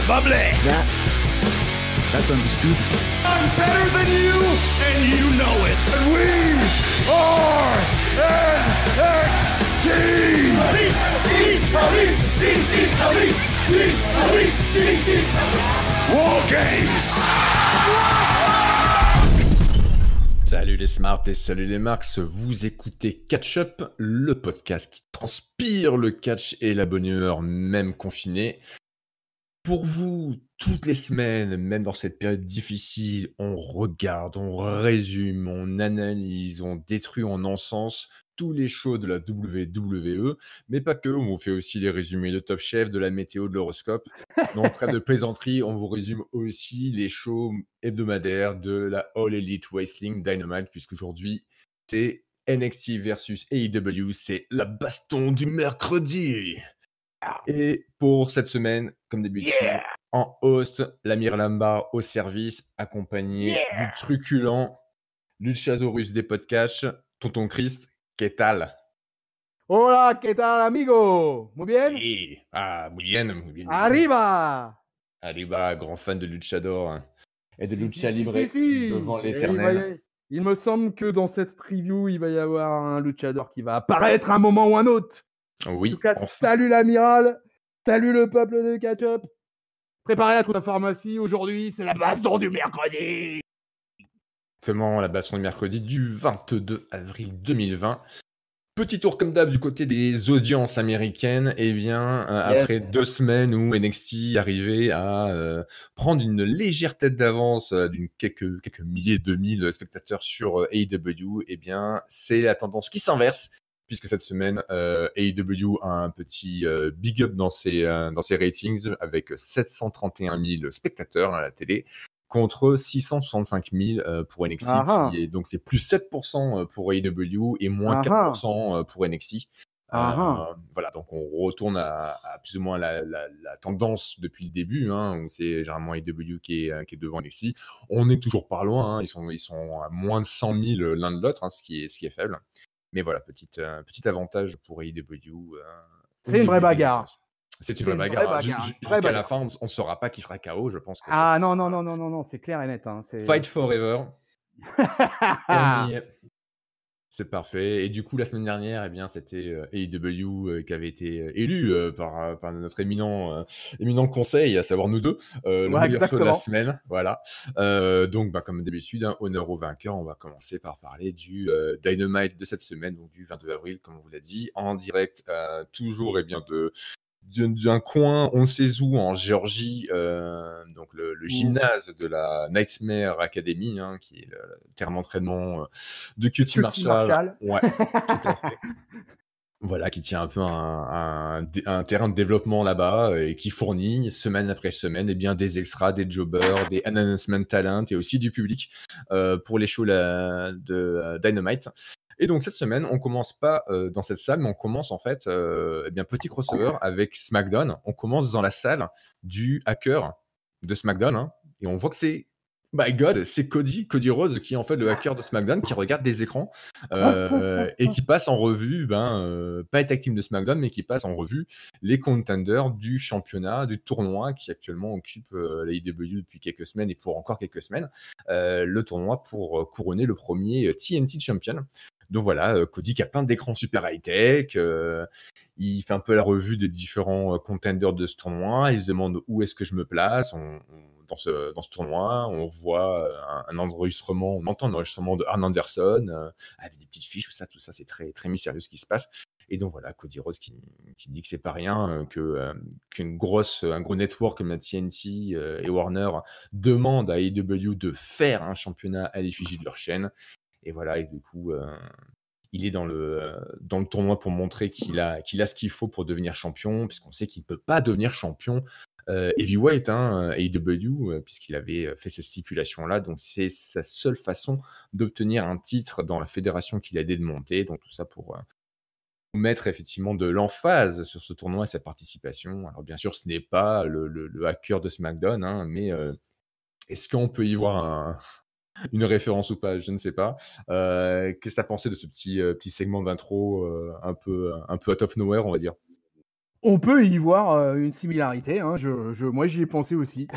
bubbly. That's undisputed. I'm better than you, and you know it. And we are NXT. War Games. Salut les Smarts et salut les Marks, vous écoutez Catch Up, le podcast qui transpire le catch et la bonne humeur, même confiné. Pour vous, toutes les semaines, même dans cette période difficile, on regarde, on résume, on analyse, on détruit, on encense tous les shows de la WWE, mais pas que, on vous fait aussi les résumés de Top Chef, de la météo, de l'horoscope. En trêve de plaisanterie, on vous résume aussi les shows hebdomadaires de la All Elite Wrestling Dynamite, puisqu'aujourd'hui, c'est NXT versus AEW, c'est la baston du mercredi. Et pour cette semaine, comme d'habitude, en host, l'Amir Lambar au service, accompagné du truculent Luchasaurus des podcasts, Tonton Christ, ¿qué tal? Hola, ¿qué tal, amigo? Muy bien. Sí, muy bien, muy bien. Arriba. Arriba, grand fan de Luchador et de Si, Lucha si, Libre si, si. devant Et l'éternel. il me semble que dans cette preview, il va y avoir un luchador qui va apparaître à un moment ou un autre. Oui, En tout cas, enfin. salut l'amiral, salut le peuple de catch-up. Préparez à toute la pharmacie, aujourd'hui, c'est la baston du mercredi. Seulement la baston du mercredi du 22 avril 2020. Petit tour comme d'hab du côté des audiences américaines, eh bien, après 2 semaines où NXT arrivait à prendre une légère tête d'avance d'une quelques milliers, 2000 spectateurs sur AEW, eh bien, c'est la tendance qui s'inverse, puisque cette semaine, AEW a un petit big up dans ses ratings avec 731 000 spectateurs à la télé, contre 665 000 pour NXT, et donc c'est plus 7% pour AEW et moins 4% pour NXT. Voilà, donc on retourne à plus ou moins la tendance depuis le début, où c'est généralement AEW qui est devant NXT. On est toujours pas loin, ils sont à moins de 100 000 l'un de l'autre, ce qui est faible. Mais voilà, petit avantage pour AEW. C'est une vraie bagarre. C'est une vraie bagarre. Jusqu'à la fin, on ne saura pas qui sera KO, je pense. Que non, c'est clair et net. Fight forever. On y est. C'est parfait. Et du coup, la semaine dernière, eh bien, c'était AEW qui avait été élu par notre éminent conseil, à savoir nous deux, le meilleur show de la semaine. Voilà. Donc, comme d'habitude, honneur au vainqueur. On va commencer par parler du Dynamite de cette semaine, donc du 22 avril, comme on vous l'a dit, en direct, toujours d'un coin, on sait où, en Géorgie, donc le gymnase de la Nightmare Academy, qui est le terrain d'entraînement de Cutie Marshall. Ouais, tout à fait. Voilà, qui tient un peu un terrain de développement là-bas et qui fournit semaine après semaine des extras, des jobbers, des announcement talent et aussi du public pour les shows de Dynamite. Et donc cette semaine, on commence pas dans cette salle, mais on commence en fait, petit crossover avec SmackDown. On commence dans la salle du hacker de SmackDown, et on voit que c'est, my God, c'est Cody Rhodes qui est en fait le hacker de SmackDown, qui regarde des écrans et qui passe en revue, pas les tag team de SmackDown, mais qui passe en revue les contenders du championnat, du tournoi qui actuellement occupe la AEW depuis quelques semaines et pour encore quelques semaines, le tournoi pour couronner le premier TNT Champion. Donc voilà, Cody qui a plein d'écrans super high-tech, il fait un peu la revue des différents contenders de ce tournoi, il se demande où est-ce que je me place dans ce tournoi, on voit un enregistrement, on entend un enregistrement de Arn Anderson, avec des petites fiches, tout ça c'est très, très mystérieux ce qui se passe. Et donc voilà, Cody Rhodes qui dit que c'est pas rien, un gros network comme la TNT et Warner demande à AEW de faire un championnat à l'effigie de leur chaîne. Et voilà, et du coup, il est dans le tournoi pour montrer qu'il a ce qu'il faut pour devenir champion, puisqu'on sait qu'il ne peut pas devenir champion heavyweight, AEW, puisqu'il avait fait cette stipulation-là. Donc, c'est sa seule façon d'obtenir un titre dans la fédération qu'il a aidé de monter. Donc, tout ça pour mettre effectivement de l'emphase sur ce tournoi et sa participation. Alors, bien sûr, ce n'est pas le hacker de SmackDown, mais est-ce qu'on peut y voir une référence ou pas, je ne sais pas. Qu'est-ce que tu as pensé de ce petit segment d'intro un peu out of nowhere, on va dire? On peut y voir une similarité. Hein. Moi, j'y ai pensé aussi.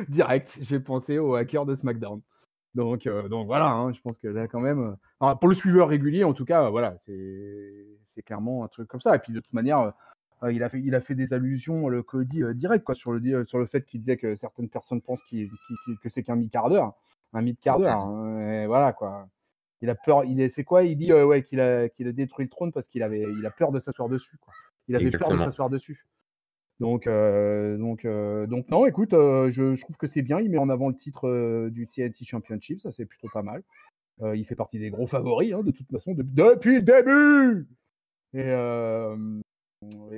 Direct, j'ai pensé au hacker de SmackDown. Donc voilà, hein, je pense que là, quand même. Alors, pour le suiveur régulier, en tout cas, voilà, c'est clairement un truc comme ça. Et puis, de toute manière, il a fait des allusions, le Cody, direct, quoi, sur le fait qu'il disait que certaines personnes pensent que c'est qu'un mi-quart d'heure. Un mi-quart d'heure. Hein, et voilà, quoi. Il a peur. C'est quoi? Il dit ouais, qu'il a détruit le trône parce qu'il a peur de s'asseoir dessus, quoi. Il avait peur de Exactement. s'asseoir dessus. Donc non, écoute, je trouve que c'est bien. Il met en avant le titre du TNT Championship, ça c'est plutôt pas mal. Il fait partie des gros favoris, hein, de toute façon, depuis le début.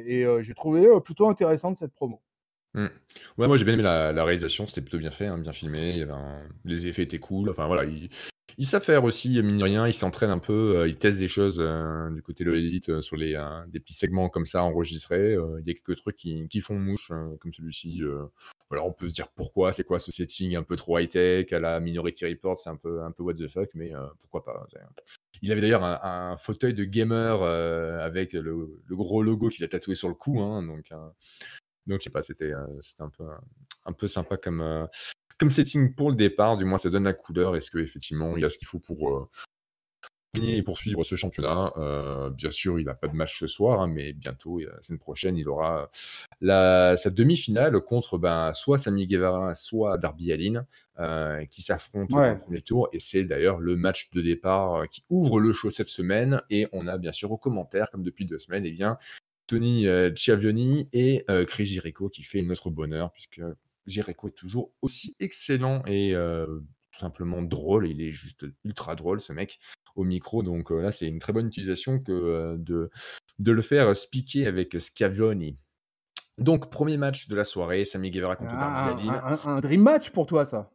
Et j'ai trouvé plutôt intéressante cette promo. Ouais, moi j'ai bien aimé la réalisation, c'était plutôt bien fait, hein, bien filmé. Les effets étaient cool. Enfin voilà, il savent faire aussi, mine de rien. Ils s'entraînent un peu, ils testent des choses du côté de l'élite sur des petits segments comme ça enregistrés. Il y a quelques trucs qui font mouche, comme celui-ci. Voilà, on peut se dire pourquoi, c'est quoi ce setting un peu trop high-tech à la Minority Report, c'est un peu what the fuck, mais pourquoi pas. Il avait d'ailleurs un fauteuil de gamer avec le gros logo qu'il a tatoué sur le cou, hein, donc je sais pas, c'était un peu sympa comme setting pour le départ. Du moins, ça donne la couleur. Est-ce qu'effectivement, il y a ce qu'il faut pour gagner et poursuivre ce championnat? Bien sûr, il n'a pas de match ce soir, hein, mais bientôt, la semaine prochaine, il aura sa demi-finale contre soit Sami Guevara, soit Darby Allin, qui s'affrontent dans le premier tour. Et c'est d'ailleurs le match de départ qui ouvre le show cette semaine. Et on a bien sûr aux commentaires, comme depuis 2 semaines, Tony Schiavone et Chris Jericho qui fait notre bonheur, puisque Jericho est toujours aussi excellent et tout simplement drôle. Il est juste ultra drôle, ce mec, au micro. Donc là, c'est une très bonne utilisation que de le faire speaker avec Schiavone. Donc, premier match de la soirée, Sami Guevara contre Darby Allin. Un dream match pour toi, ça?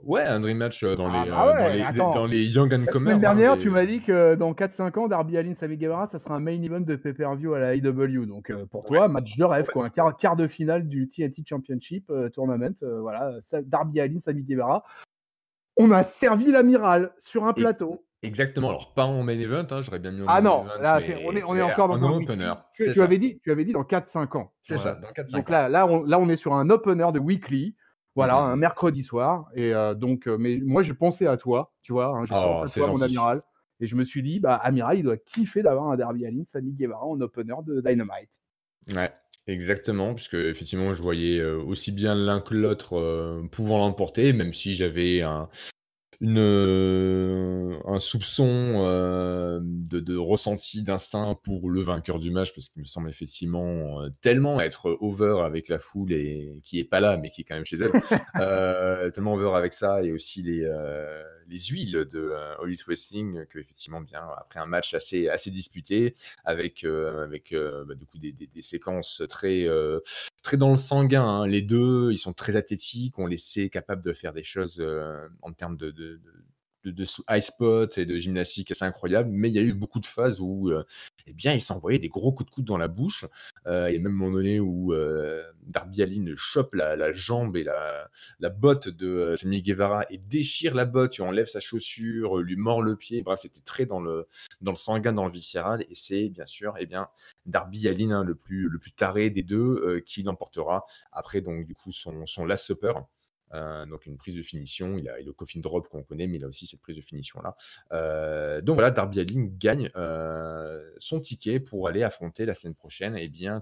Ouais, un dream match dans attends. les Young and La Comers. semaine dernière, tu m'as dit que dans 4-5 ans, Darby Allin, Sami Guevara, ça sera un main event de pay-per-view à la AEW. Donc pour toi, match de rêve, quoi. Un quart de finale du TNT Championship Tournament. Voilà, Darby Allin, Sami Guevara. On a servi l'amiral sur un plateau. Exactement. Alors, pas en main event, hein, j'aurais bien mis en main event. Là, on est encore dans un opener. Tu avais dit dans 4-5 ans. C'est ça, dans 4-5 ans. Donc là, on est sur un opener de weekly. Voilà, un mercredi soir. Et mais moi, je pensais à toi, tu vois. Hein, je pense à toi, mon amiral. Et je me suis dit, amiral, il doit kiffer d'avoir un Darby Allin, Sami Guevara en opener de Dynamite. Ouais, exactement, puisque effectivement, je voyais aussi bien l'un que l'autre pouvant l'emporter, même si j'avais un soupçon de ressenti d'instinct pour le vainqueur du match, parce qu'il me semble effectivement tellement être over avec la foule et qui est pas là, mais qui est quand même chez elle, tellement over avec ça, et aussi les huiles de All Elite Wrestling, que effectivement, bien après un match assez disputé, avec du coup des séquences très dans le sanguin, hein. Les deux, ils sont très athlétiques, on les sait capables de faire des choses en termes de high spot et de gymnastique assez incroyable, mais il y a eu beaucoup de phases où ils s'envoyaient des gros coups de coude dans la bouche. Il y a même un moment donné où Darby Allin chope la jambe et la botte de Sami Guevara et déchire la botte, il enlève sa chaussure, lui mord le pied. Bref, c'était très dans le sanguin, dans le viscéral, et c'est bien sûr Darby Allin, hein, le plus taré des deux, qui l'emportera après, donc du coup son last supper. Donc une prise de finition, il a le coffin drop qu'on connaît, mais il a aussi cette prise de finition là. Donc voilà, Darby Allin gagne son ticket pour aller affronter la semaine prochaine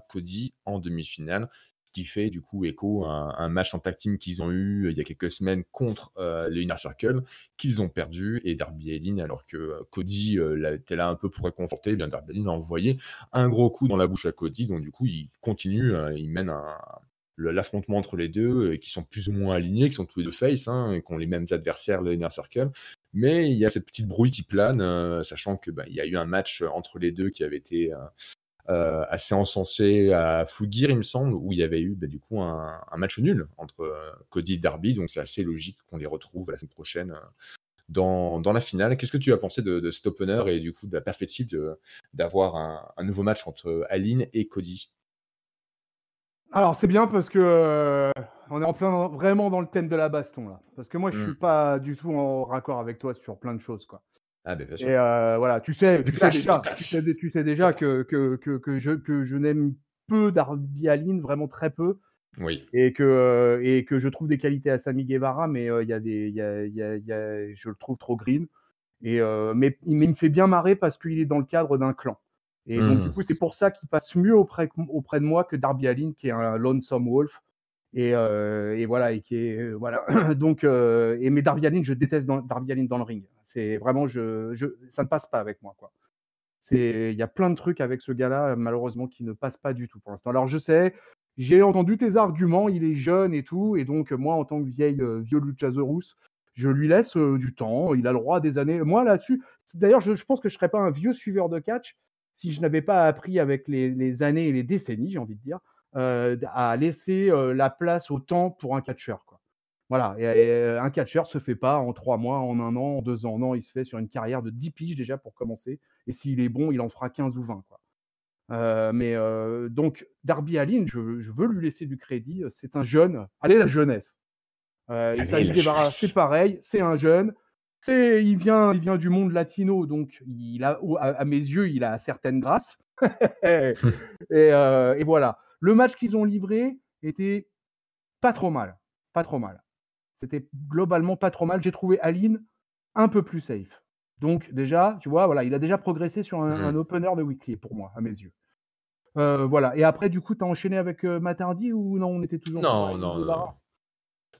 Cody en demi-finale, ce qui fait du coup écho à un match en tag team qu'ils ont eu il y a quelques semaines contre le Inner Circle, qu'ils ont perdu, et Darby Allin, alors que Cody était là un peu pour réconforter, Darby Allin a envoyé un gros coup dans la bouche à Cody, donc du coup il continue, il mène l'affrontement entre les deux, qui sont plus ou moins alignés, qui sont tous les deux face, hein, et qui ont les mêmes adversaires, le Inner Circle. Mais il y a cette petite brouille qui plane, sachant que il y a eu un match entre les deux qui avait été assez encensé à Full Gear, il me semble, où il y avait eu du coup un match nul entre Cody et Darby. Donc c'est assez logique qu'on les retrouve la semaine prochaine dans la finale. Qu'est-ce que tu as pensé de cet opener et du coup de la perspective d'avoir un nouveau match entre Allin et Cody? Alors c'est bien parce que on est vraiment dans le thème de la baston là. Parce que moi je suis pas du tout en raccord avec toi sur plein de choses, quoi. Ah bien sûr. Et voilà, tu sais déjà que je n'aime peu Darby Allin, vraiment très peu. Oui. Et que je trouve des qualités à Sammy Guevara, mais il y a je le trouve trop green. Mais il me fait bien marrer parce qu'il est dans le cadre d'un clan. Et donc, du coup, c'est pour ça qu'il passe mieux auprès de moi que Darby Allin, qui est un lonesome wolf. Et voilà, et qui est. Voilà. Donc, mais Darby Allin, je déteste Darby Allin dans le ring. C'est vraiment. Ça ne passe pas avec moi, quoi. Il y a plein de trucs avec ce gars-là, malheureusement, qui ne passent pas du tout pour l'instant. Alors, je sais, j'ai entendu tes arguments, il est jeune et tout, et donc moi, en tant que vieux Luchasaurus, je lui laisse du temps, il a le droit à des années. Moi, là-dessus, d'ailleurs, je pense que je ne serais pas un vieux suiveur de catch si je n'avais pas appris avec les années et les décennies, j'ai envie de dire, à laisser la place au temps pour un catcheur, quoi. Voilà, et un catcheur se fait pas en 3 mois, en 1 an, en 2 ans. Non, il se fait sur une carrière de 10 piges déjà pour commencer. Et s'il est bon, il en fera 15 ou 20, quoi. Donc, Darby Allin, je veux lui laisser du crédit. C'est un jeune. Allez, la jeunesse. Et Sammy Guevara, c'est pareil. C'est un jeune. Il vient du monde latino. Donc, à mes yeux, il a certaines grâces. Et voilà. Le match qu'ils ont livré était pas trop mal. Pas trop mal. C'était globalement pas trop mal. J'ai trouvé Allin un peu plus safe. Donc déjà, tu vois, voilà, il a déjà progressé sur un opener de weekly pour moi, à mes yeux. Voilà. Et après, du coup, tu as enchaîné avec Matt Hardy ou non, on était toujours Non,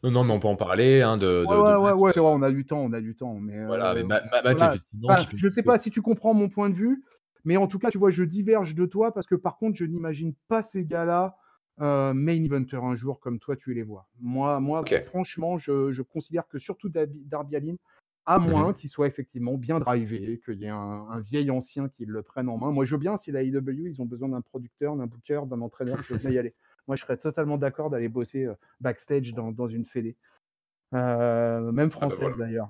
mais on peut en parler. Hein, ouais, c'est vrai, on a du temps. Mais, voilà, mais Matt, voilà. effectivement, qui fait Je ne sais pas si tu comprends mon point de vue, mais en tout cas, tu vois, je diverge de toi parce que par contre, je n'imagine pas ces gars-là main eventer un jour comme toi, tu les vois. Moi, Ok. franchement, je considère que surtout Darby Allin, à moins qu'il soit effectivement bien drivé, qu'il y ait un vieil ancien qui le prenne en main. Moi, je veux bien, si la AEW, ils ont besoin d'un producteur, d'un booker, d'un entraîneur, je veux bien y aller. Moi, je serais totalement d'accord d'aller bosser backstage dans une fédé. Même française, voilà. d'ailleurs.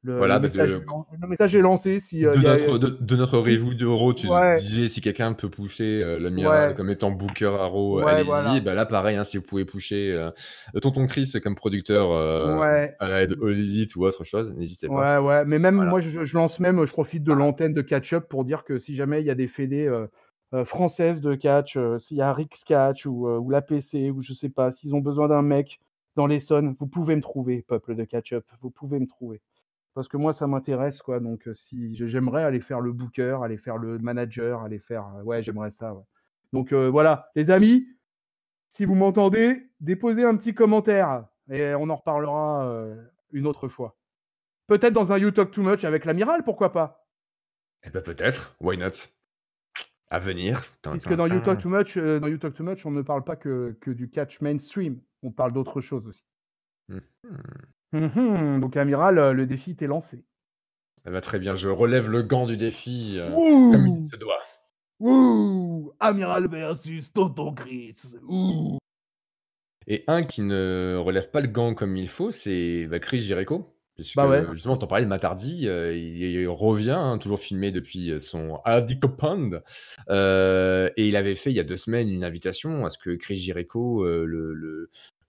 Voilà, Le message est lancé. De notre review d'Euro, tu Ouais. disais si quelqu'un peut pusher l'amiral Ouais. comme étant Booker Arrow, Ouais, allez-y. voilà. Et bah là, pareil, hein, si vous pouvez pusher Tonton Chris comme producteur Ouais. à la All Elite ou autre chose, n'hésitez pas. Ouais. Mais même Voilà. moi, je lance même, je profite de l'antenne de catch-up pour dire que si jamais il y a des fédés françaises de catch, s'il y a Rick's Catch ou l'APC, ou je sais pas, s'ils ont besoin d'un mec dans l'Essonne, vous pouvez me trouver, peuple de catch-up. Vous pouvez me trouver. Parce que moi, ça m'intéresse, quoi. Donc, si j'aimerais aller faire le booker, aller faire le manager, aller faire. Ouais, j'aimerais ça. Ouais. Donc, voilà, les amis, si vous m'entendez, déposez un petit commentaire et on en reparlera une autre fois. Peut-être dans un You Talk Too Much avec l'amiral, pourquoi pas? Eh ben peut-être, why not? À venir. Puisque dans You Talk Too Much, on ne parle pas que du catch mainstream. On parle d'autre chose aussi. Donc, amiral, le défi t'est lancé. Ça va très bien, je relève le gant du défi comme il se doit. Ouh, Amiral versus Tonton Chris. Ouh. Et un qui ne relève pas le gant comme il faut, c'est Chris Jericho. Puisque Bah ouais. justement, t'en parlais de Matt Hardy, il revient, hein, toujours filmé depuis son Hardy Compound. Et il avait fait il y a 2 semaines une invitation à ce que Chris Jericho,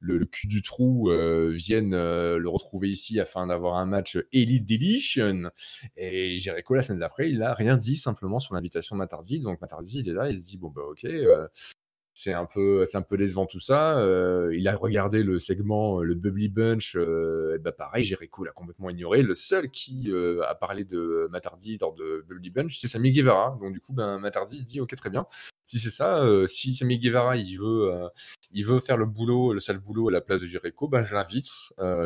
le cul du trou, vienne le retrouver ici afin d'avoir un match Elite Deletion. Et Jericho, la semaine d'après, il n'a rien dit simplement sur l'invitation de Matt Hardy. Donc Matt Hardy, il est là, il se dit bon, bah ok. C'est un peu décevant tout ça. Il a regardé le segment, le Bubbly Bunch, et bah pareil, Jericho l'a complètement ignoré. Le seul qui a parlé de Matt Hardy lors de Bubbly Bunch, c'est Sammy Guevara. Donc du coup, Matt Hardy dit ok, très bien. Si c'est ça, si Sammy Guevara il veut faire le sale boulot à la place de Jericho, je l'invite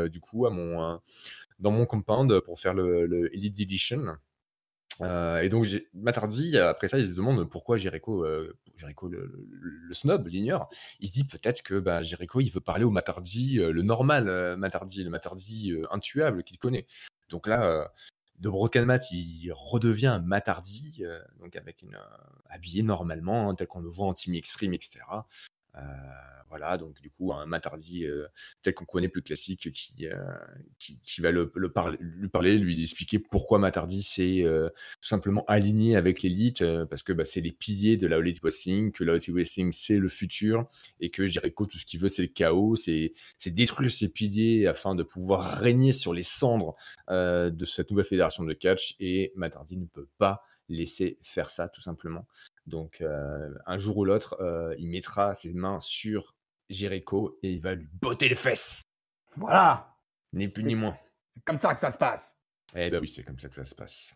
du coup dans mon compound pour faire le Elite Edition. Et donc Matt Hardy, après ça, il se demande pourquoi Jericho le snob, l'ignore. Il se dit peut-être que Jericho, il veut parler au Matt Hardy, le normal Matt Hardy, le Matt Hardy intuable qu'il connaît. Donc là, de Broken Matt, il redevient un Matt Hardy, donc avec habillé normalement, hein, tel qu'on le voit en Team Extreme, etc. Voilà, donc du coup, un Matt Hardy tel qu'on connaît, plus classique, qui va lui parler, lui expliquer pourquoi Matt Hardy s'est tout simplement aligné avec l'élite, parce que c'est les piliers de la All Elite Wrestling, que la All Elite Wrestling c'est le futur, et que Jericho, tout ce qu'il veut, c'est le chaos, c'est détruire ses piliers afin de pouvoir régner sur les cendres de cette nouvelle fédération de catch, et Matt Hardy ne peut pas laisser faire ça, tout simplement. Donc, un jour ou l'autre, il mettra ses mains sur Jericho et il va lui botter les fesses. Voilà, Ni plus c'est ni moins. c'est comme ça que ça se passe. Eh ben oui, c'est comme ça que ça se passe.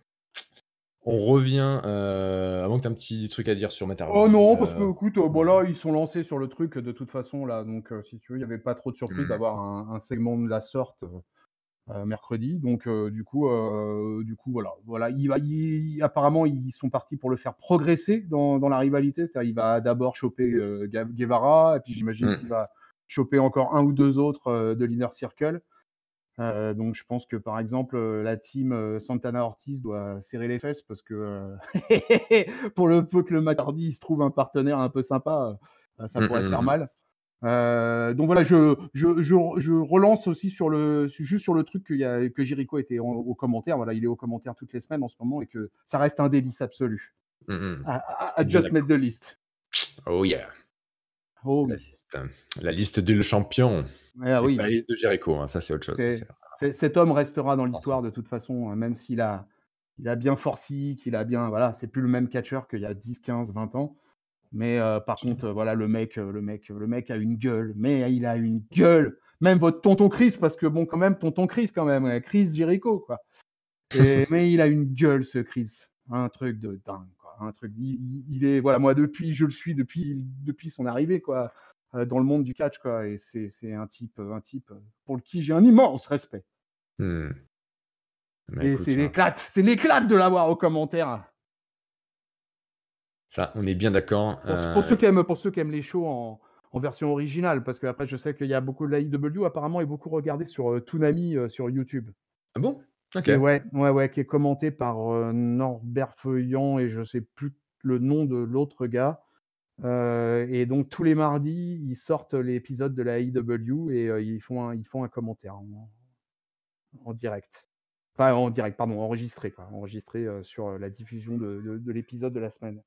On revient, à moins que tu aies un petit truc à dire sur Matt Hardy. Oh non, parce que écoute, bon là, ils sont lancés sur le truc de toute façon là, donc si tu veux, il y avait pas trop de surprise d'avoir un segment de la sorte mercredi. Donc du coup voilà, apparemment ils sont partis pour le faire progresser dans la rivalité. C'est-à-dire il va d'abord choper Guevara, et puis j'imagine qu'il va choper encore un ou deux autres de l'Inner Circle. Donc je pense que par exemple la team Santana Ortiz doit serrer les fesses parce que pour le peu que le Matt Hardy il se trouve un partenaire un peu sympa, ça pourrait faire mal. Donc voilà, je relance aussi juste sur le truc que Jericho était au commentaire. Voilà, il est au commentaire toutes les semaines en ce moment et que ça reste un délice absolu. À just make the list. Oh yeah. Oh oui. La liste du champion. Ah, oui. Pas la liste de Jericho, hein, ça c'est autre chose. Cet homme restera dans l'histoire de toute façon, même s'il a bien forci, qu'il a bien, voilà, c'est plus le même catcheur qu'il y a 10, 15, 20 ans. Mais par contre, voilà, le mec a une gueule. Mais il a une gueule. Même votre tonton Chris, parce que bon, quand même, tonton Chris, quand même, Chris Jericho, quoi. Mais il a une gueule, ce Chris. Un truc de dingue, quoi. Un truc. Il est, voilà, moi je le suis depuis son arrivée, quoi, dans le monde du catch, quoi. Et c'est un type pour qui j'ai un immense respect. Et c'est l'éclate de l'avoir au commentaire. Ça, on est bien d'accord. Pour ceux qui aiment les shows en version originale, parce qu'après, je sais qu'il y a beaucoup de l'AEW apparemment est beaucoup regardé sur Toonami sur YouTube. Ah bon? Ok. Et ouais, qui est commenté par Norbert Feuillant et je sais plus le nom de l'autre gars. Et donc tous les mardis, ils sortent l'épisode de la AEW et ils font un commentaire en direct. Enfin, en direct, pardon, enregistré sur la diffusion de l'épisode de la semaine.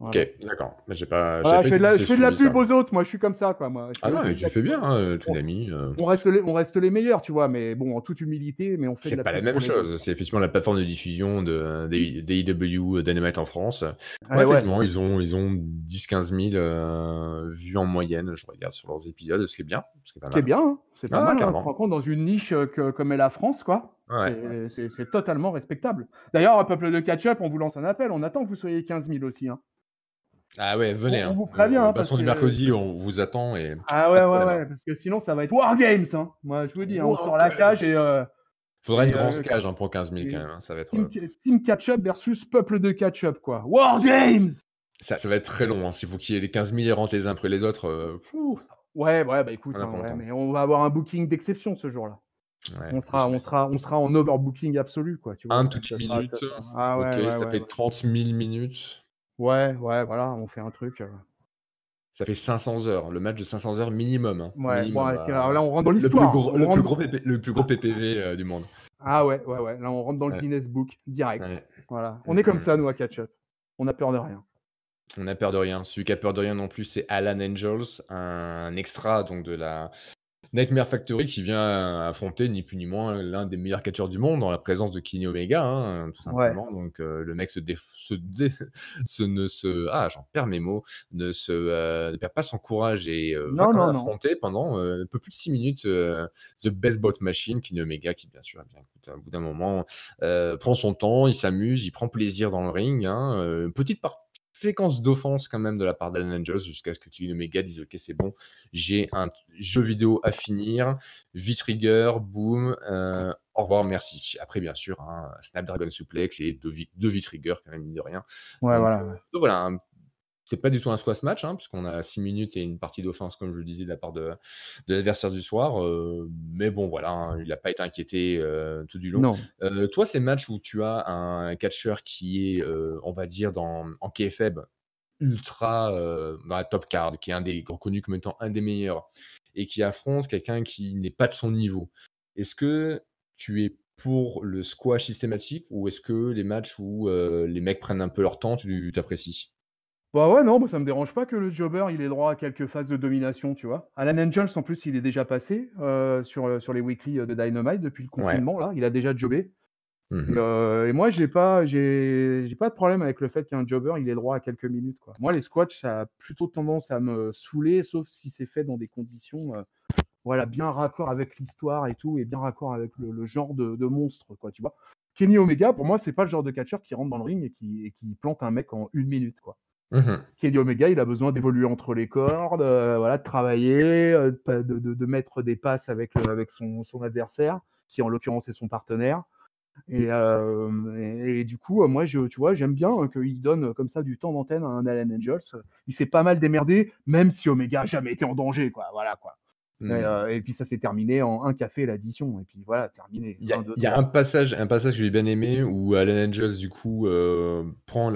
Voilà. Ok, d'accord. Mais j'ai pas. Voilà, je fais de la pub aux autres, moi je suis comme ça, quoi. Moi, non, mais tu fais bien, hein, Toonami. On reste les meilleurs, tu vois, mais bon, en toute humilité, mais on fait de la C'est pas la pub même pour les chose. autres. C'est effectivement la plateforme de diffusion des AEW Dynamite en France. Ouais. Effectivement, ils ont 10-15 000 vues en moyenne, je regarde sur leurs épisodes, ce qui est bien. C'est bien, hein. C'est pas mal, hein. Tu te carrément. rends compte, dans une niche comme est la France, quoi. Ouais. C'est totalement respectable. D'ailleurs, peuple de catch-up, on vous lance un appel. On attend que vous soyez 15 000 aussi, hein. Ah ouais, venez. On vous prévient, hein, parce du mercredi, on vous attend. Et... Ah ouais, parce que sinon, ça va être War Games, hein. Moi, je vous dis, hein, on sort la cage et... Faudra une grande cage pour 15 000 quand même. Hein. Ça va être... Team Catch-up versus peuple de catch-up, quoi. War Games! Ça va être très long. Hein. S'il faut qu'il y ait les 15 000 et rentrent les uns après les autres... Ouais, bah écoute, mais on va avoir un booking d'exception ce jour-là. Ouais, on sera en overbooking absolu, quoi. Tu vois, un toutes les minutes. Ça fait 30 000 minutes. Ouais, voilà, on fait un truc. Ça fait 500 heures, le match de 500 heures minimum. Hein. Ouais, minimum, alors là on rentre dans l'histoire. Le plus gros PPV du monde. Ah ouais, là on rentre dans le Guinness Book, direct. Ouais. Voilà. On est comme ça, nous, à Catch-up. On n'a peur de rien. On n'a peur de rien. Celui qui a peur de rien non plus, c'est Alan Angels, un extra donc de la Nightmare Factory qui vient affronter ni plus ni moins l'un des meilleurs catcheurs du monde en la présence de Kenny Omega, hein, tout simplement. Ouais. Donc le mec j'en perds mes mots, ne perd pas son courage et va quand même affronter pendant un peu plus de 6 minutes The Best Bot Machine, Kenny Omega, qui bien sûr, au bout d'un moment, prend son temps, il s'amuse, il prend plaisir dans le ring. Hein, petite séquence d'offense quand même de la part d'Alan Angels jusqu'à ce que Kenny Omega dise ok, c'est bon, j'ai un jeu vidéo à finir, V-Trigger, boom, au revoir, merci. Après bien sûr Snapdragon Suplex et deux V-Trigger quand même, mine de rien. Ouais, donc voilà, c'est pas du tout un squash match, puisqu'on a 6 minutes et une partie d'offense, comme je le disais, de la part de l'adversaire du soir. Mais bon, voilà, il n'a pas été inquiété tout du long. Toi, ces matchs où tu as un catcheur qui est, on va dire, en kayfabe, ultra dans la top card, qui est reconnu comme étant un des meilleurs, et qui affronte quelqu'un qui n'est pas de son niveau, est-ce que tu es pour le squash systématique, ou est-ce que les matchs où les mecs prennent un peu leur temps, tu t'apprécies? Bah ouais, non, ça me dérange pas que le jobber il ait droit à quelques phases de domination, tu vois. Alan Angels, en plus, il est déjà passé sur les weekly de Dynamite depuis le confinement, là. Il a déjà jobé. Mhm. Et moi, j'ai pas de problème avec le fait qu'un jobber, il ait droit à quelques minutes, quoi. Moi, les squats, ça a plutôt tendance à me saouler, sauf si c'est fait dans des conditions, voilà, bien raccord avec l'histoire et tout, et bien raccord avec le genre de monstre, quoi, tu vois. Kenny Omega, pour moi, c'est pas le genre de catcheur qui rentre dans le ring et qui plante un mec en 1 minute, quoi. Mhm. Kenny Omega, il a besoin d'évoluer entre les cordes, voilà, de travailler, de mettre des passes avec son adversaire, qui en l'occurrence est son partenaire. Et du coup, moi, tu vois, j'aime bien qu'il donne comme ça du temps d'antenne à un Allen Angels. Il s'est pas mal démerdé, même si Omega a jamais été en danger, quoi. Voilà, quoi. Et puis ça s'est terminé en un café l'addition. Et puis voilà, terminé. Il y a, 1, 2, il y a 3. un passage que j'ai bien aimé où Alan Angels, du coup, prend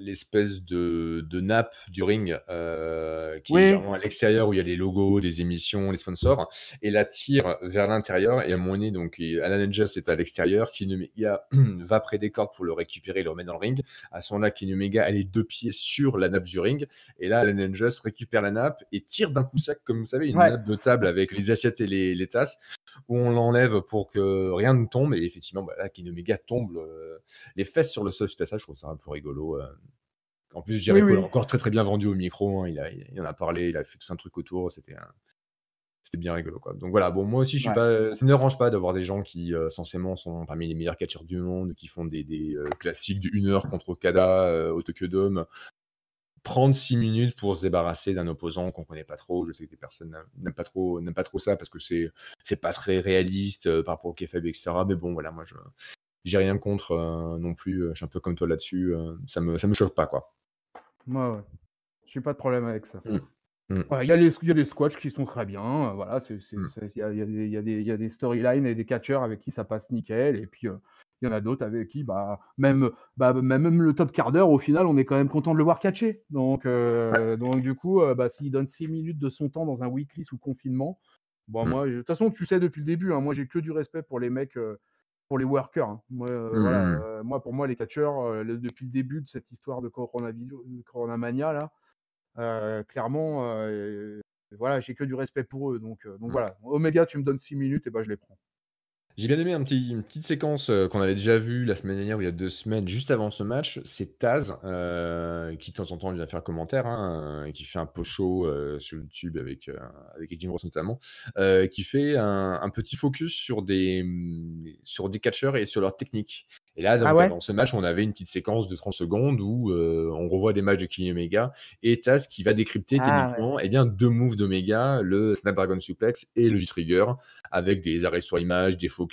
l'espèce de nappe du ring qui est Oui, généralement à l'extérieur où il y a les logos, des émissions, les sponsors, et la tire vers l'intérieur. Et à un moment donné, donc, Alan Angels est à l'extérieur, Kenny Omega va près des cordes pour le récupérer et le remettre dans le ring. À ce moment-là, Kenny Omega a les 2 pieds sur la nappe du ring. Et là, Alan Angels récupère la nappe et tire d'un coup sec, comme vous savez, une ouais. nappe de table avec les assiettes et les tasses, où on l'enlève pour que rien ne tombe. Et effectivement, bah, là, Kenny Omega tombe les fesses sur le sol suite à ça. Je trouve ça un peu rigolo. En plus, Oui, Jericho l'a oui. encore très très bien vendu au micro. Hein. Il en a parlé, il a fait tout un truc autour. C'était bien rigolo, quoi. Donc voilà, bon, moi aussi, je suis Ouais. pas, ça ne me dérange pas d'avoir des gens qui, censément, sont parmi les meilleurs catcheurs du monde, qui font des classiques de 1 heure contre Okada au Tokyo Dome. Prendre 6 minutes pour se débarrasser d'un opposant qu'on connaît pas trop. Je sais que des personnes n'aiment pas trop ça parce que c'est pas très réaliste par rapport au kayfabe, etc. Mais bon, voilà, moi, j'ai rien contre non plus. Je suis un peu comme toi là-dessus. Ça me choque pas, quoi. Ouais, ouais. J'ai pas de problème avec ça. Mm. Mm. Ouais, il y a des squats qui sont très bien. Voilà, Mm. il y a des storylines et des catcheurs avec qui ça passe nickel. Et puis, il y en a d'autres avec qui, même le top quart d'heure, au final, on est quand même content de le voir catcher. Ouais. Donc du coup, s'il donne 6 minutes de son temps dans un weekly sous confinement, bon, Mm. moi, de toute façon, tu sais depuis le début, hein, moi, j'ai que du respect pour les mecs, pour les workers. Hein. Moi, voilà, Mm. pour moi, les catcheurs, depuis le début de cette histoire de Coronamania, là, clairement, voilà, j'ai que du respect pour eux. Donc Mm. voilà, Omega, tu me donnes 6 minutes, et ben je les prends. J'ai bien aimé une petite séquence qu'on avait déjà vue la semaine dernière ou il y a 2 semaines, juste avant ce match. C'est Taz qui, de temps en temps, vient faire commentaire, hein, qui fait un post-show sur YouTube avec Jim Ross notamment, qui fait un petit focus sur des catcheurs et sur leur technique. Et là, Ah donc, ouais? avant ce match, on avait une petite séquence de 30 secondes où on revoit des matchs de Kenny Omega et Taz qui va décrypter Ah ouais. techniquement bien 2 moves d'Omega, le Snapdragon Suplex et le V-Trigger, avec des arrêts sur image, des focus.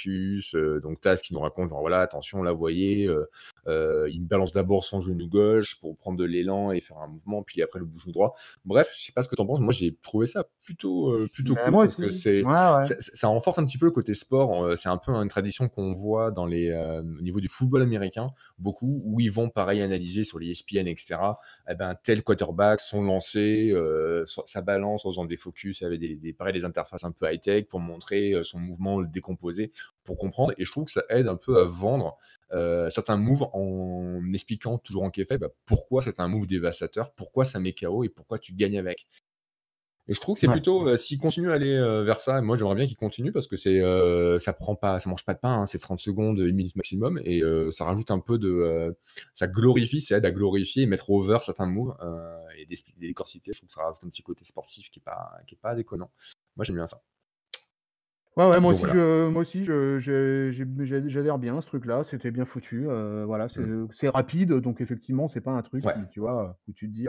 Donc Taz qui nous raconte genre voilà, attention, là vous voyez, il me balance d'abord son genou gauche pour prendre de l'élan et faire un mouvement, puis après le genou droit. Bref, je sais pas ce que t'en penses. Moi j'ai trouvé ça plutôt Ben, cool moi parce aussi. que Ouais, ouais. ça renforce un petit peu le côté sport. C'est un peu une tradition qu'on voit au niveau du football américain, beaucoup, où ils vont pareil analyser sur les ESPN, etc. Eh ben, tel quarterback, son lancé, sa balance en faisant des focus avec pareil, des interfaces un peu high-tech pour montrer son mouvement, le décomposer, pour comprendre. Et je trouve que ça aide un peu à vendre certains moves en expliquant toujours en kayfabe pourquoi c'est un move dévastateur, pourquoi ça met KO et pourquoi tu gagnes avec. Et je trouve que c'est Ouais. plutôt, s'il continue à aller vers ça, moi j'aimerais bien qu'il continue parce que ça mange pas de pain, hein, c'est 30 secondes, 1 minute maximum, et ça rajoute un peu ça glorifie, ça aide à glorifier et mettre over certains moves et des décortiquer. Je trouve que ça rajoute un petit côté sportif qui est pas déconnant. Moi j'aime bien ça. Ouais, ouais, Donc voilà. moi aussi, j'adhère bien à ce truc-là. C'était bien foutu. Voilà, Mm. c'est rapide, donc effectivement, c'est pas un truc Ouais. qui, tu vois, où tu te dis,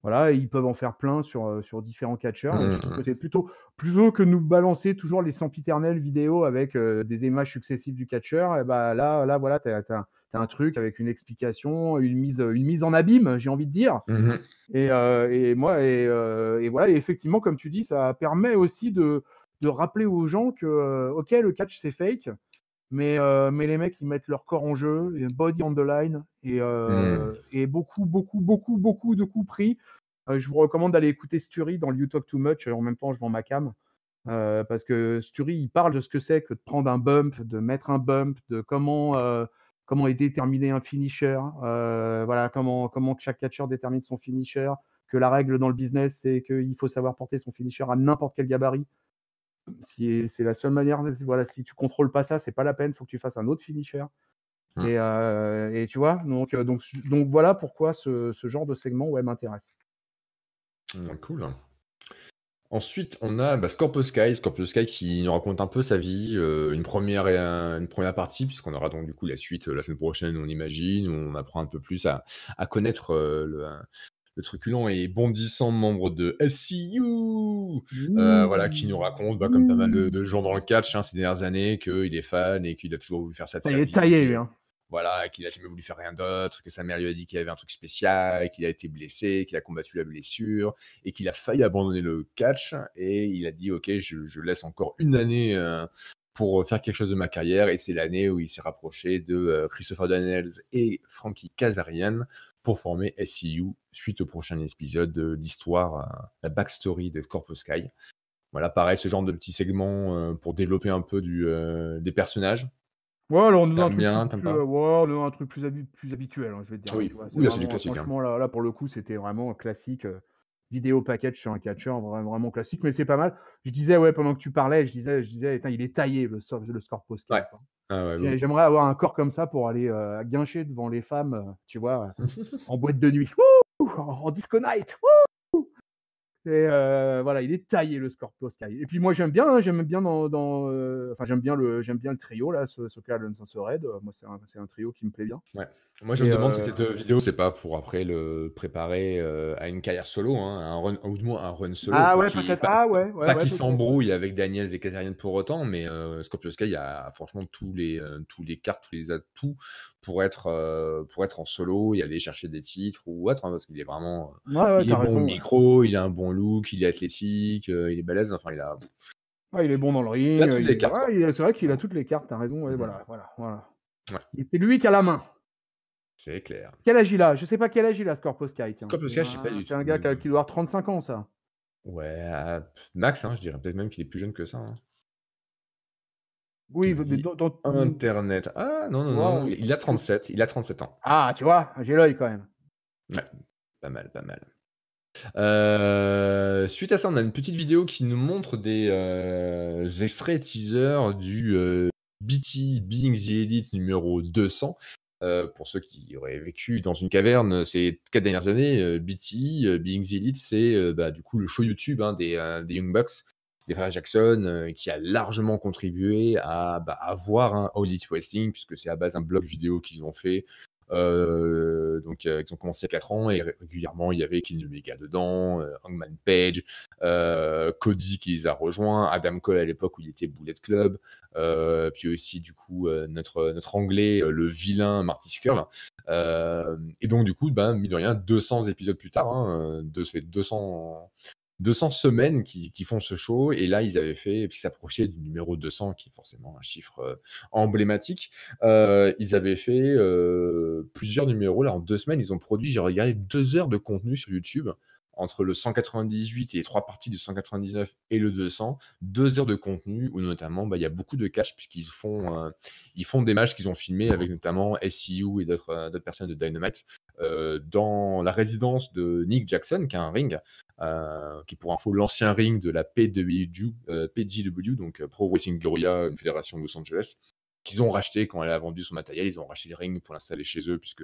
voilà, ils peuvent en faire plein sur différents catcheurs. Et je trouve que Mm. c'est plutôt que nous balancer toujours les sempiternelles vidéos avec des images successives du catcheur. Et bah là, voilà, t'as un truc avec une explication, une mise en abîme, j'ai envie de dire. Mhm. Et voilà, et effectivement, comme tu dis, ça permet aussi de rappeler aux gens que, ok, le catch c'est fake, mais les mecs ils mettent leur corps en jeu, et body on the line, Mm. et beaucoup de coups pris. Je vous recommande d'aller écouter Sturi dans le You Talk Too Much. En même temps, je vends ma cam. Parce que Sturi, il parle de ce que c'est que de prendre un bump, de mettre un bump, de comment est déterminé un finisher, voilà, comment chaque catcheur détermine son finisher, que la règle dans le business, c'est qu'il faut savoir porter son finisher à n'importe quel gabarit. c'est la seule manière. Voilà, si tu contrôles pas ça, c'est pas la peine. Faut que tu fasses un autre finisher. Et tu vois, donc voilà pourquoi ce genre de segment, ouais, m'intéresse. Cool. Ensuite, on a Scorpio Sky qui nous raconte un peu sa vie, une première partie, puisqu'on aura donc du coup la suite la semaine prochaine, on imagine, où on apprend un peu plus à connaître le truculent et bondissant membre de SCU, voilà, qui nous raconte, comme pas mal de gens dans le catch ces dernières années, qu'il est fan et qu'il a toujours voulu faire ça de Ça, sa il est vie. taillé, lui, hein. Voilà, qu'il a jamais voulu faire rien d'autre, que sa mère lui a dit qu'il avait un truc spécial, qu'il a été blessé, qu'il a combattu la blessure et qu'il a failli abandonner le catch. Et il a dit, ok, je laisse encore une année pour faire quelque chose de ma carrière. Et c'est l'année où il s'est rapproché de Christopher Daniels et Frankie Kazarian pour former SCU suite au prochain épisode d'histoire, la backstory de Scorpio Sky. Voilà, pareil, ce genre de petit segment pour développer un peu des personnages. Ouais, alors on nous a un T'aimes truc bien, plus, t'aimes plus, pas? ouais, on a un truc plus habituel, hein, je vais te dire. Oui, Tu vois, oui, là, c'est du vraiment, classique. franchement, là, pour le coup, c'était vraiment classique. Vidéo package sur un catcheur, vraiment classique, mais c'est pas mal. Je disais, ouais, pendant que tu parlais, je disais, putain, il est taillé, le Scorpio Sky, Ouais. quoi. Ah ouais, bon. J'aimerais avoir un corps comme ça pour aller guincher devant les femmes, tu vois, en boîte de nuit. Wouh, en disco night. Wouh. Et voilà, il est taillé, le Scorpio Sky. Et puis moi, j'aime bien enfin, j'aime bien le trio là, Sokka, Alonso, Red. Moi, c'est un trio qui me plaît bien. Ouais. Moi, je me demande si cette vidéo, c'est pas pour après le préparer à une carrière solo, un run, ou du moins un run solo, Ah quoi, ouais, qui est peut-être. pas, Ah ouais, pas ouais, qui peut-être. s'embrouille avec Daniels et Kazarian pour autant, mais Scorpio Sky a franchement tous les cartes, tous les atouts pour être en solo et aller chercher des titres ou autre, parce qu'il est vraiment, Ouais, il est t'as bon au raison. Ouais. micro, il a un bon look, il est athlétique, il est balèze, enfin il a Il est bon dans le ring. il a toutes les cartes, quoi. C'est vrai qu'il a toutes les cartes, t'as raison. Ouais, Mhm. voilà. Ouais, C'est lui qui a la main. c'est clair. Quel âge il a? Je sais pas quel âge il a, Scorpio Sky. Tiens. Scorpio Sky, je sais pas du C'est tout. un gars qui doit avoir 35 ans, ça. Ouais, max, je dirais peut-être même qu'il est plus jeune que ça. Oui, Qui dit internet. Ah non, Wow. il a 37, il a 37 ans. Ah, tu vois, j'ai l'œil quand même. Ouais, pas mal. Suite à ça, on a une petite vidéo qui nous montre des extraits teasers du BT Being the Elite numéro 200. Pour ceux qui auraient vécu dans une caverne ces 4 dernières années, BT Being the Elite, c'est du coup le show YouTube des Young Bucks, des frères Jackson, qui a largement contribué à avoir un All Elite Wrestling, puisque c'est à base d'un blog vidéo qu'ils ont fait. Donc ils ont commencé à 4 ans et régulièrement il y avait Kenny Omega dedans, Hangman Page, Cody qui les a rejoints, Adam Cole à l'époque où il était Bullet Club, puis aussi du coup notre anglais, le vilain Marty Scurll, et donc du coup mine de rien 200 épisodes plus tard, ça fait 200 semaines qui font ce show, et là ils avaient fait, et puis s'approchaient du numéro 200 qui est forcément un chiffre emblématique. Ils avaient fait plusieurs numéros là en 2 semaines. Ils ont produit, j'ai regardé, 2 heures de contenu sur YouTube entre le 198 et les 3 parties du 199 et le 200, 2 heures de contenu où notamment il y a beaucoup de catch puisqu'ils font des matchs qu'ils ont filmés avec notamment SCU et d'autres personnes de Dynamite dans la résidence de Nick Jackson, qui a un ring, qui est pour info l'ancien ring de la PGW, donc Pro Wrestling Guerrilla, une fédération de Los Angeles, qu'ils ont racheté quand elle a vendu son matériel. Ils ont racheté le ring pour l'installer chez eux, puisque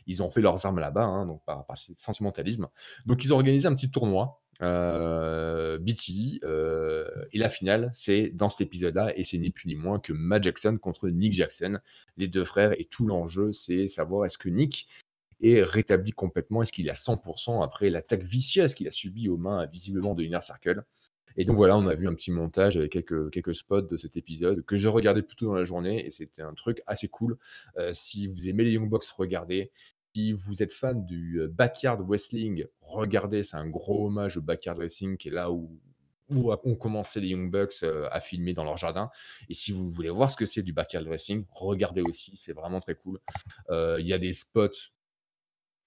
ils ont fait leurs armes là-bas, donc par sentimentalisme. Donc ils ont organisé un petit tournoi BT, et la finale, c'est dans cet épisode-là, et c'est ni plus ni moins que Matt Jackson contre Nick Jackson, les deux frères, et tout l'enjeu, c'est savoir est-ce que Nick est rétabli complètement, est-ce qu'il est à 100% après l'attaque vicieuse qu'il a subie aux mains visiblement de Inner Circle. Et donc voilà, on a vu un petit montage avec quelques spots de cet épisode que j'ai regardé plutôt dans la journée, et c'était un truc assez cool. Si vous aimez les Young Bucks, regardez. Si vous êtes fan du Backyard Wrestling, regardez, c'est un gros hommage au Backyard Wrestling, qui est là où ont commencé les Young Bucks à filmer dans leur jardin. Et si vous voulez voir ce que c'est du Backyard Wrestling, regardez aussi, c'est vraiment très cool. Il y a des spots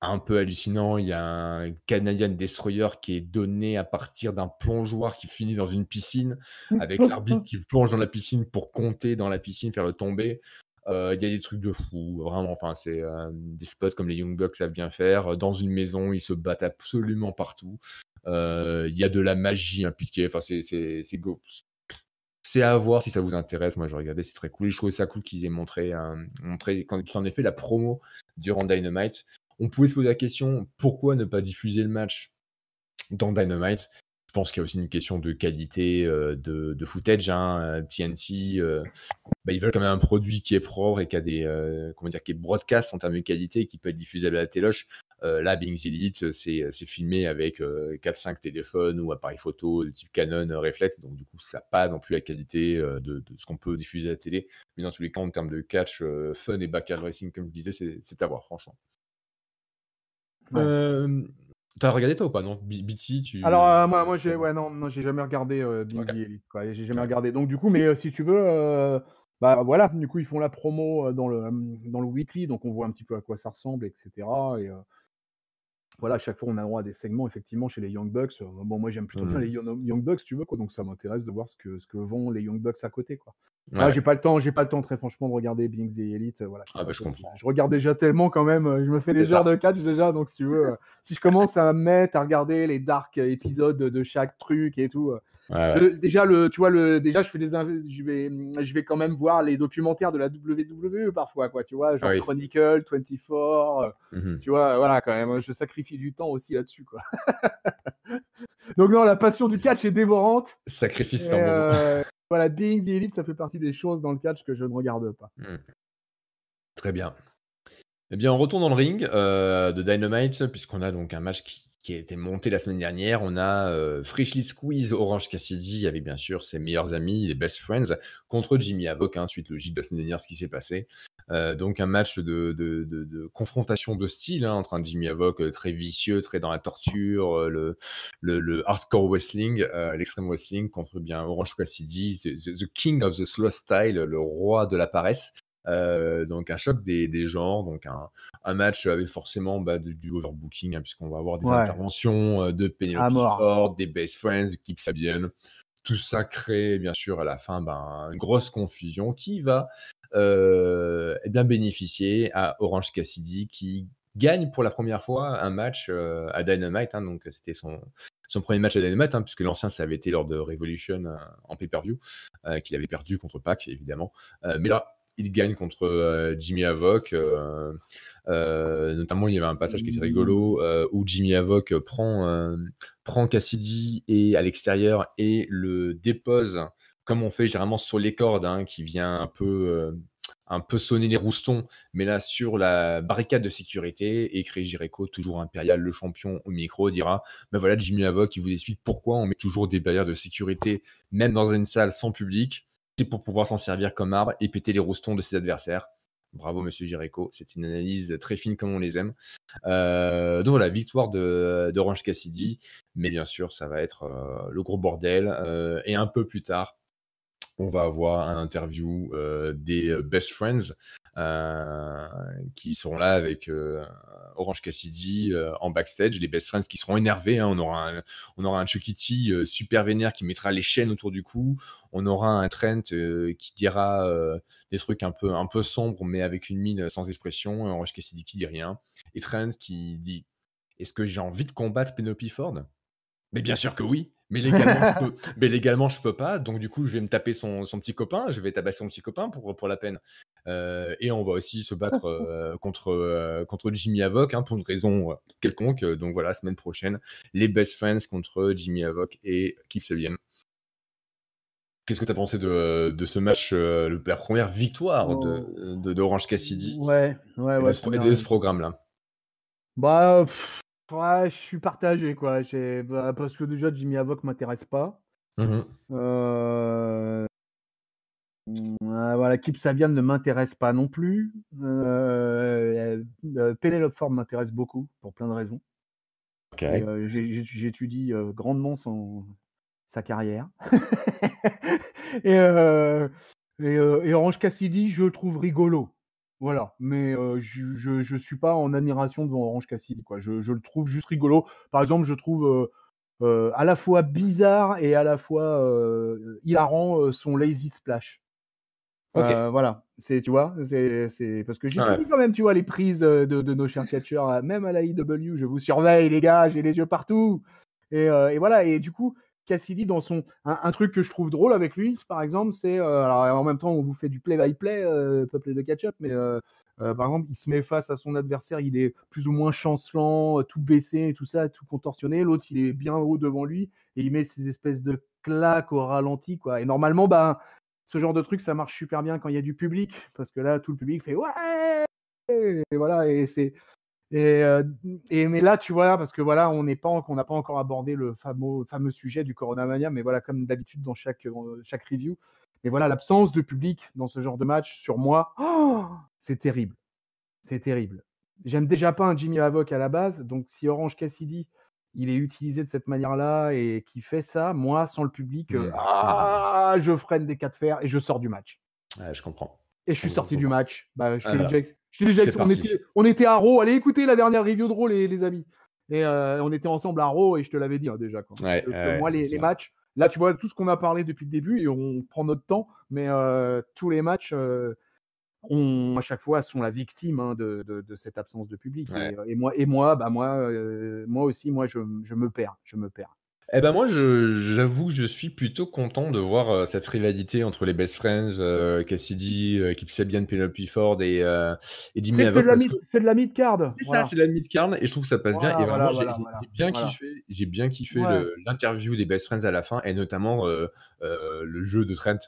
un peu hallucinant. Il y a un Canadian Destroyer qui est donné à partir d'un plongeoir qui finit dans une piscine, avec l'arbitre qui plonge dans la piscine pour compter dans la piscine, faire le tomber. Il y a des trucs de fou, vraiment. Enfin, c'est des spots comme les Young Bucks savent bien faire. Dans une maison, ils se battent absolument partout. Il y a de la magie impliquée. Enfin, C'est à voir si ça vous intéresse. Moi, je regardais, c'est très cool. Et je trouvais ça cool qu'ils aient montré quand ils en aient fait la promo durant Dynamite. On pouvait se poser la question, pourquoi ne pas diffuser le match dans Dynamite? Je pense qu'il y a aussi une question de qualité de footage. TNT, ils veulent quand même un produit qui est propre et qui a qui est broadcast en termes de qualité et qui peut être diffusable à la téloche. Là, Bing's Elite, c'est filmé avec 4-5 téléphones ou appareils photo de type Canon Reflex, donc du coup, ça n'a pas non plus la qualité de ce qu'on peut diffuser à la télé. Mais dans tous les cas, en termes de catch, fun et backyard racing, comme je disais, c'est à voir, franchement. Ouais. T'as regardé toi ou pas? Non, BT, Alors, moi j'ai jamais regardé Bing's Ok. Elite, quoi. J'ai jamais Ouais. regardé. Donc, du coup, mais si tu veux, voilà, du coup, ils font la promo dans le weekly, donc on voit un petit peu à quoi ça ressemble, etc. Et voilà, à chaque fois, on a droit à des segments, effectivement, chez les Young Bucks. Bon, moi, j'aime plutôt bien les Young Bucks, tu vois, quoi. Donc, ça m'intéresse de voir ce que vont les Young Bucks à côté, quoi. Là, Ouais. j'ai pas le temps, très franchement, de regarder Bing's Elite. Voilà, c'est Ah, pas je possible. comprends. Je regarde déjà tellement quand même. Je me fais C'est des heures ça. de catch déjà, donc si tu veux, si je commence à me mettre à regarder les dark épisodes de chaque truc et tout, Ouais. déjà déjà je vais quand même voir les documentaires de la WWE parfois, quoi, tu vois, genre Ah oui. Chronicle, 24, Mhm. tu vois, voilà, quand même, je sacrifie du temps aussi là-dessus, quoi. Donc non, la passion du catch est dévorante. Sacrifice Et, d'un moment. voilà, Being the Elite, ça fait partie des choses dans le catch que je ne regarde pas. Très bien. Eh bien, on retourne dans le ring de Dynamite, puisqu'on a donc un match qui a été monté la semaine dernière. On a Freshly Squeeze Orange Cassidy avec bien sûr ses meilleurs amis, les best friends, contre Jimmy Havoc, suite logique de la semaine dernière, ce qui s'est passé. Donc un match de confrontation de style entre un Jimmy Havoc très vicieux, très dans la torture, le hardcore wrestling, l'extreme wrestling, contre bien Orange Cassidy, the king of the slow style, le roi de la paresse. Donc un choc des genres, donc un match avec forcément du overbooking, puisqu'on va avoir des Ouais, interventions de à Penelope mort. Ford, des best friends, de Kip Sabian. Tout ça crée bien sûr à la fin une grosse confusion qui va bien bénéficier à Orange Cassidy qui gagne pour la première fois un match à Dynamite, donc c'était son premier match à Dynamite, puisque l'ancien ça avait été lors de Revolution en pay-per-view, qu'il avait perdu contre Pac évidemment, mais là il gagne contre Jimmy Havoc. Notamment, il y avait un passage qui était rigolo où Jimmy Havoc prend Cassidy et à l'extérieur et le dépose comme on fait généralement sur les cordes, qui vient un peu sonner les roustons, mais là sur la barricade de sécurité. Et Chris Jericho, toujours impérial, le champion au micro, dira voilà, Jimmy Havoc, il vous explique pourquoi on met toujours des barrières de sécurité, même dans une salle sans public. C'est pour pouvoir s'en servir comme arbre et péter les roustons de ses adversaires. Bravo, monsieur Jericho. C'est une analyse très fine comme on les aime. Donc voilà, victoire d'Orange Cassidy. Mais bien sûr, ça va être le gros bordel. Et un peu plus tard, on va avoir un interview des Best Friends qui seront là avec Orange Cassidy en backstage. Les Best Friends qui seront énervés. On aura un Chucky T super vénère qui mettra les chaînes autour du cou. On aura un Trent qui dira des trucs un peu sombres, mais avec une mine sans expression. Et Orange Cassidy qui dit rien. Et Trent qui dit: est-ce que j'ai envie de combattre Penelope Ford? Mais bien sûr que oui, mais légalement je peux pas, donc du coup je vais me taper son petit copain, je vais tabasser son petit copain pour la peine. Et on va aussi se battre contre Jimmy Havoc, pour une raison quelconque. Donc voilà, semaine prochaine, les Best Friends contre Jimmy Havoc et Keith Sabian. Qu'est-ce que tu as pensé de ce match, la première victoire d'Orange Cassidy Ouais, et de ce programme-là? Bah, ouais, je suis partagé, quoi. Parce que déjà, Jimmy Havoc m'intéresse pas. Ouais, voilà, Kip Sabian ne m'intéresse pas non plus. Penelope Ford m'intéresse beaucoup pour plein de raisons. Ok. Et j'étudie grandement sa carrière. Et Orange Cassidy, je le trouve rigolo. Voilà, mais je suis pas en admiration devant Orange Cassidy, quoi. Je le trouve juste rigolo. Par exemple, je trouve à la fois bizarre et à la fois hilarant son Lazy Splash. Ok. Voilà, tu vois, c'est parce que Ouais. j'étudie quand même, tu vois, les prises de nos chers catcheurs, même à la IW, je vous surveille, les gars, j'ai les yeux partout. Et voilà, et du coup, Cassidy dans un truc que je trouve drôle avec lui, par exemple, c'est alors en même temps on vous fait du play-by-play, peuple de catch-up, mais par exemple il se met face à son adversaire, il est plus ou moins chancelant, tout baissé et tout ça, tout contorsionné. L'autre il est bien haut devant lui et il met ces espèces de claques au ralenti, quoi. Et normalement, ce genre de truc ça marche super bien quand il y a du public, parce que là tout le public fait ouais, et voilà, mais là, tu vois, parce que voilà, on n'a pas encore abordé le fameux sujet du Coronamania, mais voilà, comme d'habitude dans chaque review. Mais voilà, l'absence de public dans ce genre de match, sur moi, c'est terrible. C'est terrible. J'aime déjà pas un Jimmy Havoc à la base, donc si Orange Cassidy, il est utilisé de cette manière-là et qui fait ça, moi, sans le public, je freine des cas de fer et je sors du match. Ouais, je comprends. Et je suis sorti du match. Je t'ai Voilà. déjà C'est parti. on était à Raw. Allez écouter la dernière review de Raw, les amis. Et on était ensemble à Raw et je te l'avais dit déjà. Quoi. Ouais, moi, les matchs, là, tu vois tout ce qu'on a parlé depuis le début et on prend notre temps, mais tous les matchs, à chaque fois, sont la victime de cette absence de public. Ouais. Et moi aussi, je me perds. Eh ben moi, j'avoue que je suis plutôt content de voir cette rivalité entre les Best Friends, Cassidy, Kip Sabian, Penelope Ford et Jimmy Havoc. C'est de la mid-card. C'est ça, c'est la mid-card et je trouve que ça passe bien. Et vraiment, Voilà. j'ai bien kiffé l'interview des Best Friends à la fin, et notamment le jeu de Trent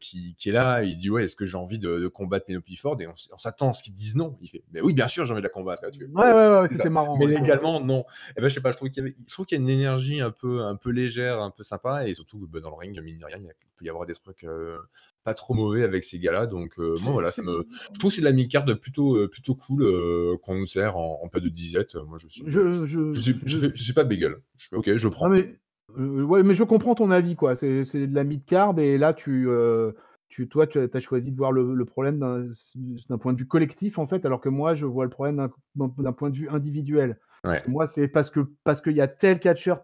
qui est là. Il dit ouais, est-ce que j'ai envie de combattre Penelope Ford? Et on s'attend à ce qu'ils disent non. Il fait mais oui, bien sûr, j'ai envie de la combattre. Là, ouais, c'était marrant. Mais légalement, non. Et ben je sais pas, je trouve qu'il y a une énergie un peu légère, un peu sympa, et surtout dans le ring, mine de rien, il peut y avoir des trucs pas trop mauvais avec ces gars-là. Donc moi voilà, je trouve que c'est de la mid-card plutôt cool qu'on nous sert en pas de disette. Moi je suis pas bagel. Ok, je prends. Mais je comprends ton avis, quoi. C'est de la mid-card et là toi, tu as choisi de voir le problème d'un point de vue collectif, en fait, alors que moi, je vois le problème d'un point de vue individuel. Ouais. Moi, c'est parce qu'il y a tel catcheur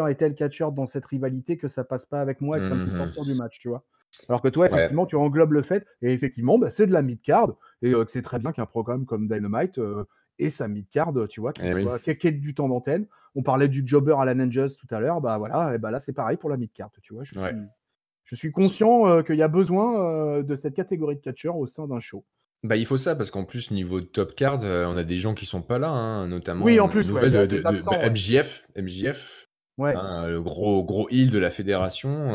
et tel catcheur dans cette rivalité que ça passe pas avec moi et que ça me fait sortir du match, tu vois. Alors que toi, effectivement, tu englobes le fait, et effectivement, c'est de la mid-card, et que c'est très bien qu'un programme comme Dynamite ait sa mid-card, tu vois, qui ait du temps d'antenne. On parlait du jobber à la Ninjas tout à l'heure, voilà, et là, c'est pareil pour la mid-card, tu vois. Je suis conscient qu'il y a besoin de cette catégorie de catcheurs au sein d'un show. Il faut ça, parce qu'en plus, niveau de top card, on a des gens qui sont pas là, hein, notamment oui, en plus, nouvelle de MJF. Le gros heel de la fédération,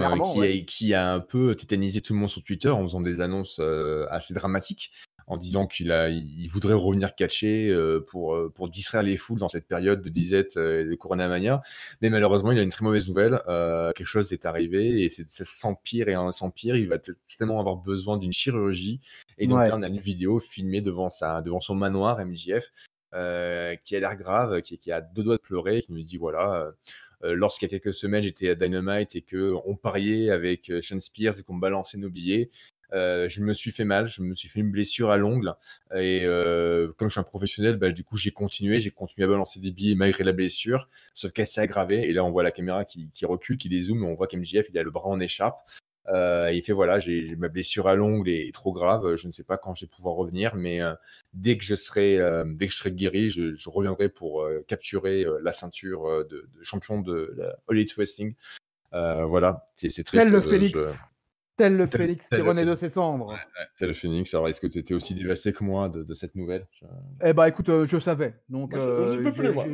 qui a un peu tétanisé tout le monde sur Twitter en faisant des annonces assez dramatiques, en disant il voudrait revenir catcher pour distraire les foules dans cette période de disette et de Coronamania. Mais malheureusement, il a une très mauvaise nouvelle. Quelque chose est arrivé et ça s'empire, et s'empire. Il va tellement avoir besoin d'une chirurgie. Et donc là, on a une vidéo filmée devant son manoir, MJF, qui a l'air grave, qui a deux doigts de pleurer, qui nous dit voilà... lorsqu'il y a quelques semaines, j'étais à Dynamite et qu'on pariait avec Sean Spears et qu'on balançait nos billets, je me suis fait mal, je me suis fait une blessure à l'ongle, et comme je suis un professionnel, du coup j'ai continué à balancer des billets malgré la blessure, sauf qu'elle s'est aggravée, et là on voit la caméra qui recule, qui dézoome, et on voit qu'MJF il a le bras en écharpe. Il fait voilà, j'ai ma blessure à l'ongle est trop grave, je ne sais pas quand je vais pouvoir revenir, mais dès que je serai guéri, je reviendrai pour capturer la ceinture de champion de la All Elite Wrestling. Voilà, c'est très tel le Phoenix. Tel le Phoenix qui renaît de ses cendres. Tel le Phoenix. Alors, est-ce que tu étais aussi dévasté que moi de cette nouvelle? Écoute, je savais. Donc, je peux plus, moi.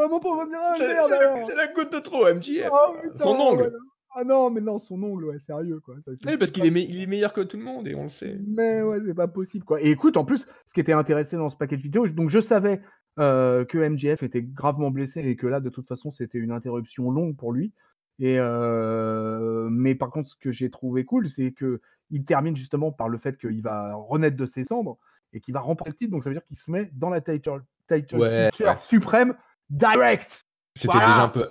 Mon pauvre Mirage, c'est la goutte de trop, MJF. Son ongle. Ouais. Ah non, mais non, son ongle, ouais, sérieux, quoi. Oui, parce qu'il est meilleur que tout le monde, et on le sait. Mais ouais, c'est pas possible, quoi. Et écoute, en plus, ce qui était intéressant dans ce package vidéo, donc je savais que MJF était gravement blessé et que là, de toute façon, c'était une interruption longue pour lui. Mais par contre, ce que j'ai trouvé cool, c'est qu'il termine justement par le fait qu'il va renaître de ses cendres et qu'il va remporter le titre. Donc ça veut dire qu'il se met dans la title suprême direct. C'était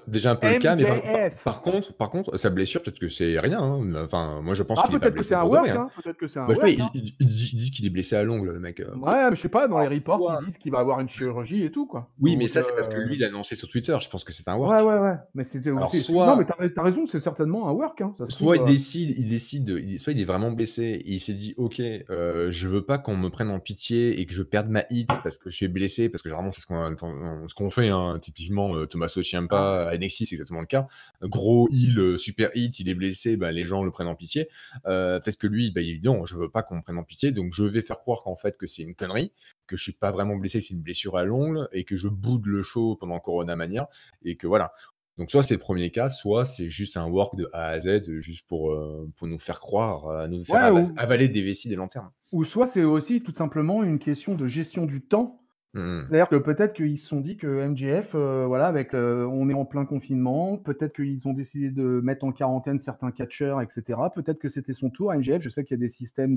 déjà un peu le cas, mais par contre, sa blessure, peut-être que c'est rien. Hein. Enfin, moi, je pense qu'il est pas blessé pour de rien. Peut-être que c'est un work. Ils disent qu'il est blessé à l'ongle, le mec. Ouais, mais je sais pas, dans les reports, ils disent qu'il va avoir une chirurgie et tout, quoi. Oui, donc, mais ça, c'est parce que lui, il l'a annoncé sur Twitter. Je pense que c'est un work. Ouais. Mais c'était aussi... Non, mais t'as raison, c'est certainement un work. Hein. Soit il décide, soit il est vraiment blessé et il s'est dit, ok, je veux pas qu'on me prenne en pitié et que je perde ma hit parce que je suis blessé, parce que généralement, c'est ce qu'on fait, hein, typiquement Thomas Tommaso Ciampa à NXT, c'est exactement le cas. Gros heel, super hit, il est blessé, bah, les gens le prennent en pitié. Peut-être que lui, bah, il dit non, je veux pas qu'on me prenne en pitié, donc je vais faire croire qu'en fait que c'est une connerie, que je suis pas vraiment blessé, c'est une blessure à l'ongle, et que je boude le show pendant Corona Mania, et que voilà. Donc soit c'est le premier cas, soit c'est juste un work de A à Z, juste pour nous faire croire, nous faire Ouais, avaler des vessies des lanternes. ou soit c'est aussi tout simplement une question de gestion du temps. Mhm. C'est-à-dire que peut-être qu'ils se sont dit que MJF, voilà, on est en plein confinement, peut-être qu'ils ont décidé de mettre en quarantaine certains catcheurs, etc. Peut-être que c'était son tour, MJF. Je sais qu'il y a des systèmes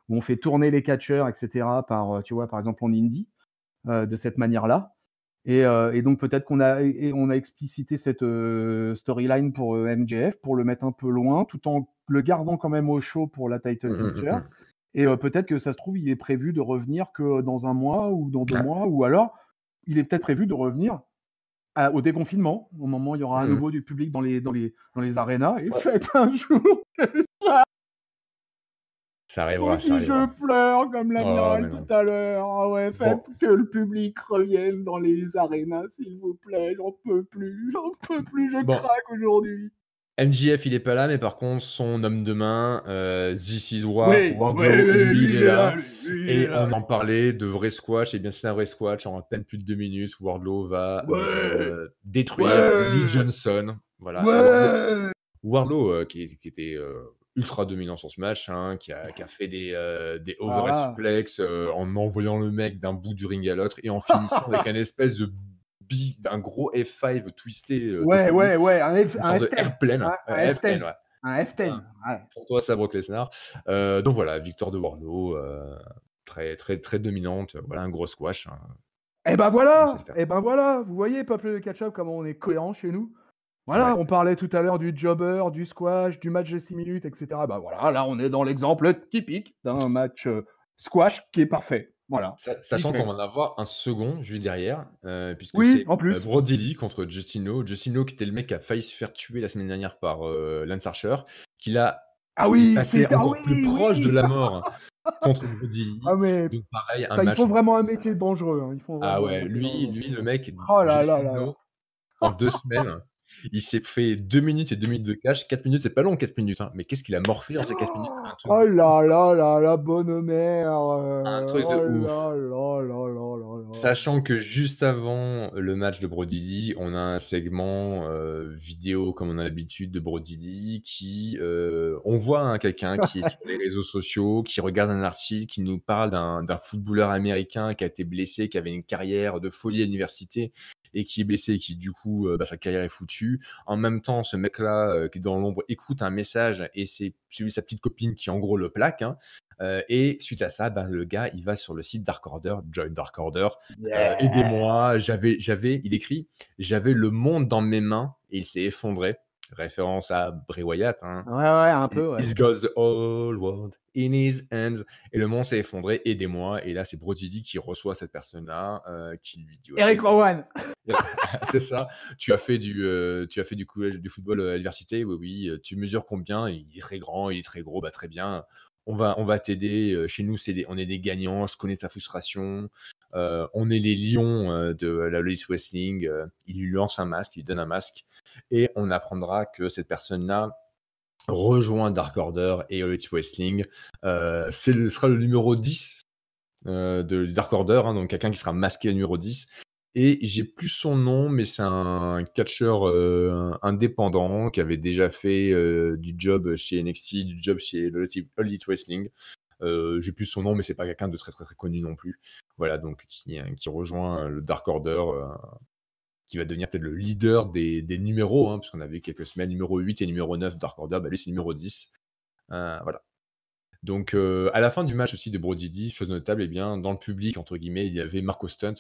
où on fait tourner les catcheurs, etc. Tu vois, par exemple en indie, de cette manière-là. Et donc peut-être qu'on a explicité cette storyline pour MJF pour le mettre un peu loin, tout en le gardant quand même au chaud pour la title picture. Et peut-être que ça se trouve, il est prévu de revenir que dans un mois ou dans 2 mois, ou alors il est peut-être prévu de revenir au déconfinement, au moment où il y aura à nouveau du public dans les arénas, et faites un jour. Ça arrivera, ça Je arrivera. pleure comme l'amiral mais non. tout à l'heure. Ah ouais, faites Bon. que le public revienne dans les arénas, s'il vous plaît. J'en peux plus, je Bon. craque aujourd'hui. MJF, il est pas là, mais par contre, son homme de main, This is War, Oui, Wardlow, oui, lui, il est là. lui, il Et est là. on en parlait de vrai squash, et bien c'est un vrai squash. En à peine plus de 2 minutes, Wardlow va détruire Lee Johnson. Voilà. Ouais. Wardlow, qui était ultra dominant sur ce match, hein, qui a fait des overhead Voilà. suplex en envoyant le mec d'un bout du ring à l'autre, et en finissant avec un espèce d'un gros F5 twisté. Ouais, un une sorte de F10. airplane. Un F10, ouais. Un F10. Ouais. Pour toi, ça, Brock Lesnar. Donc voilà, victoire de Wardlow, très, très, très dominante. Voilà, un gros squash. Hein. Et ben voilà, vous voyez, peuple de catch-up, comment on est cohérent chez nous. Voilà, Ouais. on parlait tout à l'heure du jobber, du squash, du match de 6 minutes, etc. Bah voilà, là on est dans l'exemple typique d'un match squash qui est parfait. Voilà. Sachant Nickel. qu'on va en avoir un second juste derrière, puisque Oui, c'est en plus. Brody Lee contre Justino. Justino, qui était le mec qui a failli se faire tuer la semaine dernière par Lance Archer, qui l'a passé encore plus proche de la mort contre Brody Lee. Ah mais Donc pareil, un ça, ils match. font vraiment un métier dangereux. Hein. Ils font Ah vraiment un ouais, métier lui, dangereux. le mec, Oh là là là là. Justino, en 2 semaines, il s'est fait 2 minutes et 2 minutes de cash. 4 minutes, c'est pas long, 4 minutes, hein, mais qu'est-ce qu'il a morflé dans ces 4 minutes? Oh là là là là, bonne mère. Un truc de Oh ouf. là là là là là là. Sachant que juste avant le match de Brody Lee, on a un segment vidéo, comme on a l'habitude, de Brody Lee, qui on voit hein, quelqu'un qui est sur les réseaux sociaux, qui regarde un article, qui nous parle d'un footballeur américain qui a été blessé, qui avait une carrière de folie à l'université et qui est blessé et qui du coup sa carrière est foutue. En même temps, ce mec-là qui est dans l'ombre écoute un message et c'est sa petite copine qui en gros le plaque. Hein. Et suite à ça, le gars, il va sur le site Dark Order, Join Dark Order. Aidez-moi, il écrit, j'avais le monde dans mes mains et il s'est effondré. Référence à Bray Wyatt. Hein. Ouais, un peu. Ouais. He's got the whole world in his hands. Et le monde s'est effondré, aidez-moi. Et là, c'est Brody Lee qui reçoit cette personne-là, qui lui dit... Eric Rowan. C'est ça. Tu as fait du collège du football à l'université, oui. Tu mesures combien? Il est très grand, il est très gros, très bien. On va t'aider. Chez nous, on est des gagnants. Je connais ta frustration. On est les lions de la Elite Wrestling. Il lui lance un masque, il lui donne un masque. Et on apprendra que cette personne-là rejoint Dark Order et Elite Wrestling. Sera le numéro 10 de Dark Order, hein, donc quelqu'un qui sera masqué numéro 10. Et j'ai plus son nom, mais c'est un catcheur indépendant qui avait déjà fait du job chez NXT, du job chez Elite Wrestling. J'ai plus son nom, mais c'est pas quelqu'un de très très très connu non plus. Voilà, donc qui rejoint le Dark Order, qui va devenir peut-être le leader des numéros, hein, puisqu'on avait quelques semaines, numéro 8 et numéro 9 Dark Order, lui c'est numéro 10. Voilà. Donc, à la fin du match aussi de Brody Lee, chose notable, eh bien, dans le public, entre guillemets, il y avait Marco Stunt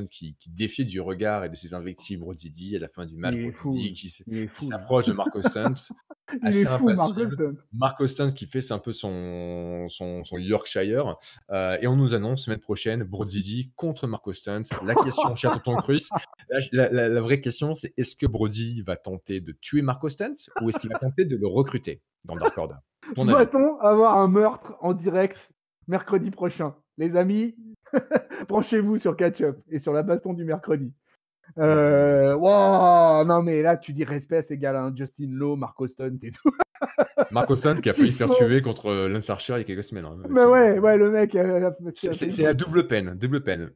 qui défiait du regard et de ses invectives Brody Lee. À la fin du match, Brody Lee qui s'approche de Marco Stunt, assez impassible. Marco Stunt qui fait un peu son Yorkshire. Et on nous annonce, semaine prochaine, Brody Lee contre Marco Stunt. La question, cher Tonton Cruz, la vraie question, c'est est-ce que Brody va tenter de tuer Marco Stunt ou est-ce qu'il va tenter de le recruter dans Dark Order? Va-t-on avoir un meurtre en direct mercredi prochain? Les amis, branchez-vous sur Catch-Up et sur la baston du mercredi. Wow, non, mais là, tu dis respect à ces gars-là, hein, Justin Lowe, Marco Stunt et tout. Marco Stunt qui a failli se faire tuer contre Lance Archer il y a quelques semaines. Hein, mais ouais, le mec. C'est la double peine.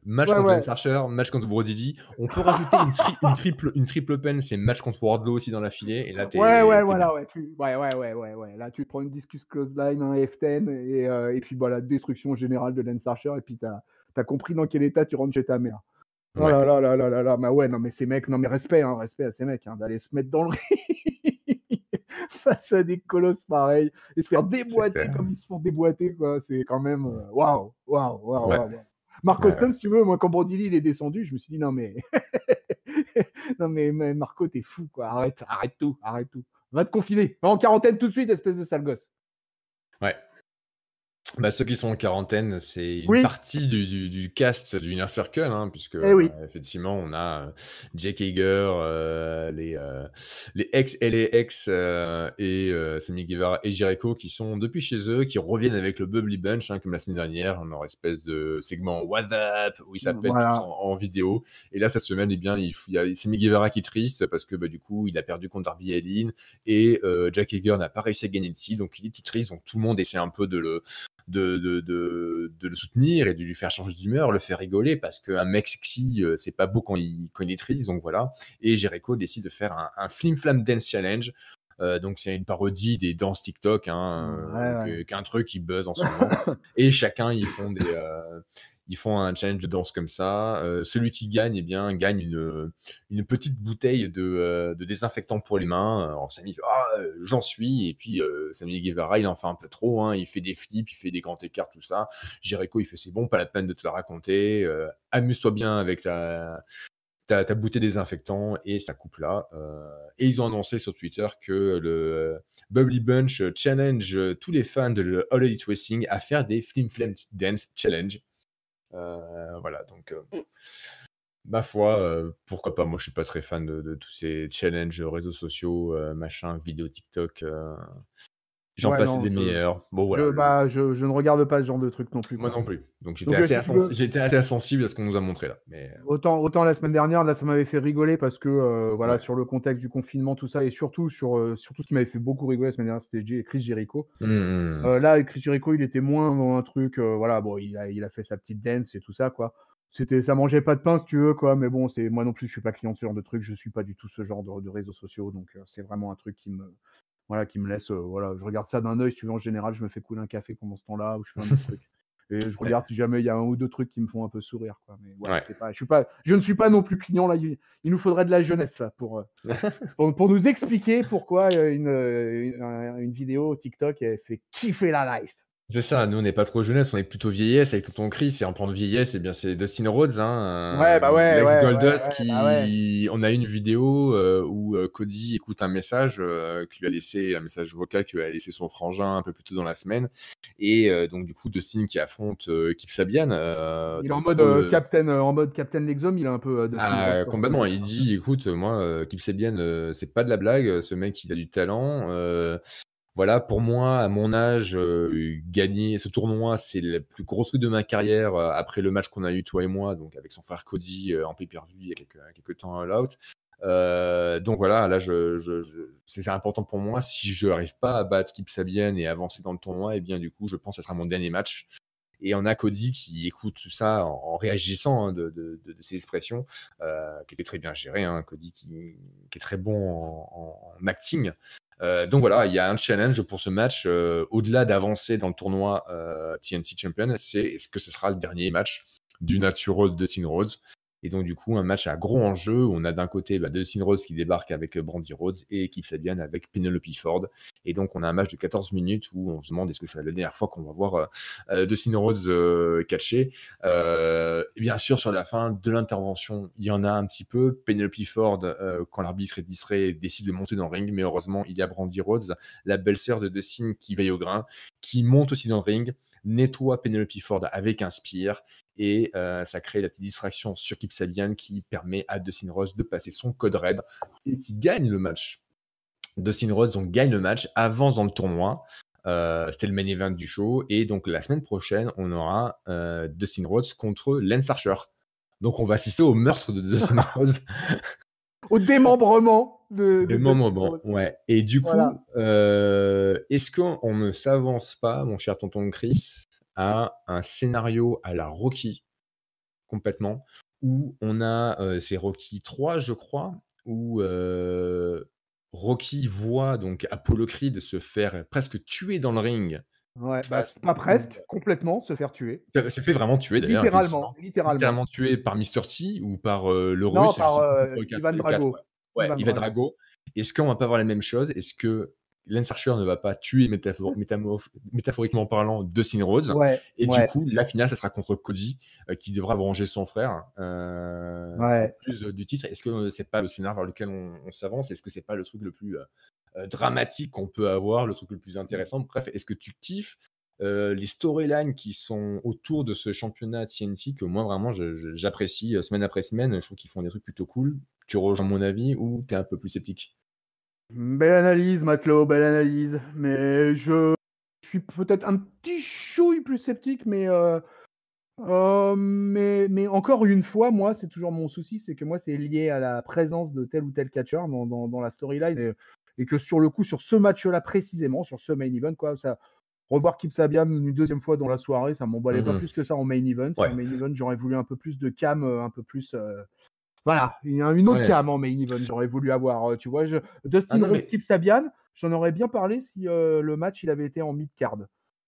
Match contre Lance Archer, match contre Brody Lee. On peut rajouter une triple peine, c'est match contre Wardlow aussi dans la filée. Et là, Là, tu prends une discus close line, un F10, et puis voilà, destruction générale de Lance Archer, et puis t'as compris dans quel état tu rentres chez ta mère. Oh là là là là là là, bah ouais, non mais ces mecs, non mais respect à ces mecs, hein, d'aller se mettre dans le ring face à des colosses pareils et se faire déboîter comme ils se font déboîter, quoi. C'est quand même waouh. Marco Stunt, si tu veux, moi quand Brody Lee il est descendu, je me suis dit non mais non mais Marco, t'es fou, quoi. Arrête tout. Va te confiner. Va en quarantaine tout de suite, espèce de sale gosse. Ouais. Bah, ceux qui sont en quarantaine, c'est une partie du cast du Inner Circle, hein, puisque effectivement, on a Jake Hager, les ex-LAX et Sammy Guevara et Jericho qui sont depuis chez eux, qui reviennent avec le Bubbly Bunch, hein, comme la semaine dernière, leur espèce de segment What's Up, où ils s'appellent tous en vidéo. Et là, cette semaine, eh bien, il y a Sammy Guevara qui est triste parce que du coup, il a perdu contre Darby Allin et Jake Hager n'a pas réussi à gagner le titre, donc il est tout triste. Donc tout le monde essaie un peu de le soutenir et de lui faire changer d'humeur, le faire rigoler, parce qu'un mec sexy, c'est pas beau quand il est triste, donc voilà. Et Jericho décide de faire un Flim Flam Dance Challenge. Donc c'est une parodie des danses TikTok, qui est un truc qui buzz en ce moment. Et chacun, ils font un challenge de danse comme ça. Celui qui gagne, gagne une petite bouteille de désinfectant pour les mains. Alors Sammy fait j'en suis. Et puis Sammy Guevara, il en fait un peu trop. Hein. Il fait des flips, il fait des grands écarts, tout ça. Jericho, il fait c'est bon, pas la peine de te la raconter. Amuse-toi bien avec ta bouteille désinfectant, et ça coupe là. Et ils ont annoncé sur Twitter que le Bubbly Bunch challenge tous les fans de All Elite Wrestling à faire des Flim Flam Dance Challenge. Voilà, donc ma foi, pourquoi pas. Moi je suis pas très fan de tous ces challenges réseaux sociaux, machin, vidéo TikTok, j'en passe des meilleurs. Bon, voilà. Je ne regarde pas ce genre de truc non plus. Moi non plus. Donc j'étais assez insensible à ce qu'on nous a montré là. Mais autant la semaine dernière, là ça m'avait fait rigoler parce que sur le contexte du confinement, tout ça, et surtout sur ce qui m'avait fait beaucoup rigoler la semaine dernière, c'était Chris Jericho. Là, Chris Jericho, il était moins dans un truc, il a fait sa petite dance et tout ça, quoi. Ça mangeait pas de pain, si tu veux, quoi. Mais bon, moi non plus, je suis pas client de ce genre de truc. Je suis pas du tout ce genre de réseaux sociaux, donc c'est vraiment un truc qui me laisse, je regarde ça d'un œil, si tu veux. En général, je me fais couler un café pendant ce temps-là, ou je fais un autre truc. Et je regarde si jamais il y a un ou deux trucs qui me font un peu sourire, quoi. Mais je ne suis pas non plus client, là. Il nous faudrait de la jeunesse, là, pour nous expliquer pourquoi une vidéo TikTok elle fait kiffer la life. C'est ça, nous on n'est pas trop jeunesse, on est plutôt vieillesse avec Tonton Chris. Et en parlant de vieillesse, c'est Dustin Rhodes, l'ex-Goldust, on a une vidéo où Cody écoute un message qui lui a laissé, un message vocal qui lui a laissé son frangin un peu plus tôt dans la semaine. Et donc du coup Dustin qui affronte Kip Sabian. Il est en mode Captain Lexom, il est un peu complètement. Il dit écoute, moi Kip Sabian, c'est pas de la blague, ce mec il a du talent. Voilà, pour moi, à mon âge, gagner ce tournoi, c'est le plus gros truc de ma carrière après le match qu'on a eu, toi et moi, donc avec son frère Cody en pay-per-view il y a quelques temps à All Out. Donc voilà, là, c'est important pour moi. Si je n'arrive pas à battre Kip Sabian et avancer dans le tournoi, et bien du coup, je pense que ce sera mon dernier match. Et on a Cody qui écoute tout ça en réagissant de ses expressions, qui était très bien géré. Hein, Cody qui est très bon en acting. Donc voilà, il y a un challenge pour ce match, au-delà d'avancer dans le tournoi TNT Champion, est-ce que ce sera le dernier match du Natural de Dustin Rhodes. Et donc du coup un match à gros enjeu où on a d'un côté Dustin Rhodes qui débarque avec Brandi Rhodes et Kip Sabian avec Penelope Ford. Et donc on a un match de 14 minutes où on se demande est-ce que c'est la dernière fois qu'on va voir Dustin Rhodes catcher. Et bien sûr sur la fin de l'intervention il y en a un petit peu. Penelope Ford, quand l'arbitre est distrait, décide de monter dans le ring, mais heureusement il y a Brandi Rhodes, la belle-sœur de Dustin, qui veille au grain, qui monte aussi dans le ring, nettoie Penelope Ford avec un spear. Et ça crée la petite distraction sur Kip Sabian qui permet à Dustin Rhodes de passer son code red et qui gagne le match. Dustin Rhodes donc gagne le match, avance dans le tournoi. C'était le main event du show. Et donc la semaine prochaine, on aura Dustin Rhodes contre Lance Archer Donc, on va assister au meurtre de Dustin Rhodes. Au démembrement de Le Dustin moment, Rhodes. ouais. Et du Voilà. coup, est-ce qu'on ne s'avance pas, mon cher tonton Chris, à un scénario à la Rocky, complètement, où on a, c'est Rocky 3, je crois, où Rocky voit donc Apollo Creed se faire presque tuer dans le ring. Ouais, bah, Face, pas presque, complètement se faire tuer. se fait vraiment tuer d'ailleurs, Littéralement, effectivement. littéralement. Littéralement tué par Mr. T ou par le Non, russe, je par sais plus trop Ivan le 4, ouais. Drago. Ouais, Ivan Ivan Drago. Drago. Est-ce qu'on va pas voir la même chose? Est-ce que Lance Archer ne va pas tuer métaphoriquement parlant Dustin Rhodes? Ouais, Et du ouais, coup, la finale, ça sera contre Cody, qui devra venger son frère, en ouais. plus du titre. Est-ce que c'est pas le scénario vers lequel on s'avance? Est-ce que c'est pas le truc le plus dramatique qu'on peut avoir, le truc le plus intéressant? Bref, est-ce que tu kiffes les storylines qui sont autour de ce championnat TNT que moi vraiment j'apprécie semaine après semaine? Je trouve qu'ils font des trucs plutôt cool. Tu rejoins mon avis ou t'es un peu plus sceptique? Belle analyse, Matelot, belle analyse. Mais je suis peut-être un petit chouille plus sceptique, mais encore une fois, moi, c'est toujours mon souci, c'est que moi, c'est lié à la présence de tel ou tel catcheur dans la storyline, et que sur le coup, sur ce match-là précisément, sur ce main event, quoi, ça, revoir Kip Sabian une deuxième fois dans la soirée, ça m'emballait pas plus que ça en main event. Ouais. En main event, j'aurais voulu un peu plus de cam, un peu plus. Voilà, il y a une autre Ouais. cam en main event, j'aurais voulu avoir. Tu vois, Dustin non, Rhodes, mais- Kip Sabian, j'en aurais bien parlé si le match il avait été en mid-card.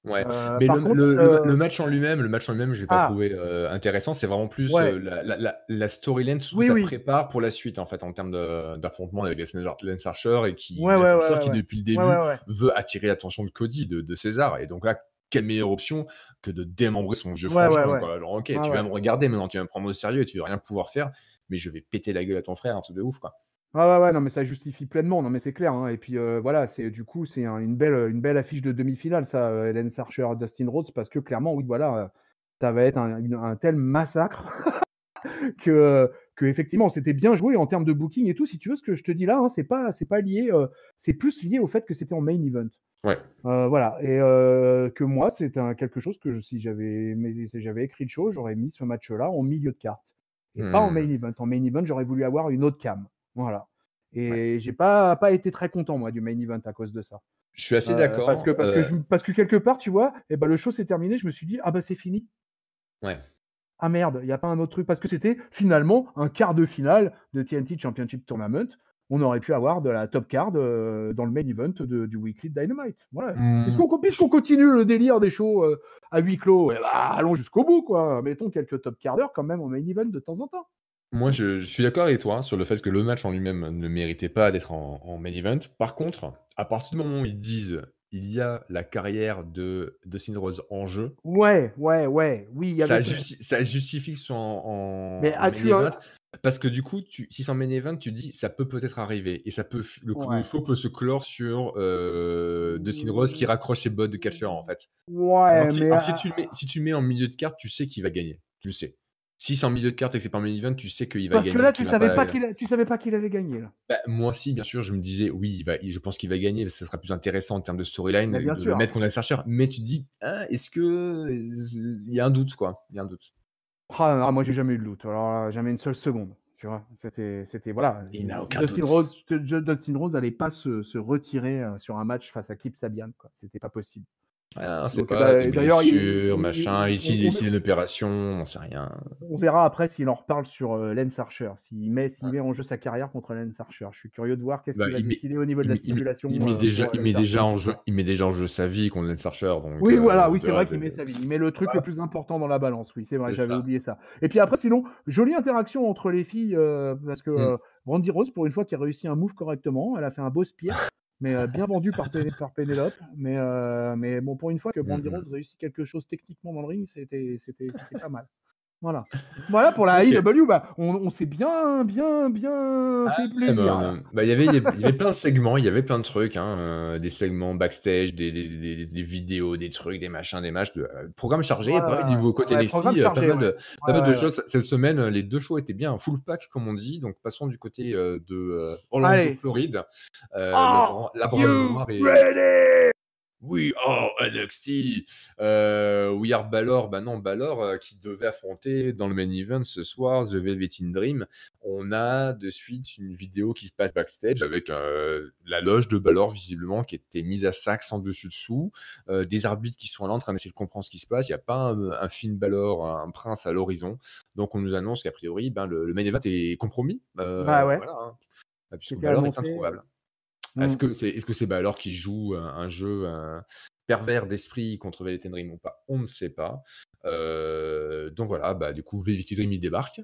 Ouais, mais Par contre, le match en lui-même, je l'ai pas ah, trouvé intéressant. C'est vraiment plus ouais, la storyline, tout ce que oui, ça oui, prépare pour la suite, en fait, en termes d'affrontement avec Lance Archer ouais, Lance ouais, Archer ouais, qui, ouais, depuis le ouais, ouais, début, ouais, veut attirer l'attention de Cody, de César. Et donc là, quelle meilleure option que de démembrer son vieux ouais, ouais, frangin, ouais, quoi. Genre, ok, ouais, tu ouais. vas me regarder maintenant, tu vas me prendre au sérieux et tu vas rien pouvoir faire, mais je vais péter la gueule à ton frère, un truc de ouf, quoi. Ouais, ouais, ouais, non, mais ça justifie pleinement, non, mais c'est clair, hein. Et puis voilà, c'est du coup, c'est une belle affiche de demi-finale, ça, Lance Archer, Dustin Rhodes, parce que clairement, oui, voilà, ça va être un tel massacre que effectivement, c'était bien joué en termes de booking et tout. Si tu veux, ce que je te dis là, hein, c'est pas lié, c'est plus lié au fait que c'était en main event. Ouais. Voilà, et que moi, c'est quelque chose que si j'avais écrit le show, j'aurais mis ce match-là en milieu de carte et pas en main event. En main event, j'aurais voulu avoir une autre cam. Voilà. Ouais. Et j'ai pas été très content, moi, du main event à cause de ça. Je suis assez d'accord. Parce que quelque part, tu vois, et ben, le show s'est terminé, je me suis dit, ah bah c'est fini. Ouais. Ah merde, il n'y a pas un autre truc. Parce que c'était finalement un quart de finale de TNT Championship Tournament. On aurait pu avoir de la top card dans le main event du Weekly Dynamite. Voilà. Puisqu'on continue le délire des shows à huis clos, eh ben, allons jusqu'au bout, quoi. Mettons quelques top carders quand même en main event de temps en temps. Moi, je suis d'accord avec toi sur le fait que le match en lui-même ne méritait pas d'être en main event. Par contre, à partir du moment où ils disent il y a la carrière de Dustin Rhodes en jeu, Ouais, ouais, ouais. Oui, il y avait. ça justifie que ce soit Mais en main as-tu event. Parce que du coup, si c'est en main event, tu dis ça peut peut-être arriver. Et ça peut, le Ouais. show peut se clore sur Dustin Rhodes qui raccroche ses bottes de catcheur, en fait. Ouais, mais. Alors, si tu le mets en milieu de carte, tu sais qu'il va gagner. Tu le sais. Si c'est en milieu de carte et que c'est pas en main event, tu sais qu'il va Parce que gagner. là, Qu'il va pas... tu savais pas qu'il allait gagner, là. Bah, moi aussi, bien sûr, je me disais, oui, je pense qu'il va gagner, parce que ça sera plus intéressant en termes de storyline, Mais bien de le sûr. mettre contre Lance Archer. Mais tu te dis, ah, est-ce que. Il y a un doute, quoi. Il y a un doute. Ah, moi, j'ai jamais eu de doute. Alors, jamais une seule seconde. Tu vois, c'était voilà. Il n'a aucun Dustin doute. Rhodes n'allait pas se retirer sur un match face à Kip Sabian, quoi. C'était pas possible. Ah, on sait Donc, pas, des d'ailleurs, blessures, machin. Ici, il décide une opération, on sait rien. on verra après s'il en reparle sur Lance Archer, s'il met en jeu sa carrière contre Lance Archer. Je suis curieux de voir qu'est-ce Bah, qu'il va décider au niveau de la stipulation. il met pour Lance déjà Archer. en jeu, il met déjà en jeu sa vie contre Lance Archer. Donc, Oui, voilà, oui, c'est voilà, vrai qu'il met sa vie. Il met le truc le plus important dans la balance. Oui, c'est vrai, c'est j'avais ça. oublié ça. Et puis après, sinon, jolie interaction entre les filles, parce que Brandy Rose, pour une fois, qui a réussi un move correctement, elle a fait un beau spear, mais bien vendu par Penelope. Mais bon, pour une fois que Brandy Rose réussit quelque chose techniquement dans le ring, c'était pas mal. Voilà. Voilà pour la Ok. AEW, bah, on s'est bien fait plaisir. Là. Bah, il y avait plein de segments, il y avait plein de trucs, hein, des segments backstage, des vidéos, des trucs, des machins, des matchs, programme chargé. Voilà, Pareil, niveau côté ouais, NXT, programme pas chargé, mal ouais. pas mal de Ouais, choses cette semaine. Les 2 shows étaient bien full pack, comme on dit. Donc passons du côté de Orlando, Allez. Floride. Are La you Branle Noire ready? We are NXT, We are Balor, bah non, Balor, qui devait affronter dans le main event ce soir The Velveteen Dream. On a de suite une vidéo qui se passe backstage avec, la loge de Balor visiblement qui était mise à sac sans dessus-dessous, des arbitres qui sont là en train d'essayer de comprendre ce qui se passe. Il y a pas un Finn Balor, un Prince à l'horizon. Donc on nous annonce qu'a priori, ben, le main event est compromis, Bah ouais, voilà, hein, puisque c'était Balor est annoncé. introuvable. Mm. Est-ce que c'est Balor qui joue un jeu pervers d'esprit contre Velveteen Dream ou pas? On ne sait pas. Donc voilà, bah, du coup, Velveteen Dream, il débarque.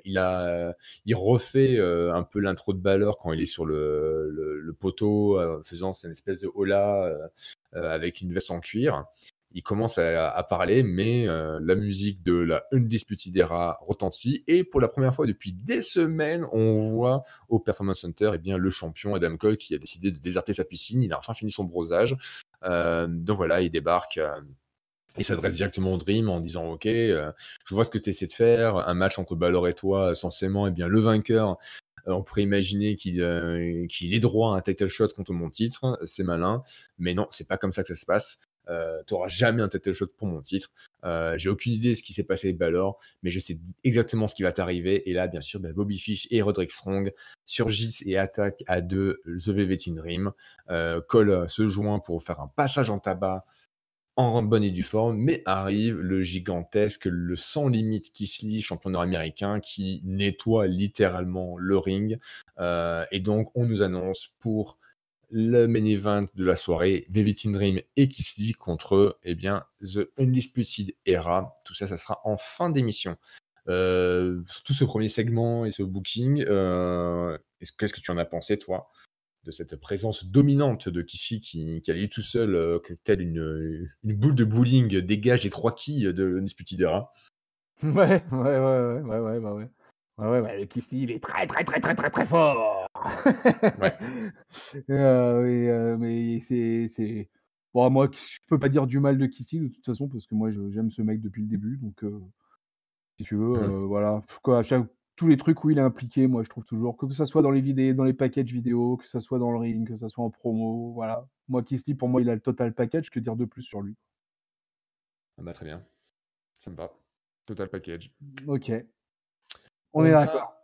Il refait un peu l'intro de Balor quand il est sur le poteau, faisant cette espèce de hola avec une veste en cuir. Il commence à parler, mais la musique de la Undisputed Era retentit. Et pour la première fois depuis des semaines, on voit au Performance Center, eh bien, le champion Adam Cole qui a décidé de déserter sa piscine. Il a enfin fini son brosage. Donc voilà, il débarque. Il s'adresse directement au Dream en disant ok, je vois ce que tu essaies de faire, un match entre Balor et toi, censément, eh bien, le vainqueur, on pourrait imaginer qu'il ait droit à un title shot contre mon titre, c'est malin, mais non, c'est pas comme ça que ça se passe. Tu n'auras jamais un title shot pour mon titre. J'ai aucune idée de ce qui s'est passé avec Balor, mais je sais exactement ce qui va t'arriver. Et là, bien sûr, Bobby Fish et Roderick Strong surgissent et attaquent à deux The Velveteen Dream. Cole se joint pour faire un passage en tabac en bonne et due forme, mais arrive le gigantesque, le sans limite Keith Lee, champion nord-américain, qui nettoie littéralement le ring. Et donc, on nous annonce pour le main event de la soirée, Velveteen Dream et Keith Lee contre, eh bien, The Undisputed Era. Tout ça, ça sera en fin d'émission. Tout ce premier segment et ce booking, qu'est-ce que tu en as pensé, toi, de cette présence dominante de Kissy qui allait tout seul, telle une boule de bowling, dégage les 3 quilles de Undisputed Era. Ouais, bah ouais. Le Kiss Lee, il est très, très, très, très, très, très fort. Ouais. Mais c'est bon, moi, je peux pas dire du mal de Kiss Lee de toute façon parce que moi, j'aime ce mec depuis le début, donc si tu veux, Mmh. voilà. Quoi, tous les trucs où il est impliqué, moi, je trouve toujours, que ça soit dans les vidéos, dans les packages vidéo, que ça soit dans le ring, que ça soit en promo, voilà. Moi, Kiss Lee, pour moi, il a le total package. Que dire de plus sur lui? Ah bah, très bien, ça me va. Total package. OK, on est On a d'accord.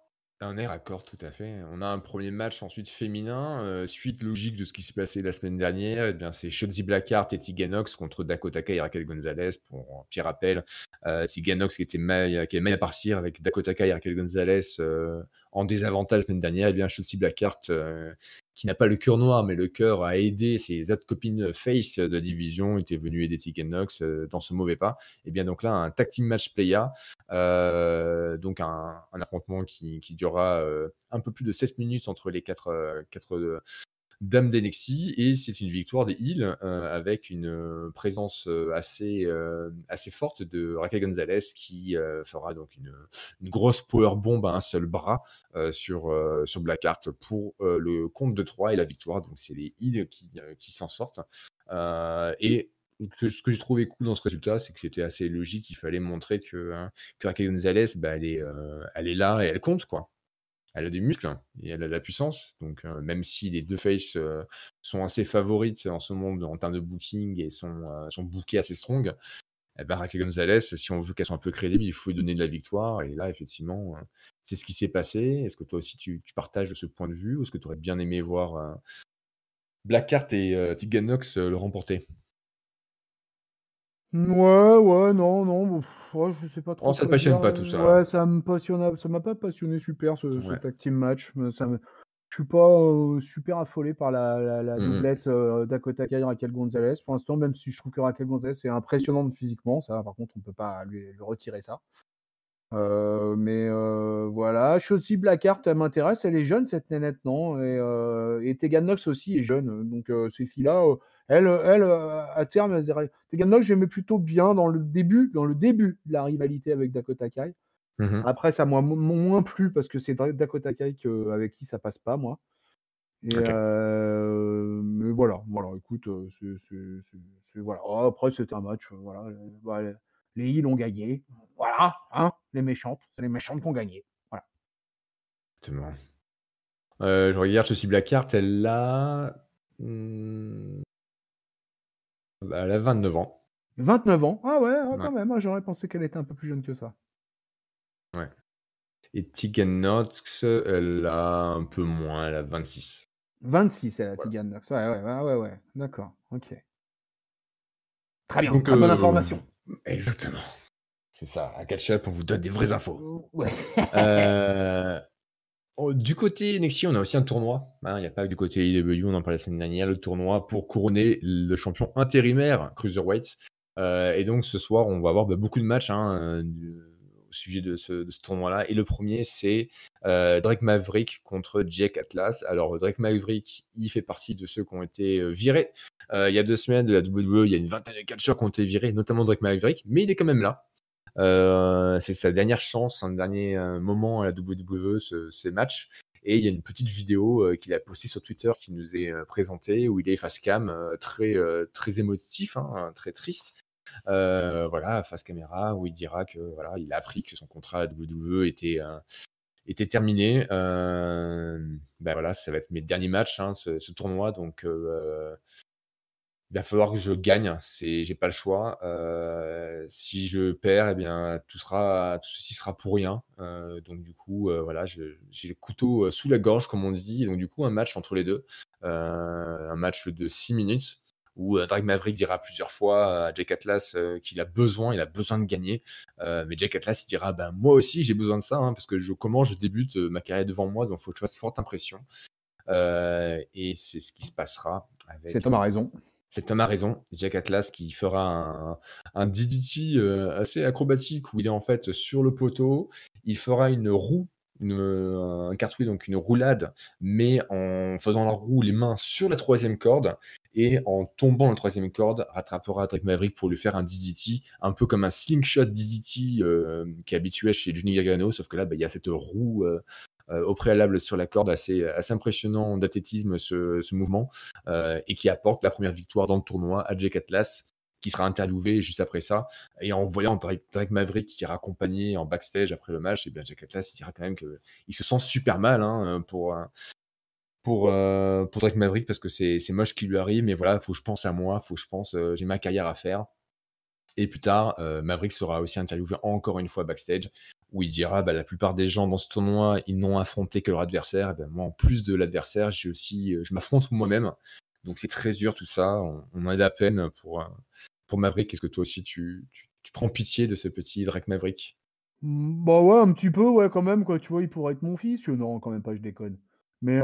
on est raccord, tout à fait. On a un premier match ensuite féminin, suite logique de ce qui s'est passé la semaine dernière, eh bien, c'est Shotzi Blackheart et Tegan Nox contre Dakota Kai et Raquel Gonzalez. Pour un petit rappel, Tegan Nox qui avait mal à partir avec Dakota Kai et Raquel Gonzalez, en désavantage la semaine dernière, eh bien, Shotzi Blackheart, qui n'a pas le cœur noir, mais le cœur à aider ses autres copines face de la division, était venue aider Tegan Nox, dans ce mauvais pas. Et bien donc là, un tag team match playa. Donc un affrontement qui durera un peu plus de 7 minutes entre les quatre dames d'NXT, et c'est une victoire des Heels avec une présence assez forte de Raquel Gonzalez qui fera donc une grosse power bomb à un seul bras sur Blackheart pour le compte de 3 et la victoire. Donc c'est les Heels qui s'en sortent. Et ce que j'ai trouvé cool dans ce résultat, c'est que c'était assez logique. Il fallait montrer que Raquel Gonzalez, bah, elle est là et elle compte, quoi. Elle a des muscles hein, et elle a de la puissance. Donc, même si les deux faces sont assez favorites en ce moment en termes de booking et sont bookées assez strong, eh ben, Raquel Gonzalez, si on veut qu'elle soit un peu crédible, il faut lui donner de la victoire. Et là, effectivement, c'est ce qui s'est passé. Est-ce que toi aussi, tu partages ce point de vue, ou est-ce que tu aurais bien aimé voir Blackheart et Tegan Nox le remporter? Ouais, non, ouais, je sais pas Oh, trop ça te quoi dire. passionne pas tout ça, là? Ouais, ça m'a pas passionné super ce Ouais. tag team match. Je suis pas super affolé par la Mmh mh. doublette Dakota Kai, Raquel Gonzalez pour l'instant, même si je trouve que Raquel Gonzalez est impressionnante physiquement. Ça, par contre, on peut pas lui retirer ça. Voilà. Shotzi Blackheart, elle m'intéresse. Elle est jeune, cette nénette, non? Et Tegan Nox aussi est jeune. Donc, ces filles-là, à terme, elles iraient. Tegan Nox, j'aimais plutôt bien dans le début de la rivalité avec Dakota Kai. Mmh. Après, ça m'a moins plu parce que c'est Dakota Kai avec qui ça passe pas, moi. OK. Mais voilà, écoute, voilà. Oh, après, c'était un match, voilà, bah, les Heels ont gagné. Voilà, hein, les méchantes, c'est les méchantes qui ont gagné. Voilà. Exactement. Je regarde Ceci Blackheart, elle a, mmh Elle a 29 ans. 29 ans. Ah ouais, ah, Ouais. quand même. J'aurais pensé qu'elle était un peu plus jeune que ça. Ouais. Et Tegan Nox, elle a un peu moins, elle a 26. 26, elle a Voilà. Tegan Nox. Ouais. D'accord. Ok. Très bien. Donc, Très bonne information. exactement. C'est ça. À Catch Up, on vous donne des vraies infos. Ouais. Du côté NXT, on a aussi un tournoi. Il n'y a pas que du côté AEW, on en parlait la semaine dernière, le tournoi pour couronner le champion intérimaire Cruiserweight. Et donc ce soir, on va avoir beaucoup de matchs au sujet de ce tournoi-là. Et le premier, c'est Drake Maverick contre Jake Atlas. Alors Drake Maverick, il fait partie de ceux qui ont été virés. Il y a 2 semaines de la WWE, il y a une vingtaine de catcheurs qui ont été virés, notamment Drake Maverick, mais il est quand même là. C'est sa dernière chance, un dernier moment à la WWE, ces matchs. Et il y a une petite vidéo qu'il a postée sur Twitter qui nous est présentée, où il est face cam, très émotif, très triste. Voilà, face caméra, où il dira que voilà, il a appris que son contrat à la WWE était terminé. Voilà, ça va être mes derniers matchs, ce tournoi, donc il va falloir que je gagne, j'ai pas le choix. Si je perds, eh bien, tout ceci sera pour rien. Donc du coup, voilà, j'ai le couteau sous la gorge, comme on dit. Donc du coup, un match entre les deux, un match de 6 minutes, où Drake Maverick dira plusieurs fois à Jake Atlas qu'il a besoin de gagner. Mais Jake Atlas, il dira, moi aussi, j'ai besoin de ça, parce que je débute ma carrière devant moi, donc il faut que je fasse forte impression. Et c'est ce qui se passera avec... Cet homme a raison. Cet homme a raison. Jack Atlas qui fera un DDT assez acrobatique où il est en fait sur le poteau. Il fera une roue, un cartouille, donc une roulade, mais en faisant la roue les mains sur la 3e corde et en tombant la 3e corde, rattrapera Drake Maverick pour lui faire un DDT, un peu comme un slingshot DDT qui est habitué chez Johnny Gargano, sauf que là, il y a cette roue au préalable sur la corde, assez impressionnant d'athlétisme ce mouvement, et qui apporte la première victoire dans le tournoi à Jake Atlas, qui sera interviewé juste après ça. Et en voyant Drake Maverick qui est accompagné en backstage après le match, et bien Jake Atlas il dira quand même qu'il se sent super mal pour Drake Maverick, parce que c'est moche qui lui arrive, mais voilà, faut que je pense à moi, j'ai ma carrière à faire. Et plus tard, Maverick sera aussi interviewé encore une fois backstage, où il dira la plupart des gens dans ce tournoi, ils n'ont affronté que leur adversaire. Et ben, moi, en plus de l'adversaire, je m'affronte moi-même. Donc c'est très dur tout ça. On a de la peine pour Maverick. Est-ce que toi aussi, tu prends pitié de ce petit Drake Maverick? Bah ouais, un petit peu, ouais, quand même, quoi. Tu vois, il pourrait être mon fils. Non, quand même pas, je déconne. Mais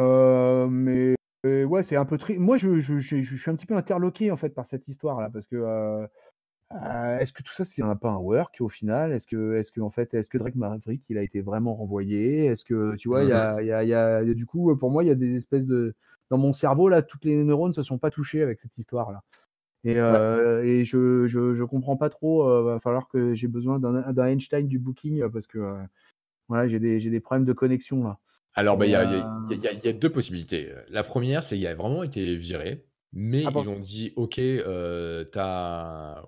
ouais, c'est un peu triste. Moi, je suis un petit peu interloqué, en fait, par cette histoire-là, parce que est-ce que tout ça, c'est pas un work au final? Est-ce que Drake Maverick, il a été vraiment renvoyé? Est-ce que, tu vois, du coup, pour moi, il y a des espèces de. Dans mon cerveau, là, toutes les neurones se sont pas touchés avec cette histoire-là. Et je comprends pas trop. Va falloir que j'ai besoin d'un Einstein du booking parce que voilà, j'ai des problèmes de connexion là. Alors, il Et, y a 2 possibilités. La première, c'est qu'il a vraiment été viré, mais ah bon, ils ont dit: «OK, t'as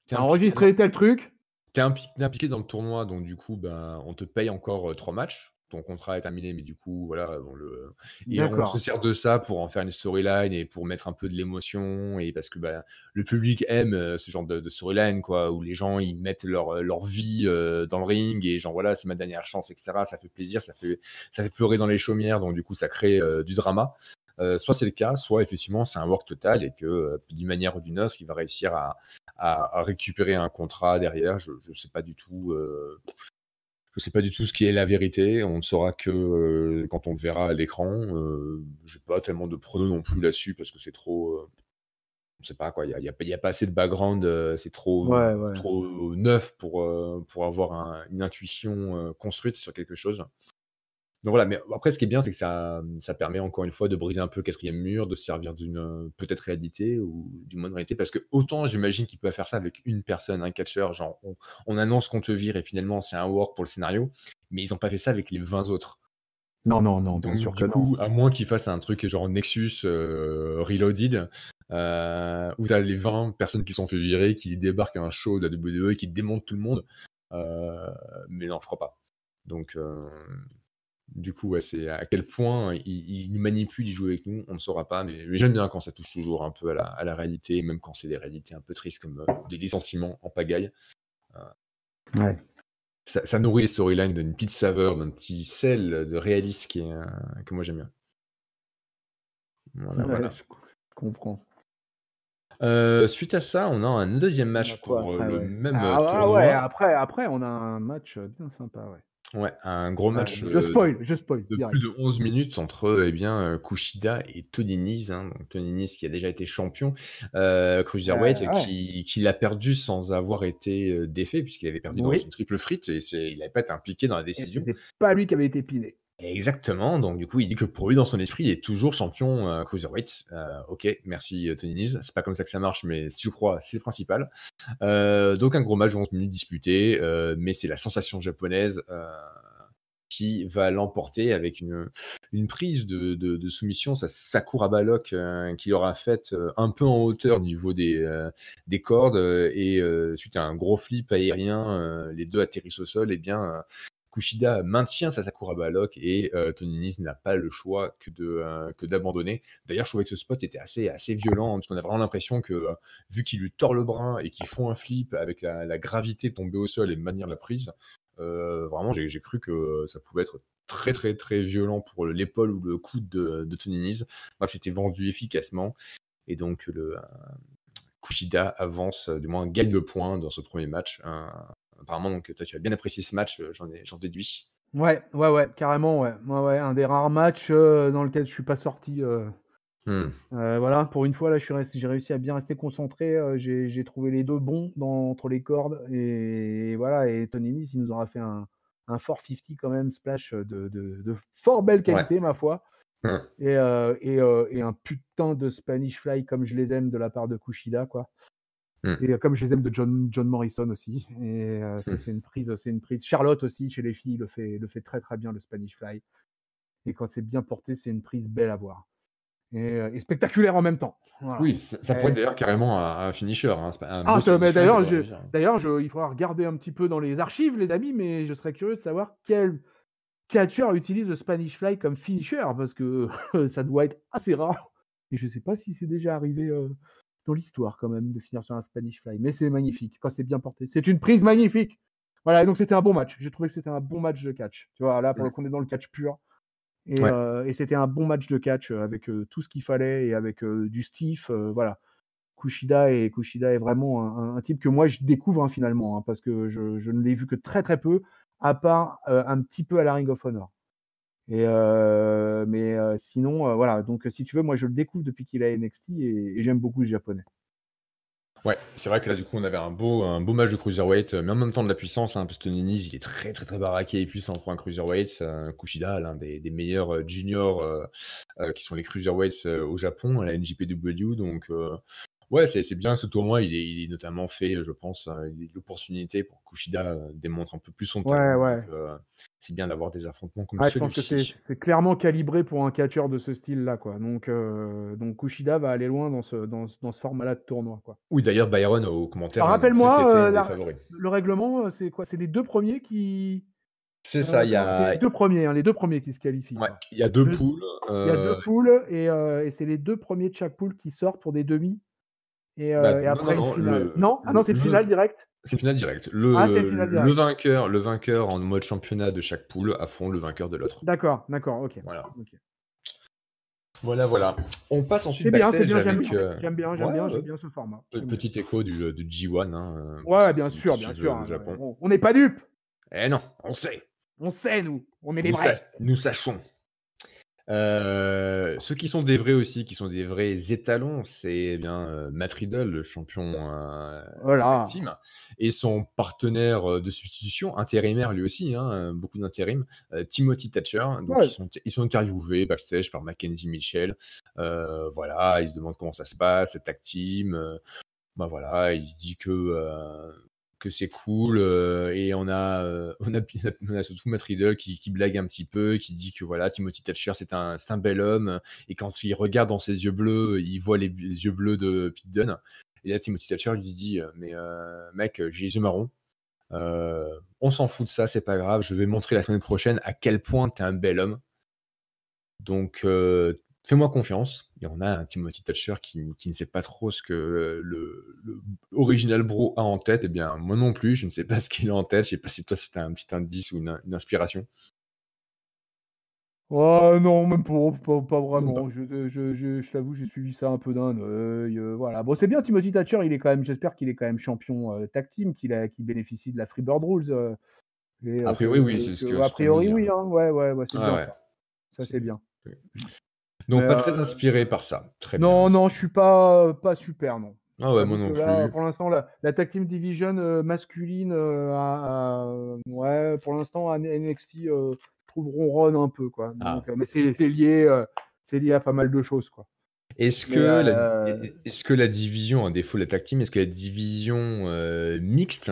t'as enregistré tel truc? t'es impliqué dans le tournoi, donc du coup, on te paye encore 3 matchs. Ton contrat est terminé, mais du coup, voilà, et on se D'accord. sert de ça pour en faire une storyline et pour mettre un peu de l'émotion, et parce que le public aime ce genre de storyline, quoi, où les gens ils mettent leur vie dans le ring, et genre voilà, c'est ma dernière chance, etc. Ça fait plaisir, ça fait pleurer dans les chaumières, donc du coup, ça crée du drama. Soit c'est le cas, soit effectivement c'est un work total, et que d'une manière ou d'une autre, il va réussir à récupérer un contrat derrière. Je sais pas du tout. Je sais pas du tout ce qui est la vérité. On ne saura que quand on le verra à l'écran. J'ai pas tellement de pronos non plus là-dessus, parce que c'est trop. On sait pas quoi. Il y a pas assez de background. C'est Ouais, ouais. trop neuf pour avoir une intuition construite sur quelque chose. Donc voilà, mais après, ce qui est bien, c'est que ça permet encore une fois de briser un peu le 4e mur, de se servir d'une peut-être réalité, ou du moins de réalité, parce que autant j'imagine qu'il peut faire ça avec une personne, un catcheur, genre on annonce qu'on te vire et finalement c'est un work pour le scénario, mais ils n'ont pas fait ça avec les 20 autres. Non, bien Donc sûr que du non. coup, à moins qu'ils fassent un truc genre Nexus Reloaded, où t'as les 20 personnes qui sont fait virer, qui débarquent à un show de la WWE et qui démontent tout le monde. Mais non, je crois pas. Donc Du coup, ouais, c'est à quel point il nous manipule, il joue avec nous, on ne saura pas, mais j'aime bien quand ça touche toujours un peu à la réalité, même quand c'est des réalités un peu tristes comme des licenciements en pagaille. Ouais. Ça nourrit les storylines d'une petite saveur, d'un petit sel de réaliste que moi j'aime bien. Voilà, Ouais, voilà. je comprends. Suite à ça, on a un deuxième On a match quoi pour après, le ouais? même Ouais, tournoi. après, on a un match bien sympa, ouais. Ouais, un gros Ouais, match je spoil de plus direct. de 11 minutes entre Kushida et Tony Nese. Donc Tony Nese qui a déjà été champion cruiserweight, Ouais. qui l'a perdu sans avoir été défait, puisqu'il avait perdu dans Oui, une triple frite et il n'avait pas été impliqué dans la et décision. c'était pas lui qui avait été piné. Exactement, donc du coup, il dit que pour lui, dans son esprit, il est toujours champion cruiserweight. Ok, merci Tony Nese. C'est pas comme ça que ça marche, mais si je crois, c'est le principal. Donc un gros match de 11 minutes disputé, mais c'est la sensation japonaise qui va l'emporter avec une prise de soumission, Sakura Balok qui aura faite un peu en hauteur au niveau des cordes et suite à un gros flip aérien, les deux atterrissent au sol, et bien Kushida maintient sa Sakura Balok et Tony Nese n'a pas le choix que d'abandonner. D'ailleurs, je trouvais que ce spot était assez violent, hein, parce qu'on a vraiment l'impression que vu qu'il lui tord le bras et qu'ils font un flip avec la gravité de tomber au sol et de maintenir la prise, vraiment j'ai cru que ça pouvait être très très très violent pour l'épaule ou le coude de Tony Nese. Bref, c'était vendu efficacement et donc Kushida avance, du moins gagne le point dans ce premier match. Apparemment, donc toi tu as bien apprécié ce match, j'en déduis. Ouais, carrément, ouais. Ouais, un des rares matchs dans lequel je suis pas sorti. Voilà, pour une fois, là, j'ai réussi à bien rester concentré. J'ai trouvé les deux bons entre les cordes. Et voilà, et Tony Nese, il nous aura fait un 450 quand même, splash de fort belle Ouais. qualité, ma foi. Hum. Et un putain de Spanish Fly comme je les aime de la part de Kushida, quoi. Et comme je les aime de John Morrison aussi. Et ça, c'est une prise. Charlotte aussi, chez les filles, le fait très très bien, le Spanish Fly. Et quand c'est bien porté, c'est une prise belle à voir. Et spectaculaire en même temps. Voilà. Oui, ça pourrait être d'ailleurs carrément un finisher, hein, un beau Mais Spanish Fly, ça d'ailleurs, pourrait réussir. il faudra regarder un petit peu dans les archives, les amis, mais je serais curieux de savoir quel catcheur utilise le Spanish Fly comme finisher, parce que ça doit être assez rare. Et je sais pas si c'est déjà arrivé dans l'histoire quand même de finir sur un Spanish Fly, mais c'est magnifique quand c'est bien porté. C'est une prise magnifique. Voilà, donc c'était un bon match. J'ai trouvé que c'était un bon match de catch. Tu vois, là pour le coup, on est dans le catch pur. Ouais. Et c'était un bon match de catch avec tout ce qu'il fallait et avec du stiff. Voilà. Kushida est vraiment un type que moi je découvre finalement, parce que je ne l'ai vu que très très peu, à part un petit peu à la Ring of Honor. Mais sinon, voilà. Donc si tu veux, moi je le découvre depuis qu'il est à NXT et j'aime beaucoup le japonais. Ouais, c'est vrai que là, du coup, on avait un beau match de cruiserweight, mais en même temps de la puissance, hein, parce que Tony Nese, il est très, très, très baraqué et puissant pour un cruiserweight. Kushida, l'un des meilleurs juniors qui sont les cruiserweights au Japon, à la NJPW. Donc, ouais, c'est bien ce tournoi. Il est notamment fait, je pense, l'opportunité pour que Kushida démontre un peu plus son talent. Ouais. Donc, c'est bien d'avoir des affrontements comme Je pense que celui-ci. c'est clairement calibré pour un catcheur de ce style-là, quoi. Donc Kushida va aller loin dans ce format-là de tournoi, quoi. Oui, d'ailleurs, Byron, au commentaire, Alors, a annoncé que rappelle-moi, c'était un des favoris. le règlement, c'est quoi? C'est les deux premiers qui. C'est ça, C'est les deux premiers, les deux premiers qui se qualifient, ouais, quoi. il y a deux poules. Il y a deux poules et c'est les deux premiers de chaque poule qui sortent pour des demi et après une Non, finale. Non? Ah non, c'est une finale directe? c'est finale directe. C'est une finale Le directe. vainqueur en mode championnat de chaque poule affronte le vainqueur de l'autre. D'accord, ok. Voilà. Ok. Voilà. On passe ensuite C'est bien, backstage j'aime avec bien. J'aime ouais, bien ce format. J'aime bien. petit écho du G1, pour Ouais, ceux bien qui sûr, suivent le hein, Japon. on n'est pas dupes. Eh non, on sait. On sait, nous. On est les vrais. Nous sachons. Ceux qui sont des vrais aussi, qui sont des vrais étalons, c'est bien Matt Riddle, le champion Voilà. tag team, et son partenaire de substitution, intérimaire lui aussi, hein, beaucoup d'intérim, Timothy Thatcher. Donc Ouais. ils sont interviewés backstage par Mackenzie Mitchell. Voilà, ils se demandent comment ça se passe, cette tag team. Voilà, il se dit que c'est cool, et on a surtout Matt Riddle qui blague un petit peu, qui dit que voilà, Timothy Thatcher c'est un bel homme, et quand il regarde dans ses yeux bleus, il voit les yeux bleus de Pete Dunne, et là Timothy Thatcher lui dit mais mec, j'ai les yeux marrons, On s'en fout de ça, c'est pas grave. Je vais montrer la semaine prochaine à quel point tu es un bel homme. Donc, fais-moi confiance. Et on a un Timothy Thatcher qui ne sait pas trop ce que le Original Bro a en tête. Eh bien, moi non plus, je ne sais pas ce qu'il a en tête. Je sais pas si toi, c'était un petit indice ou une inspiration. Oh non, même pas Même pas. vraiment. Je t'avoue, j'ai suivi ça un peu d'un œil. Voilà. Bon, c'est bien, Timothy Thatcher, il est quand même, j'espère qu'il est quand même champion tag team, qu'il bénéficie de la Freebird Rules. Et A priori, oui, c'est ce a qu'on nous priori, dit. oui, hein. Ouais, c'est Ouais, bien ouais. ça. Ça, c'est C'est- bien. Donc, Mais, pas très inspiré par ça. Très bien. non, je suis pas super, non. Ah Je ouais, moi t'avoue que non là, plus. pour l'instant, la Tag Team Division masculine, ouais, pour l'instant, à NXT, je trouve ronronne un peu, quoi. Ah. Donc, mais c'est lié à pas mal de choses, quoi. Est-ce Mais, que, est-ce que la division, à défaut de la tag team, est-ce que la division mixte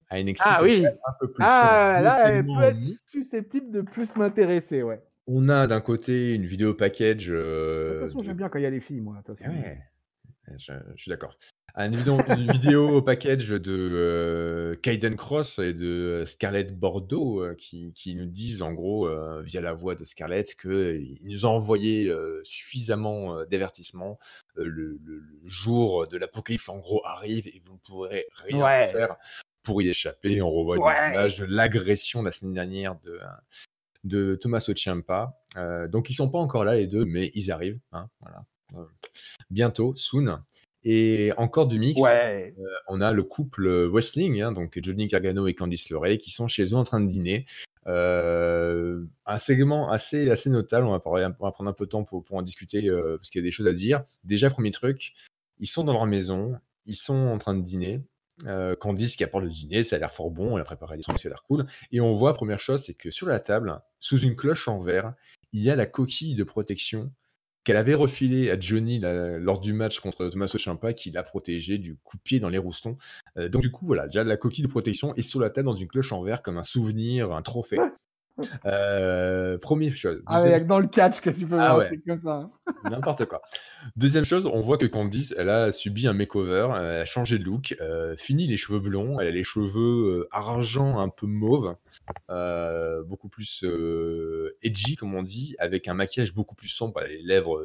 à NXT, ah qui est quand même oui! un peu plus sur Ah, deux là, elle peut segments être susceptible de plus m'intéresser, ouais. on a d'un côté une vidéo package De toute façon, de. j'aime bien quand il y a les filles, moi, de toute Eh façon. ouais, je suis d'accord. Une vidéo package de Kayden Cross et de Scarlett Bordeaux qui nous disent en gros, via la voix de Scarlett, qu'ils nous ont envoyé suffisamment d'avertissements. Le jour de l'apocalypse en gros arrive et vous ne pourrez rien Ouais, faire pour y échapper. On revoit des images ouais. de l'agression la semaine dernière de Tommaso Ciampa. Donc ils sont pas encore là les deux, mais ils arrivent. Hein, voilà. Bientôt, soon. Et encore du mix, Ouais. on a le couple wrestling, hein, donc Johnny Gargano et Candice LeRae, qui sont chez eux en train de dîner. Un segment assez notable, on va prendre un peu de temps pour en discuter, parce qu'il y a des choses à dire. Déjà, premier truc, ils sont dans leur maison, ils sont en train de dîner. Candice qui apporte le dîner, ça a l'air fort bon, elle a préparé des trucs, ça a l'air cool. Et on voit, première chose, c'est que sur la table, sous une cloche en verre, il y a la coquille de protection qu'elle avait refilé à Johnny lors du match contre Tommaso Ciampa, qui l'a protégé du coup de pied dans les roustons. Donc du coup, voilà, déjà la coquille de protection est sur la table dans une cloche en verre comme un souvenir, un trophée. Première chose. Ah, mais Deuxième y a que dans le catch que tu peux voir ah un ouais, truc comme ça, hein. n'importe quoi. Deuxième chose, on voit que Candice, elle a subi un makeover, elle a changé de look, fini les cheveux blonds, elle a les cheveux argent un peu mauve, beaucoup plus edgy comme on dit, avec un maquillage beaucoup plus sombre, elle a les lèvres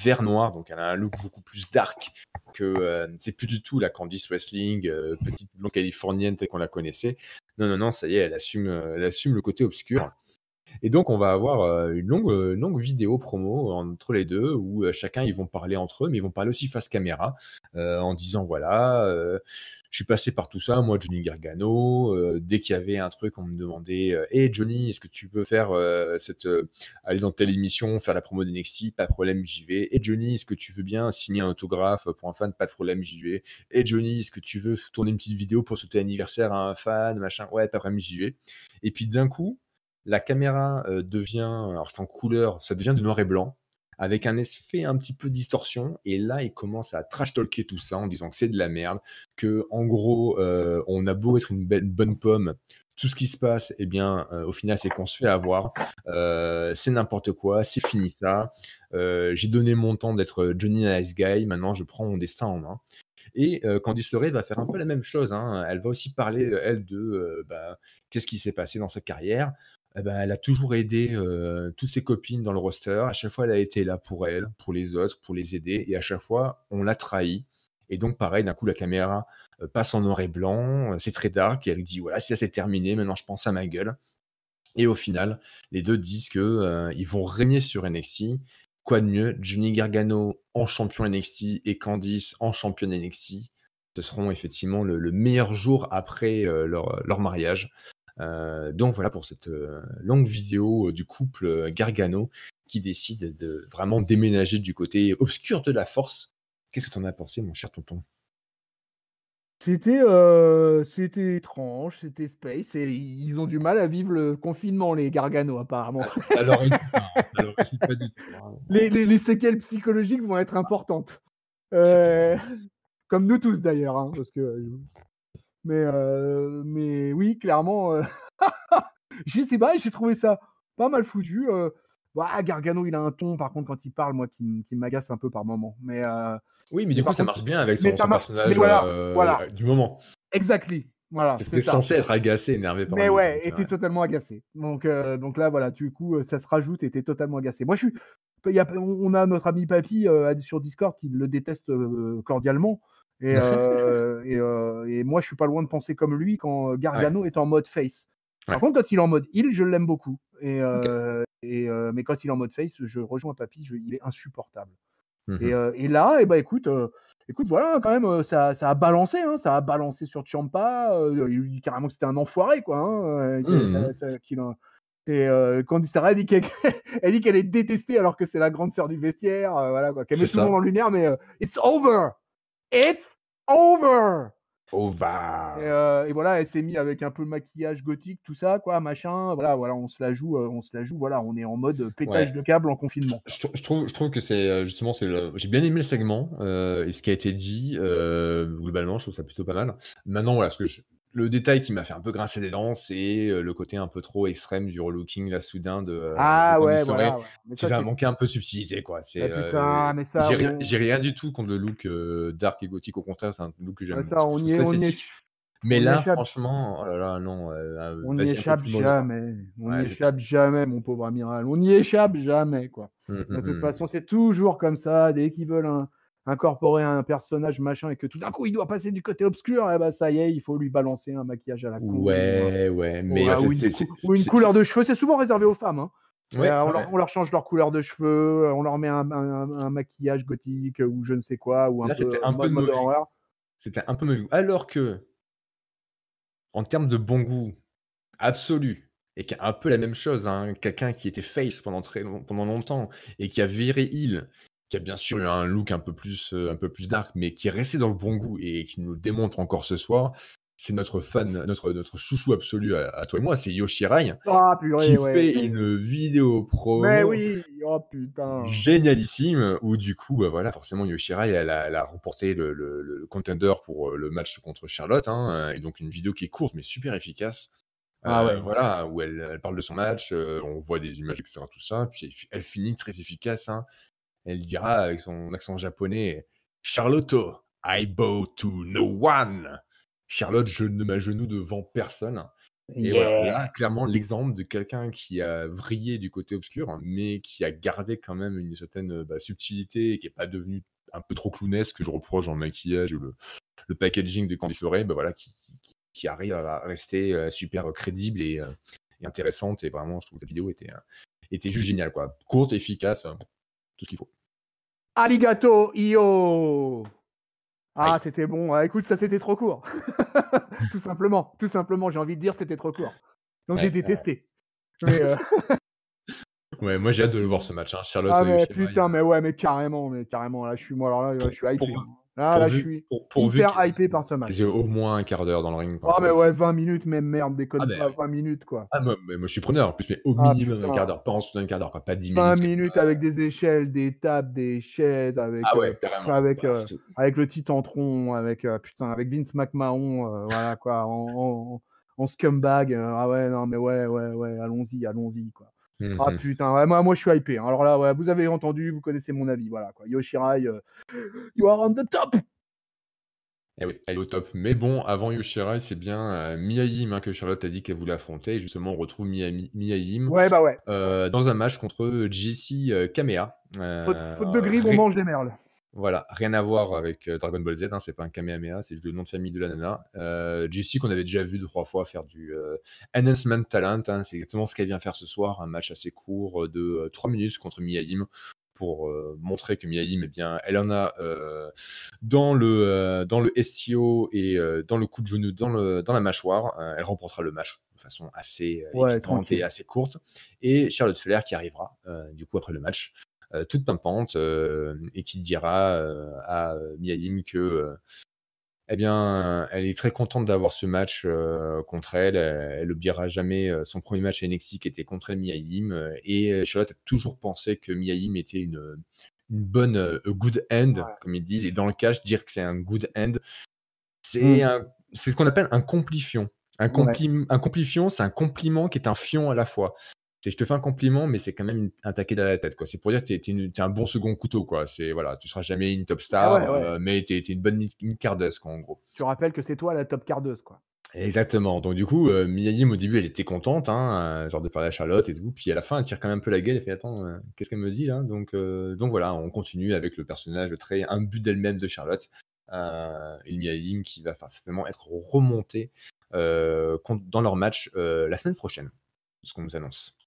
vert noir, donc elle a un look beaucoup plus dark que c'est plus du tout la Candice Wrestling, petite blonde californienne telle qu'on la connaissait. Non, ça y est, elle assume le côté obscur. Et donc, on va avoir une longue vidéo promo entre les deux où chacun, ils vont parler entre eux, mais ils vont parler aussi face caméra en disant voilà, je suis passé par tout ça, moi, Johnny Gargano. Dès qu'il y avait un truc, on me demandait hey Johnny, est-ce que tu peux faire aller dans telle émission, faire la promo d'NXT? Pas de problème, j'y vais. Et Johnny, est-ce que tu veux bien signer un autographe pour un fan? Pas de problème, j'y vais. Et Johnny, est-ce que tu veux tourner une petite vidéo pour souhaiter l'anniversaire à un fan, machin? Ouais, pas de problème, j'y vais. Et puis d'un coup, la caméra devient, alors c'est en couleur, ça devient du noir et blanc, avec un effet un petit peu distorsion. Et là, il commence à trash-talker tout ça en disant que c'est de la merde, que en gros, on a beau être une bonne pomme, tout ce qui se passe, eh bien, au final, c'est qu'on se fait avoir. C'est n'importe quoi, c'est fini ça. J'ai donné mon temps d'être Johnny Nice Guy, maintenant je prends mon destin en main. Et Candice LeRae va faire un peu la même chose, hein. Elle va aussi parler, elle, de qu'est-ce qui s'est passé dans sa carrière. Eh ben, elle a toujours aidé toutes ses copines dans le roster. À chaque fois, elle a été là pour elles, pour les autres, pour les aider. Et à chaque fois, on l'a trahi. Et donc, pareil, d'un coup, la caméra passe en noir et blanc. C'est très dark. Et elle dit voilà, ça c'est terminé. Maintenant, je pense à ma gueule. Et au final, les deux disent que ils vont régner sur NXT. Quoi de mieux? Johnny Gargano en champion NXT et Candice en championne NXT. Ce seront effectivement le meilleur jour après leur mariage. Donc voilà pour cette longue vidéo du couple Gargano qui décide de vraiment déménager du côté obscur de la force. Qu'est-ce que tu en as pensé, mon cher tonton? C'était étrange, c'était space et ils ont du mal à vivre le confinement, les Gargano, apparemment. Ça leur réussit pas, hein, ça leur réussit pas du tout, hein. Les séquelles psychologiques vont être importantes. C'était- Comme nous tous d'ailleurs, hein, parce que mais oui, clairement, je sais pas, j'ai trouvé ça pas mal foutu. Bah, Gargano, il a un ton, par contre, quand il parle, moi, qui m'agace un peu par moment. Oui, mais Mais du coup, par ça contre, marche bien avec mais son ça marche. Mais personnage voilà, du moment. exactly. Voilà, Parce que c'est t'es ça. censé être agacé, énervé par Mais lui. ouais, Donc, et tu totalement agacé. Donc là, voilà, du coup, ça se rajoute et tu totalement agacé. Moi, on a notre ami Papy sur Discord qui le déteste cordialement. Et moi, je suis pas loin de penser comme lui quand ouais. Gargano est en mode face. Par Ouais. contre, quand il est en mode heal, je l'aime beaucoup. Ok. Mais quand il est en mode face, je rejoins Papy, il est insupportable. Mhm. Et là, écoute, voilà, quand même, ça a balancé, hein, ça a balancé sur Ciampa. Il dit carrément que c'était un enfoiré, quoi. Hein, Mhm. Candice LeRae elle dit qu'elle est détestée alors que c'est la grande sœur du vestiaire, voilà, quoi, qu'elle C'est met tout le monde ça. en lumière, mais it's over, it's over. Oh, va. Et voilà, elle s'est mis avec un peu de maquillage gothique, tout ça, quoi, machin. Voilà, on se la joue, voilà, on est en mode pétage Ouais. de câble en confinement. Je trouve que c'est justement, j'ai bien aimé le segment et ce qui a été dit. Globalement, je trouve ça plutôt pas mal. Maintenant, voilà, le détail qui m'a fait un peu grincer des dents, c'est le côté un peu trop extrême du relooking là soudain de Ah ouais, Candice LeRae. voilà, ouais. Mais Qui ça, va c'est. manquer un peu de subtilité, quoi. Putain, mais ça, J'ai rien du tout contre le look dark et gothique. Au contraire, c'est un look que ouais, j'aime. ça, Je trouve ça esthétique. Mais on y là, échappe. franchement, oh là là, non, On n'y vas-y un peu échappe plus mollo, quoi. jamais. On n'y Ouais, c'est ça. échappe jamais, mon pauvre amiral. On n'y échappe jamais, quoi. De toute Hum. façon, c'est toujours comme ça. Dès qu'ils veulent incorporer un personnage machin et que tout d'un coup il doit passer du côté obscur, eh ben ça y est, il faut lui balancer un maquillage à la con Ouais, mais ou une couleur de cheveux. C'est souvent réservé aux femmes. Hein. ouais, On leur change leur couleur de cheveux, on leur met un maquillage gothique ou je ne sais quoi, ou un là, peu c'était un peu de mode mauvais goût. horreur. C'était un peu mauvais goût. Alors que, en termes de bon goût absolu, et qui a un peu la même chose, hein, quelqu'un qui était face pendant longtemps et qui a viré heel, qui a bien sûr eu un look un peu plus dark, mais qui est resté dans le bon goût et qui nous le démontre encore ce soir, c'est notre chouchou absolu à toi et moi, c'est Yoshirai, Ah qui purée, ouais. fait une vidéo Mais promo oui, oh putain. génialissime où du coup, bah voilà, forcément Yoshirai, elle a remporté le contender pour le match contre Charlotte, hein, et donc une vidéo qui est courte mais super efficace. Ah ouais. Voilà, où elle parle de son match, on voit des images, etc., tout ça, puis elle finit très efficace, hein. Elle dira avec son accent japonais: «Charlotto, I bow to no one». Charlotte, je ne m'agenouille devant personne. Et voilà, Yeah. là, clairement, l'exemple de quelqu'un qui a vrillé du côté obscur, hein, mais qui a gardé quand même une certaine, subtilité et qui est pas devenu un peu trop clownesque, que je reproche dans le maquillage ou le packaging de Candice LeRae, bah, voilà, qui arrive à rester, super crédible et intéressante. Et vraiment, je trouve que cette vidéo était juste géniale, quoi. Courte, efficace, tout ce qu'il faut. Arigato, io. Ah, Aïe. c'était bon. Ah, écoute, ça c'était trop court. Tout simplement, j'ai envie de dire c'était trop court. Donc j'ai Ouais, détesté. Mais ouais, moi j'ai hâte de le voir ce match, hein. Charlotte ah mais Yoshirai, putain, mais ouais, mais carrément. Là, je suis hypé. pour, Hein. Là, je pourvu, suis pourvu hyper qu'il hypé par ce match. y ait au moins un quart d'heure dans le ring, quoi, Ah mais pourvu ouais, qu'il- 20 minutes, même merde, Ah déconne ben pas, oui. 20 minutes quoi. Ah, moi je suis preneur en plus, mais au Ah minimum un quart putain, d'heure, pas en dessous d'un quart d'heure, quoi, pas 10 20 minutes. minutes avec des échelles, des tables, des chaises, Ah ouais, carrément. avec le Titantron, putain, avec Vince McMahon, voilà quoi, en scumbag. Ah ouais, non mais ouais, allons-y quoi. Ah Mhm. putain, ouais, moi je suis hypé. Hein. Alors là, ouais, vous avez entendu, vous connaissez mon avis, voilà quoi. Yoshirai, you are on the top. Eh oui, elle est au top. Mais bon, avant Yoshirai, c'est bien Mia Yim, hein, que Charlotte a dit qu'elle voulait affronter. Et justement, on retrouve Mia Yim Ouais, bah ouais. dans un match contre Jessie Kamea. Faute de grille, on mange des merles. Voilà, rien à voir avec Dragon Ball Z, hein, c'est pas un Kamehameha, c'est juste le nom de famille de la nana. Jessie qu'on avait déjà vu 2-3 fois faire du Enhancement Talent, hein, c'est exactement ce qu'elle vient faire ce soir, un match assez court de 3 minutes contre Mia Yim pour montrer que Mia Yim, eh bien, elle en a dans le STO et dans le coup de genou, dans la mâchoire. Elle remportera le match de façon assez Ouais, évidente tranquille. et assez courte. Et Charlotte Flair qui arrivera du coup après le match. Toute pimpante et qui dira à Mia Yim que eh bien, elle est très contente d'avoir ce match contre elle. Elle n'oubliera jamais son premier match à NXT qui était contre Mia Yim. Et Charlotte a toujours pensé que Mia Yim était une bonne a good end, Ouais. comme ils disent. Et dans le catch, dire que c'est un good end, Mm. c'est ce qu'on appelle un complifion. Un Ouais. complifion, c'est un compliment qui est un fion à la fois. Je te fais un compliment, mais c'est quand même un taquet dans la tête, quoi. C'est pour dire que t'es un bon second couteau, quoi. Voilà, tu seras jamais une top Ah star, ouais. mais t'es une bonne mid-cardeuse, quoi, en gros. Tu rappelles que c'est toi la top cardeuse, quoi. Exactement. Donc du coup, Mia Yim au début, elle était contente, hein, genre de parler à Charlotte et tout. Puis à la fin, elle tire quand même un peu la gueule. Elle fait: «Attends, qu'est-ce qu'elle me dit là?» Donc voilà, on continue avec le personnage très imbu d'elle-même de Charlotte, et Mia Yim qui va certainement être remontée, dans leur match, la semaine prochaine, c'est ce qu'on nous annonce.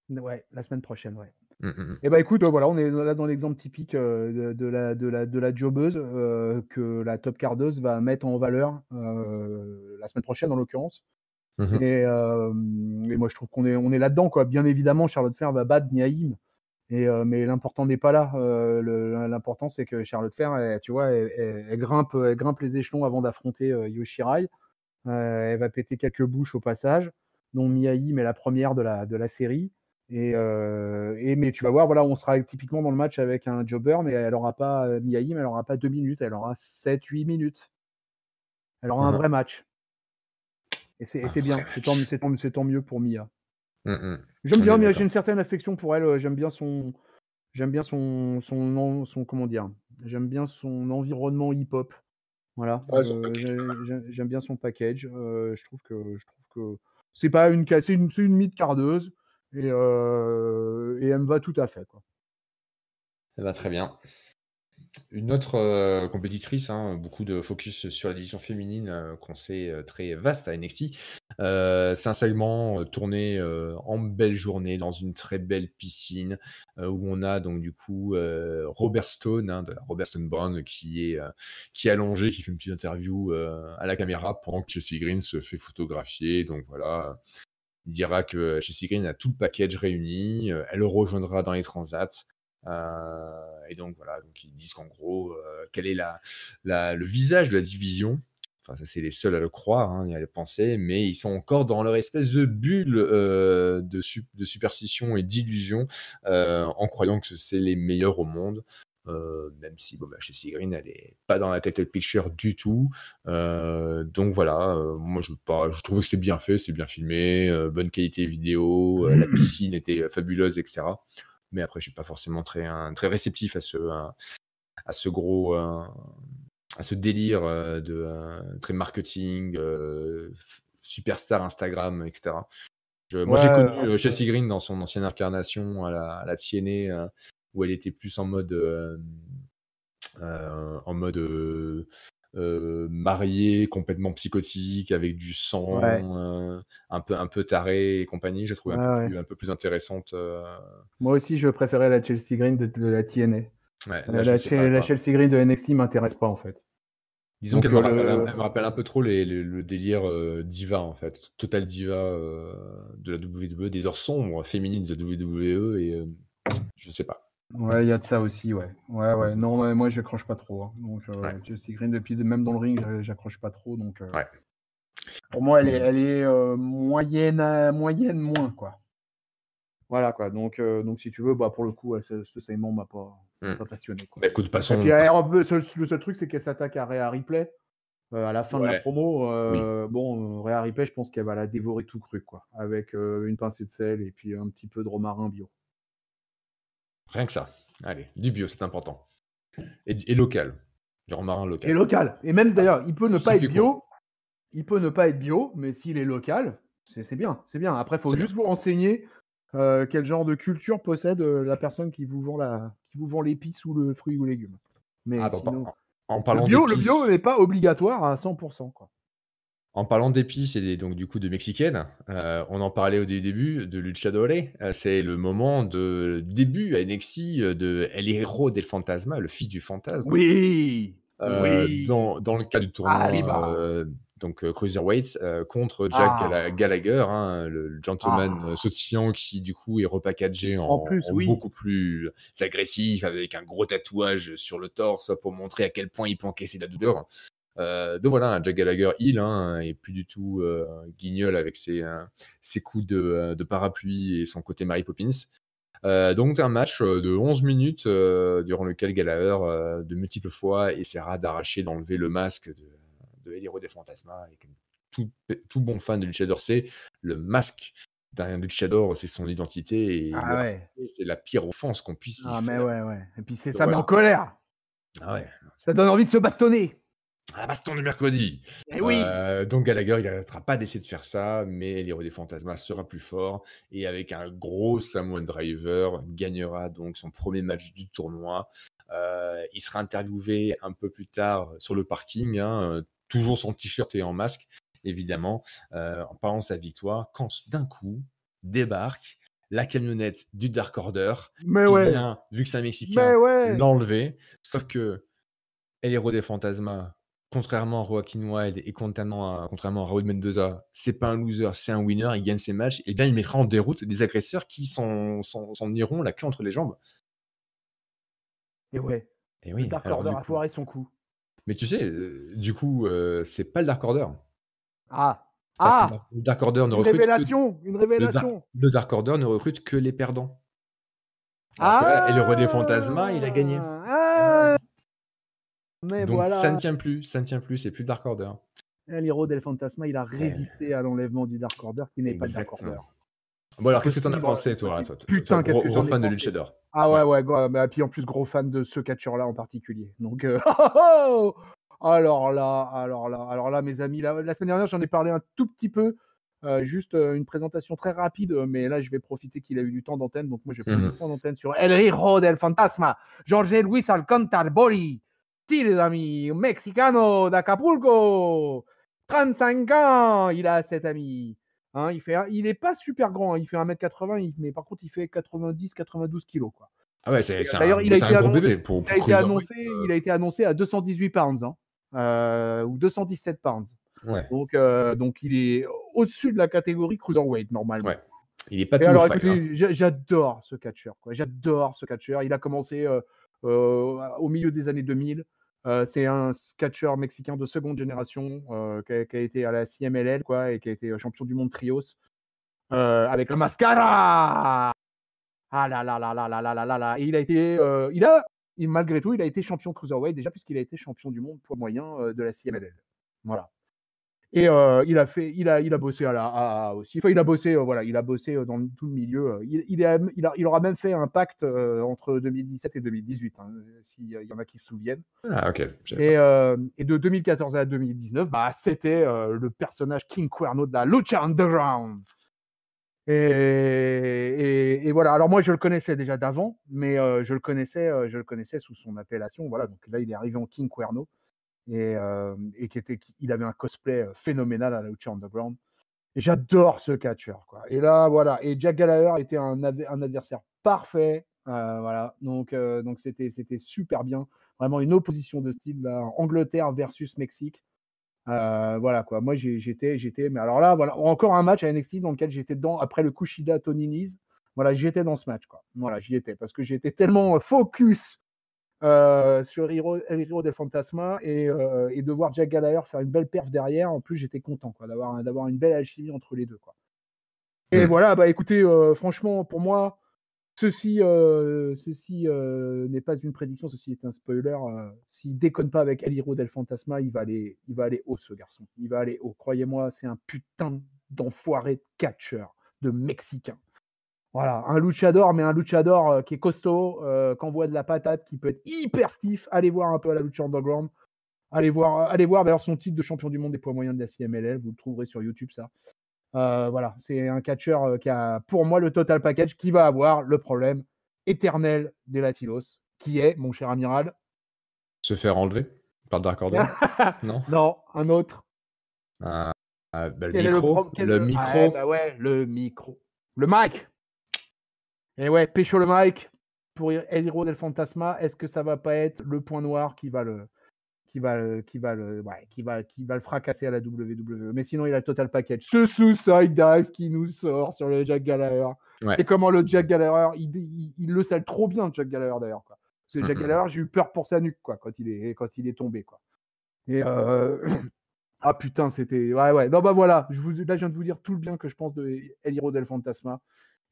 Ouais, la semaine prochaine, ouais. Mmh, mmh mh. Et bah, écoute, voilà, on est là dans l'exemple typique, de la jobbeuse, que la top cardeuse va mettre en valeur, la semaine prochaine en l'occurrence. Mmh mh. Et moi je trouve qu'on est là-dedans, quoi. Bien évidemment, Charlotte Flair va battre Mia Yim mais l'important n'est pas là. L'important c'est que Charlotte Flair, tu vois, elle grimpe les échelons avant d'affronter, Io Shirai. Elle va péter quelques bouches au passage, dont Mia Yim est la première de la série. Mais tu vas voir, voilà, on sera typiquement dans le match avec un jobber, mais elle aura pas, Mia Yim, elle aura pas 2 minutes, elle aura 7-8 minutes. Elle aura un Mmh. vrai match. Et Un c'est vrai bien, match. c'est tant mieux pour Mia. Mmh mh. J'aime On est bien Mia, j'ai d'accord. une certaine affection pour elle, j'aime bien son comment dire? J'aime bien son environnement hip-hop. Voilà, Ouais, son paquet. j'aime bien son package, je trouve que c'est une mid-cardeuse et elle me va tout à fait, quoi. Ça va très bien. Une autre, compétitrice, beaucoup de focus sur la division féminine, qu'on sait, très vaste à NXT. C'est un segment, tourné, en belle journée dans une très belle piscine, où on a donc du coup, Robert Stone, de la Robert Stone Brand qui est allongé, qui fait une petite interview, à la caméra pendant que Chelsea Green se fait photographier. Donc voilà, il dira que Chelsea Green a tout le package réuni, elle le rejoindra dans les transats. Et donc voilà, donc ils disent qu'en gros, quel est le visage de la division. Enfin, ça, c'est les seuls à le croire, et à le penser, mais ils sont encore dans leur espèce de bulle de superstition et d'illusion, en croyant que c'est les meilleurs au monde. Même si bon, bah, Chelsea Green, elle est pas dans la title picture du tout. Donc voilà, moi je trouvais que c'est bien fait, c'est bien filmé, bonne qualité vidéo, la piscine était fabuleuse, etc. Mais après, je suis pas forcément très réceptif à ce gros, à ce délire très marketing, superstar Instagram, etc. Moi, j'ai connu Ouais, Chelsea Green dans son ancienne incarnation à la TNA, où elle était plus en mode mariée, complètement psychotique, avec du ouais, sang, un peu taré et compagnie. J'ai trouvé ouais, ouais. un peu plus intéressante. Moi aussi, je préférais la Chelsea Green de la TNA. Ouais, là, je sais pas La quoi. Chelsea Green de NXT m'intéresse pas, en fait. Disons qu'elle Donc me rappelle le elle me rappelle un peu trop le délire, diva, en fait. Total diva, de la WWE, des heures sombres féminines de la WWE et je sais pas. Ouais, il y a de ça aussi, ouais. Ouais, ouais. Mmh. Non, ouais, moi, j'accroche pas trop, hein. Donc Ouais, Chelsea Green, même dans le ring, j'accroche pas trop. Donc ouais. pour moi, elle est, Mmh. elle est moyenne, moyenne moins, quoi. Voilà, quoi. Donc si tu veux, bah, pour le coup, ouais, ce segment m'a Mmh. pas passionné, quoi. Bah, écoute, de toute Et puis, façon le seul truc, c'est qu'elle s'attaque à Rhea Ripley à la fin de la ouais, promo. oui, Bon, Rhea Ripley, je pense qu'elle va la dévorer tout cru, quoi. Avec une pincée de sel et puis un petit peu de romarin bio. rien que ça. Allez, du bio, c'est important et local, du romarin Et local. local. Et même Ah, d'ailleurs, il peut ne pas circuit être court, bio. Il peut ne pas être bio, mais s'il est local, c'est bien, c'est bien. Après, il faut c'est bien. juste vous renseigner quel genre de culture possède la personne qui vous vend l'épice ou le fruit ou légume. Mais Ah bah, sinon, en le parlant bio, le bio d'épices n'est pas obligatoire à 100%, quoi. En parlant d'épices et donc du coup de mexicaine, on en parlait au début de Luchadore, c'est le moment de début à NXT, de El Hijo del Fantasma, le fils du fantasme, Oui, oui, dans le cadre du tournoi, Arriba. Cruiserweights, contre Jack Ah, Gallagher, le gentleman, ah. sautillant qui du coup est repackagé En en plus, oui. beaucoup plus agressif, avec un gros tatouage sur le torse pour montrer à quel point il peut encaisser la douleur. Donc voilà, un Jack Gallagher heel, et plus du tout guignol avec ses coups de parapluie et son côté Mary Poppins. Donc un match de 11 minutes durant lequel Gallagher, de multiples fois, essaiera d'enlever le masque de El Hierro des Fantasma. Et comme tout bon fan de luchador sait, le masque d'un luchador, c'est son identité et le Ah ouais. raser, c'est la pire offense qu'on puisse y Ah mais faire. ouais, ouais. Et puis Donc ça met voilà. en colère. Ah ouais, Ça donne envie de se bastonner. à la baston de mercredi. Eh oui! Donc Gallagher, il n'arrêtera pas d'essayer de faire ça, mais l'Héros des Fantasmas sera plus fort et avec un gros Samoan Driver, gagnera donc son premier match du tournoi. Il sera interviewé un peu plus tard sur le parking, hein, toujours sans t-shirt et en masque, évidemment, en parlant de sa victoire, quand d'un coup débarque la camionnette du Dark Order Mais qui ouais! vient, vu que c'est un Mais Mexicain, ouais! l'enlever. Sauf que El Héros des Fantasmas, contrairement à Joaquin Wilde et contrairement à Raúl Mendoza, c'est pas un loser, c'est un winner, il gagne ses matchs, et bien il mettra en déroute des agresseurs qui s'en iront la queue entre les jambes. Et ouais, Et le oui, Dark alors Order du a coup. foiré son coup. Mais tu sais, du coup, c'est pas le Dark Order. Ah! Parce que Ah! le Dark Order ne Une recrute que révélation! Une révélation! le Dark Order ne recrute que les perdants. Alors que là, El Héros des Fantasmas, il a gagné. Et ouais. Ah! Mais Donc ça ne voilà! tient plus, c'est plus le Dark Order. El Héros del Fantasma, il a Eh, résisté à l'enlèvement du Dark Order, qui n'est pas le Dark exactement. Order. Bon alors, qu'est-ce que t'en as Impossible, pensé, toi, impossible. toi, Putain, qu'est-ce que gros j'en ai fan de pensé! Luchador? Ah Ouais. ouais, bah, puis en plus, gros fan de ce catcheur-là en particulier. Donc, oh! Alors là, mes amis, la semaine dernière, j'en ai parlé un tout petit peu, juste une présentation très rapide, mais là, je vais profiter qu'il a eu du temps d'antenne. Donc, moi, je vais prendre du temps d'antenne sur El Héros del Fantasma, Jorge Luis Alcántar Bori, ami mexicano d'Acapulco, 35 ans, il a cet ami. Hein, il n'est pas super grand, hein, il fait 1m80, mais par contre, il fait 90-92 kilos, quoi. Ah ouais, c'est D'ailleurs, un gros bébé pour Cruiserweight. il a été annoncé à 218 pounds, hein, ou 217 pounds. Ouais, Donc il est au-dessus de la catégorie cruiserweight normalement. ouais. Il est pas Et tout alors, fine, hein. écoutez, j'adore ce catcheur, quoi. J'adore ce catcheur. Il a commencé au milieu des années 2000. C'est un catcheur mexicain de seconde génération qui a été à la CMLL, quoi, et qui a été champion du monde trios avec la Mascara. Ah là là là là là là là là là. Et il a été, malgré tout, il a été champion cruiserweight déjà puisqu'il a été champion du monde poids moyen de la CMLL. Voilà. Et il a bossé à la AA aussi. Enfin, il a bossé, voilà, il a bossé dans tout le milieu. Il aura même fait un pacte entre 2017 et 2018, hein, s'il y en a qui se souviennent. Ah ok, je savais pas. Et de 2014 à 2019, bah, c'était le personnage King Cuerno de la Lucha Underground. Et voilà. Alors moi, je le connaissais déjà d'avant, mais je le connaissais sous son appellation. Voilà. Donc là, il est arrivé en King Cuerno et il avait un cosplay phénoménal à la Lucha Underground. Et j'adore ce catcheur, quoi. Et là, voilà. Et Jack Gallagher était un adversaire parfait. Voilà. Donc c'était super bien. Vraiment une opposition de style là, Angleterre versus Mexique. Voilà quoi. Moi j'étais, mais alors là, voilà, encore un match à NXT dans lequel j'étais dedans après le Kushida Tony Nese. Voilà, j'étais dans ce match, quoi. Voilà, j'y étais parce que j'étais tellement focus sur El Héros del Fantasma et de voir Jack Gallagher faire une belle perf derrière. En plus, j'étais content, quoi, d'avoir une belle alchimie entre les deux, quoi. Et voilà, bah écoutez, franchement, pour moi, ceci n'est pas une prédiction, ceci est un spoiler. S'il déconne pas avec El Héros del Fantasma, il va aller haut, ce garçon. Il va aller haut. Croyez-moi, c'est un putain d'enfoiré de catcheur, de Mexicain. Voilà, un luchador, mais un luchador qui est costaud, qui envoie de la patate, qui peut être hyper stiff. Allez voir un peu à la Lucha Underground. Allez voir d'ailleurs son titre de champion du monde des poids moyens de la CMLL. Vous le trouverez sur YouTube, ça. Voilà, c'est un catcheur qui a, pour moi, le total package, qui va avoir le problème éternel des Latinos, qui est, mon cher amiral, Se faire enlever par Dark Order? Non? non, un autre. Bah, le Quel est micro? Le micro? Ah, bah ouais, le micro. Le mic. Et ouais, pécho le mic pour El Héros del Fantasma. Est-ce que ça va pas être le point noir qui va le fracasser à la WWE? Mais sinon, il a le total package. Ce suicide dive qui nous sort sur le Jack Gallagher. Ouais. Et comment le Jack Gallagher, il le sale trop bien, Jack Gallagher, d'ailleurs, quoi. Parce que Jack Gallagher, j'ai eu peur pour sa nuque, quoi, quand il est tombé, quoi. Et ah putain, c'était, ouais. Non, bah voilà, là, je viens de vous dire tout le bien que je pense de El Héros del Fantasma.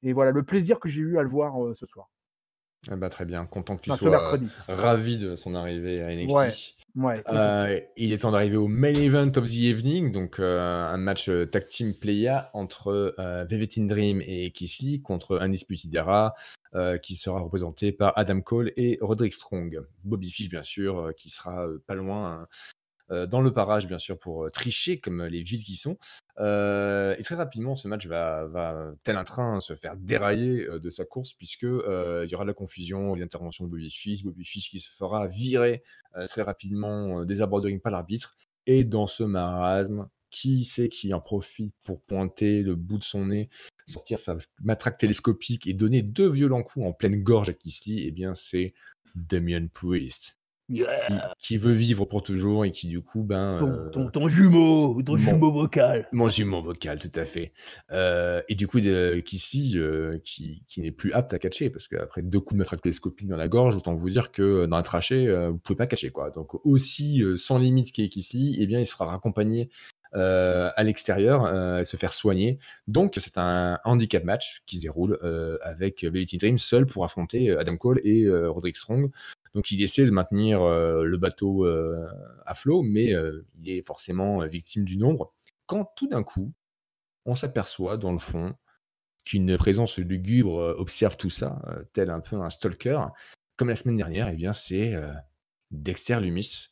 Et voilà le plaisir que j'ai eu à le voir ce soir. Ah bah, très bien, content que tu Ce sois mercredi. ravi de son arrivée à NXT. Ouais. Il est temps d'arriver au main event of the evening, donc un match tag team playa entre Velveteen Dream et Keith Lee contre Undisputed Era, qui sera représenté par Adam Cole et Roderick Strong. Bobby Fish, bien sûr, qui sera pas loin dans le parage, bien sûr, pour tricher comme les villes qui sont. Et très rapidement, ce match va, tel un train, se faire dérailler de sa course, puisque il y aura de la confusion, l'intervention de Bobby Fish qui se fera virer très rapidement des abords de ring par l'arbitre. Et dans ce marasme, qui c'est qui en profite pour pointer le bout de son nez, sortir sa matraque télescopique et donner 2 violents coups en pleine gorge à Keith Lee? Eh bien, c'est Damien Priest, qui veut vivre pour toujours et qui, du coup, Ton jumeau Bon. vocal. mon jumeau vocal, tout à fait. Et du coup, Keith Lee, qui n'est plus apte à catcher, parce qu'après 2 coups de matraque télescopique dans la gorge, autant vous dire que dans la trachée, vous pouvez pas catcher, quoi. Donc aussi sans limite qu'est Keith Lee, eh bien, il sera raccompagné à l'extérieur, se faire soigner. Donc, c'est un handicap match qui se déroule avec Velveteen Dream seul pour affronter Adam Cole et Roderick Strong. Donc, il essaie de maintenir le bateau à flot, mais il est forcément victime du nombre. Quand tout d'un coup, on s'aperçoit dans le fond qu'une présence lugubre observe tout ça, tel un peu un stalker. Comme la semaine dernière, eh bien, c'est Dexter Lumis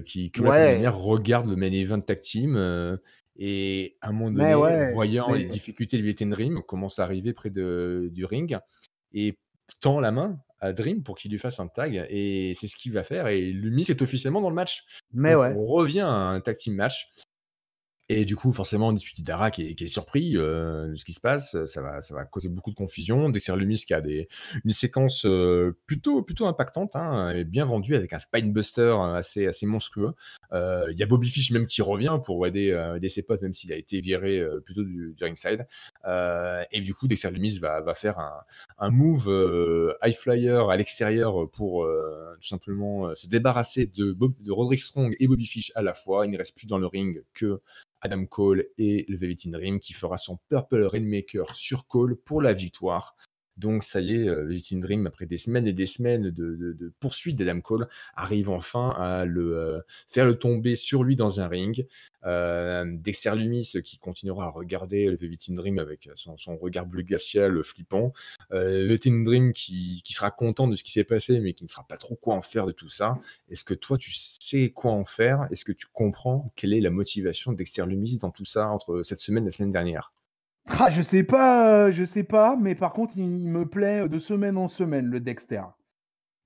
qui, comme la semaine dernière, regarde le main event tag team et à un moment Mais donné, ouais, voyant les mais difficultés de Velveteen Dream, commence à arriver près du ring et tend la main à Dream pour qu'il lui fasse un tag, et c'est ce qu'il va faire, et Lumis est officiellement dans le match. mais Donc ouais. on revient à un tag team match. Et du coup, forcément, Undisputed Era qui est surpris de ce qui se passe, ça va causer beaucoup de confusion. Dexter Lumis qui a une séquence plutôt impactante, hein, et bien vendue, avec un Spinebuster assez monstrueux. Il y a Bobby Fish même qui revient pour aider ses potes, même s'il a été viré plutôt du ringside. Et du coup, Dexter Lumis va faire un move high flyer à l'extérieur pour tout simplement se débarrasser de Roderick Strong et Bobby Fish à la fois. Il ne reste plus dans le ring que Adam Cole et le Velveteen Dream, qui fera son Purple Rainmaker sur Cole pour la victoire. Donc ça y est, Velveteen Dream, après des semaines et des semaines de poursuite d'Adam Cole, arrive enfin à faire le tomber sur lui dans un ring. Dexter Lumis qui continuera à regarder le Velveteen Dream avec son regard bleu glacial flippant. Velveteen Dream qui sera content de ce qui s'est passé, mais qui ne saura pas trop quoi en faire de tout ça. Est-ce que toi, tu sais quoi en faire? Est-ce que tu comprends quelle est la motivation de Dexter Lumis dans tout ça entre cette semaine et la semaine dernière? Je sais pas, mais par contre, il me plaît de semaine en semaine, le Dexter.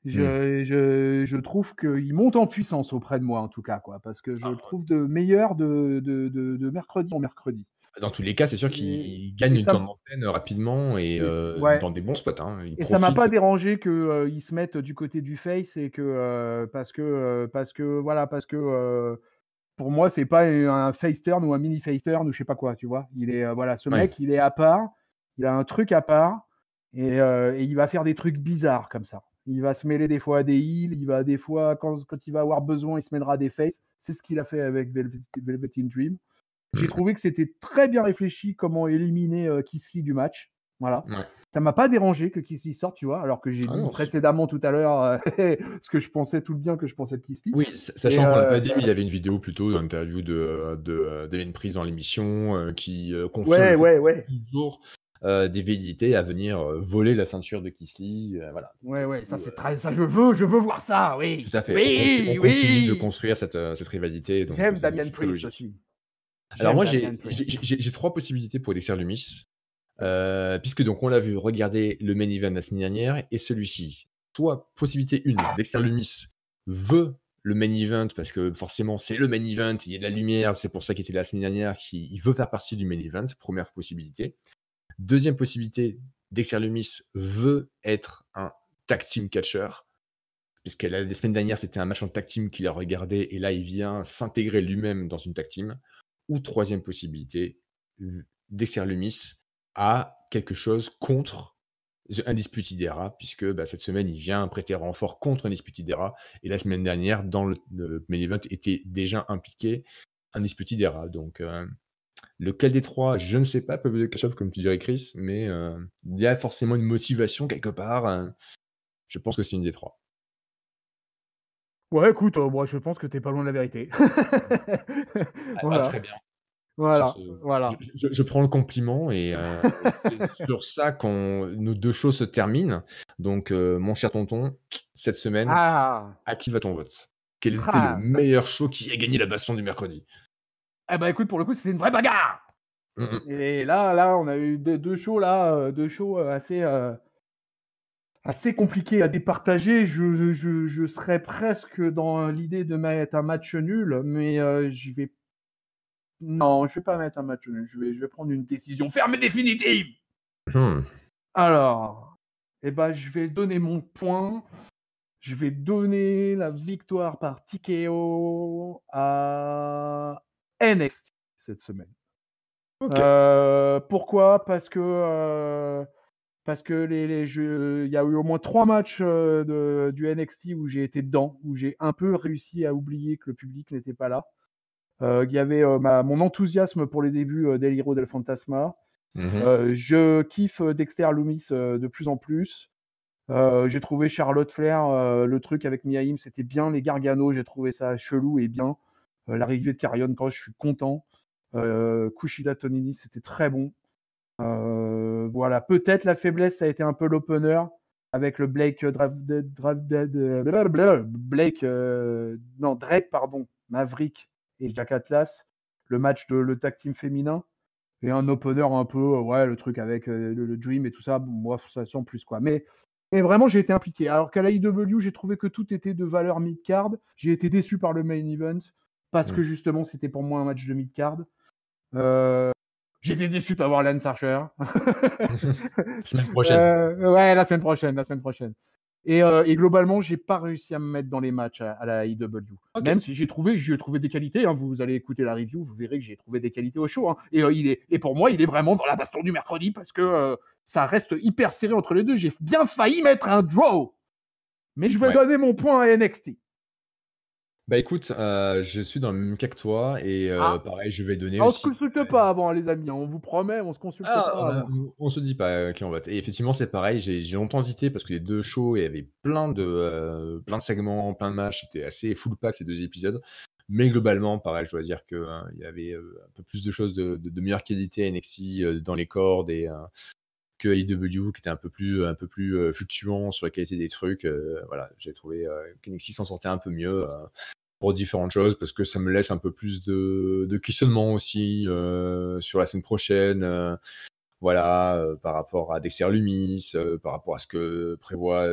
Je trouve qu'il monte en puissance auprès de moi, en tout cas, quoi, parce que je le trouve meilleur de mercredi en mercredi. Dans tous les cas, c'est sûr qu'il Et gagne ça une temps d'antenne rapidement et ouais. dans des bons spots, hein. Il Et ça m'a pas profite. dérangé qu'ils se mettent du côté du face, et que parce que voilà, parce que pour moi, c'est pas un face turn ou un mini face turn ou je sais pas quoi, tu vois. Il est voilà, ce Ouais. mec, il est à part, il a un truc à part, et il va faire des trucs bizarres comme ça. Il va se mêler des fois à des heels, il va des fois, quand il va avoir besoin, il se mêlera à des faces. C'est ce qu'il a fait avec Velveteen Dream. J'ai trouvé que c'était très bien réfléchi comment éliminer Keith Lee du match. Voilà. Ouais. Ça m'a pas dérangé que Keith Lee sorte, tu vois, alors que j'ai Ah dit non, précédemment tout à l'heure ce que je pensais, tout le bien que je pensais de Keith Lee. oui, sachant qu'on l'a pas dit, mais il y avait une vidéo plutôt d'interview d'Ellen Prise en l'émission qui confirme le fait Ouais. qu'il y a toujours des velléités à venir voler la ceinture de Keith Lee, voilà. Ouais, ça c'est très, ça je veux voir ça, oui. Tout à fait. Oui, On continue de oui. construire cette rivalité, donc J'aime Damian c'est très Priest logique. aussi. Alors moi, Damian Priest. j'ai 3 possibilités pour Dexter Lumis, puisque donc on l'a vu, regarder le main event la semaine dernière et celui-ci. Soit possibilité 1, Dexter Lumis veut le main event parce que forcément c'est le main event, il y a de la lumière, c'est pour ça qu'il était là la semaine dernière, il veut faire partie du main event, première possibilité. Deuxième possibilité, Dexter Lumis veut être un tag team catcher, puisque la semaine dernière c'était un match en tag team qu'il a regardé et là il vient s'intégrer lui-même dans une tag team. Ou troisième possibilité, Dexter Lumis a quelque chose contre The Undisputed Era, puisque cette semaine, il vient prêter renfort contre Undisputed Era, et la semaine dernière, dans le main event, était déjà impliqué Undisputed Era. Donc, lequel des trois, je ne sais pas, peut le catch-up, comme tu dirais, Chris, mais il y a forcément une motivation quelque part. Je pense que c'est une des trois. Ouais, écoute, moi je pense que t'es pas loin de la vérité. Voilà. Très bien. Voilà. Je prends le compliment et c'est sur ça nos 2 choses se terminent. Donc, mon cher tonton, cette semaine, Ah, à qui va ton vote? Quel était le Ah, meilleur show qui a gagné la baston du mercredi? eh ben, écoute, pour le coup, c'était une vraie bagarre! Mmh. Et là, on a eu 2 shows là, 2 shows, assez compliqués à départager. Je serais presque dans l'idée de mettre un match nul, mais non, je vais pas mettre un match nul. Je vais prendre une décision ferme et définitive! Mmh. Alors, eh ben, je vais donner mon point. Je vais donner la victoire par TKO à NXT cette semaine. OK. Pourquoi? Parce que il y a eu au moins 3 matchs du NXT où j'ai été dedans, où j'ai un peu réussi à oublier que le public n'était pas là. Il y avait mon enthousiasme pour les débuts d'El Hiro del Fantasma. Mmh. Je kiffe Dexter Lumis de plus en plus. J'ai trouvé Charlotte Flair, le truc avec Mia Yim, c'était bien. Les Gargano, j'ai trouvé ça chelou et bien. L'arrivée de Karrion Kross, je suis content. Kushida Tonini, c'était très bon. Voilà, peut-être la faiblesse, ça a été un peu l'opener avec le Blake Drake, pardon, Maverick et Jack Atlas, le match de le tag team féminin. Et un opener un peu, ouais, le truc avec le Dream et tout ça, bon, moi, ça sans plus, quoi. Mais vraiment, j'ai été impliqué. Alors qu'à la IW, j'ai trouvé que tout était de valeur mid-card. J'ai été déçu par le main event parce que justement, c'était pour moi un match de mid-card. J'ai été déçu d'avoir Lance Archer. Semaine prochaine. Ouais, la semaine prochaine. Et globalement, j'ai pas réussi à me mettre dans les matchs à la IW. OK. Même si j'ai trouvé des qualités. Hein. Vous allez écouter la review, vous verrez que j'ai trouvé des qualités au show. Hein. Et pour moi, il est vraiment dans la baston du mercredi parce que ça reste hyper serré entre les deux. J'ai bien failli mettre un draw. Mais je vais Ouais. donner mon point à NXT. Bah, écoute, je suis dans le même cas que toi et Ah. pareil, je vais donner On se aussi. consulte pas avant, les amis. On vous promet, on se consulte pas avant. On se dit pas, qui on vote et effectivement, c'est pareil, j'ai longtemps hésité parce que les 2 shows, il y avait plein de segments, plein de matchs, c'était assez full pack ces 2 épisodes. Mais globalement, pareil, je dois dire que, il y avait, un peu plus de choses de meilleure qualité à NXT, dans les cordes et que AEW qui était un peu plus fluctuant sur la qualité des trucs, voilà, j'ai trouvé, qu'NXT s'en sortait un peu mieux, pour différentes choses parce que ça me laisse un peu plus de questionnement aussi, sur la semaine prochaine, voilà, par rapport à Dexter Lumis, par rapport à ce que prévoit,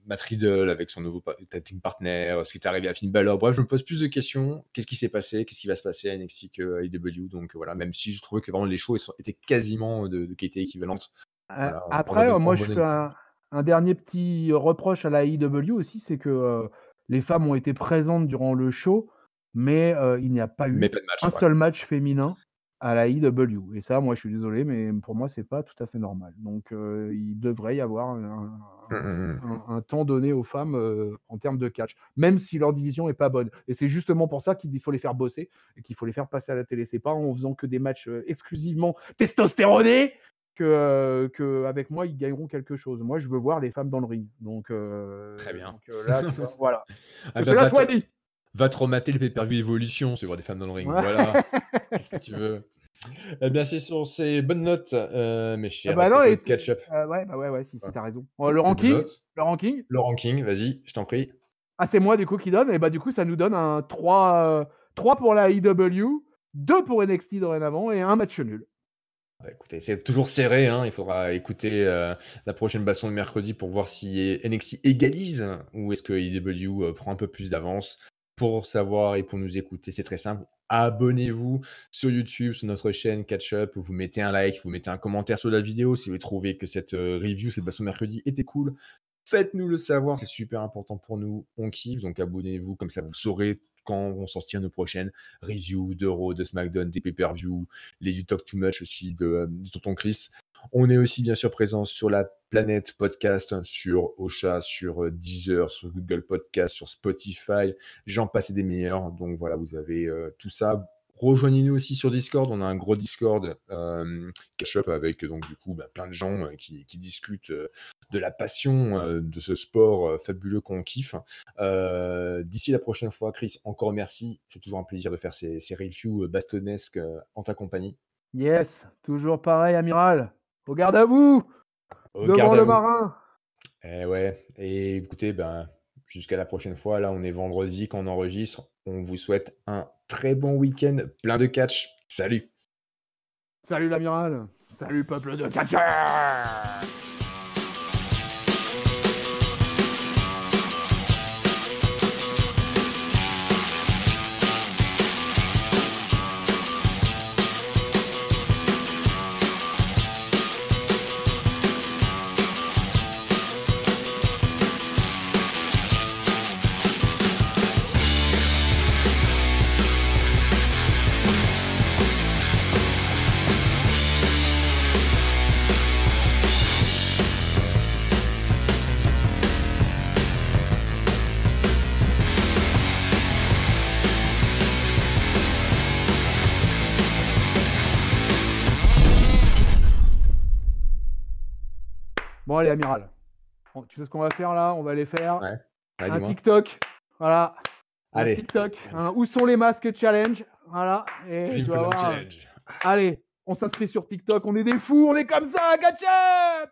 Matt Riddle avec son nouveau tag team partner, ce qui est arrivé à Finn Balor. Bref, je me pose plus de questions. Qu'est-ce qui s'est passé? Qu'est-ce qui va se passer à NXT qu'à AEW? Donc voilà, même si je trouvais que vraiment les shows étaient quasiment de qualité équivalente. Voilà, Après, moi, en je bonne fais un dernier petit reproche à la IW aussi, c'est que les femmes ont été présentes durant le show, mais il n'y a pas mais eu pas de match, un ouais. seul match féminin à la IW. Et ça, moi, je suis désolé, mais pour moi, c'est pas tout à fait normal. Donc, il devrait y avoir un temps donné aux femmes en termes de catch, même si leur division est pas bonne. Et c'est justement pour ça qu'il faut les faire bosser et qu'il faut les faire passer à la télé. C'est pas en faisant que des matchs exclusivement testostéronés que avec moi ils gagneront quelque chose. Moi, je veux voir les femmes dans le ring. Donc, Très bien. là, tu vois, voilà. Ah Que bah, cela soit dit. va te remater le pay-per-view Evolution, tu vas voir des femmes dans le ring. Ouais. Voilà. Qu'est-ce que tu veux? Eh bien, c'est sur ces bonnes notes, mes Ah chers bah non, potos et de catch-up. ouais, bah ouais, si, Ouais. t'as raison. Le Des bonnes ranking, notes. le ranking. Le ranking, vas-y, je t'en prie. Ah, c'est moi du coup qui donne. Et bah du coup, ça nous donne un 3 pour la IW, 2 pour NXT dorénavant et un match nul. Bah, écoutez, c'est toujours serré, hein. Il faudra écouter, la prochaine baston de mercredi pour voir si NXT égalise ou est-ce que AEW, prend un peu plus d'avance. Pour savoir et pour nous écouter, c'est très simple. Abonnez-vous sur YouTube, sur notre chaîne Catch Up. Vous mettez un like, vous mettez un commentaire sur la vidéo si vous trouvez que cette, review, cette baston de mercredi était cool. Faites-nous le savoir, c'est super important pour nous. On kiffe, donc abonnez-vous, comme ça vous saurez quand vont sortir nos prochaines reviews de Raw, de SmackDown, des pay-per-view, les You Talk Too Much aussi du tonton Chris. On est aussi bien sûr présent sur la planète podcast, sur Ocha, sur Deezer, sur Google Podcast, sur Spotify, j'en passe et des meilleurs. Donc voilà, vous avez tout ça. Rejoignez-nous aussi sur Discord, on a un gros Discord catch-up avec donc du coup plein de gens qui discutent de la passion de ce sport fabuleux qu'on kiffe. D'ici la prochaine fois, Chris, encore merci. C'est toujours un plaisir de faire ces reviews bastonesques en ta compagnie. Yes, toujours pareil, amiral. Au garde à vous, Au devant garde à le vous. marin. Ouais. Et écoutez, jusqu'à la prochaine fois. Là, on est vendredi quand on enregistre. On vous souhaite un très bon week-end, plein de catch. Salut! Salut l'amiral. Salut peuple de catcheurs. Bon, allez, amiral. Bon, tu sais ce qu'on va faire là? On va aller faire Ouais, un dis-moi. TikTok. Voilà. Un Allez. TikTok. Hein. Où sont les masques challenge? Voilà. Et Dream tu vas Flam voir. Challenge. Allez, on s'inscrit sur TikTok. On est des fous. On est comme ça, catch up!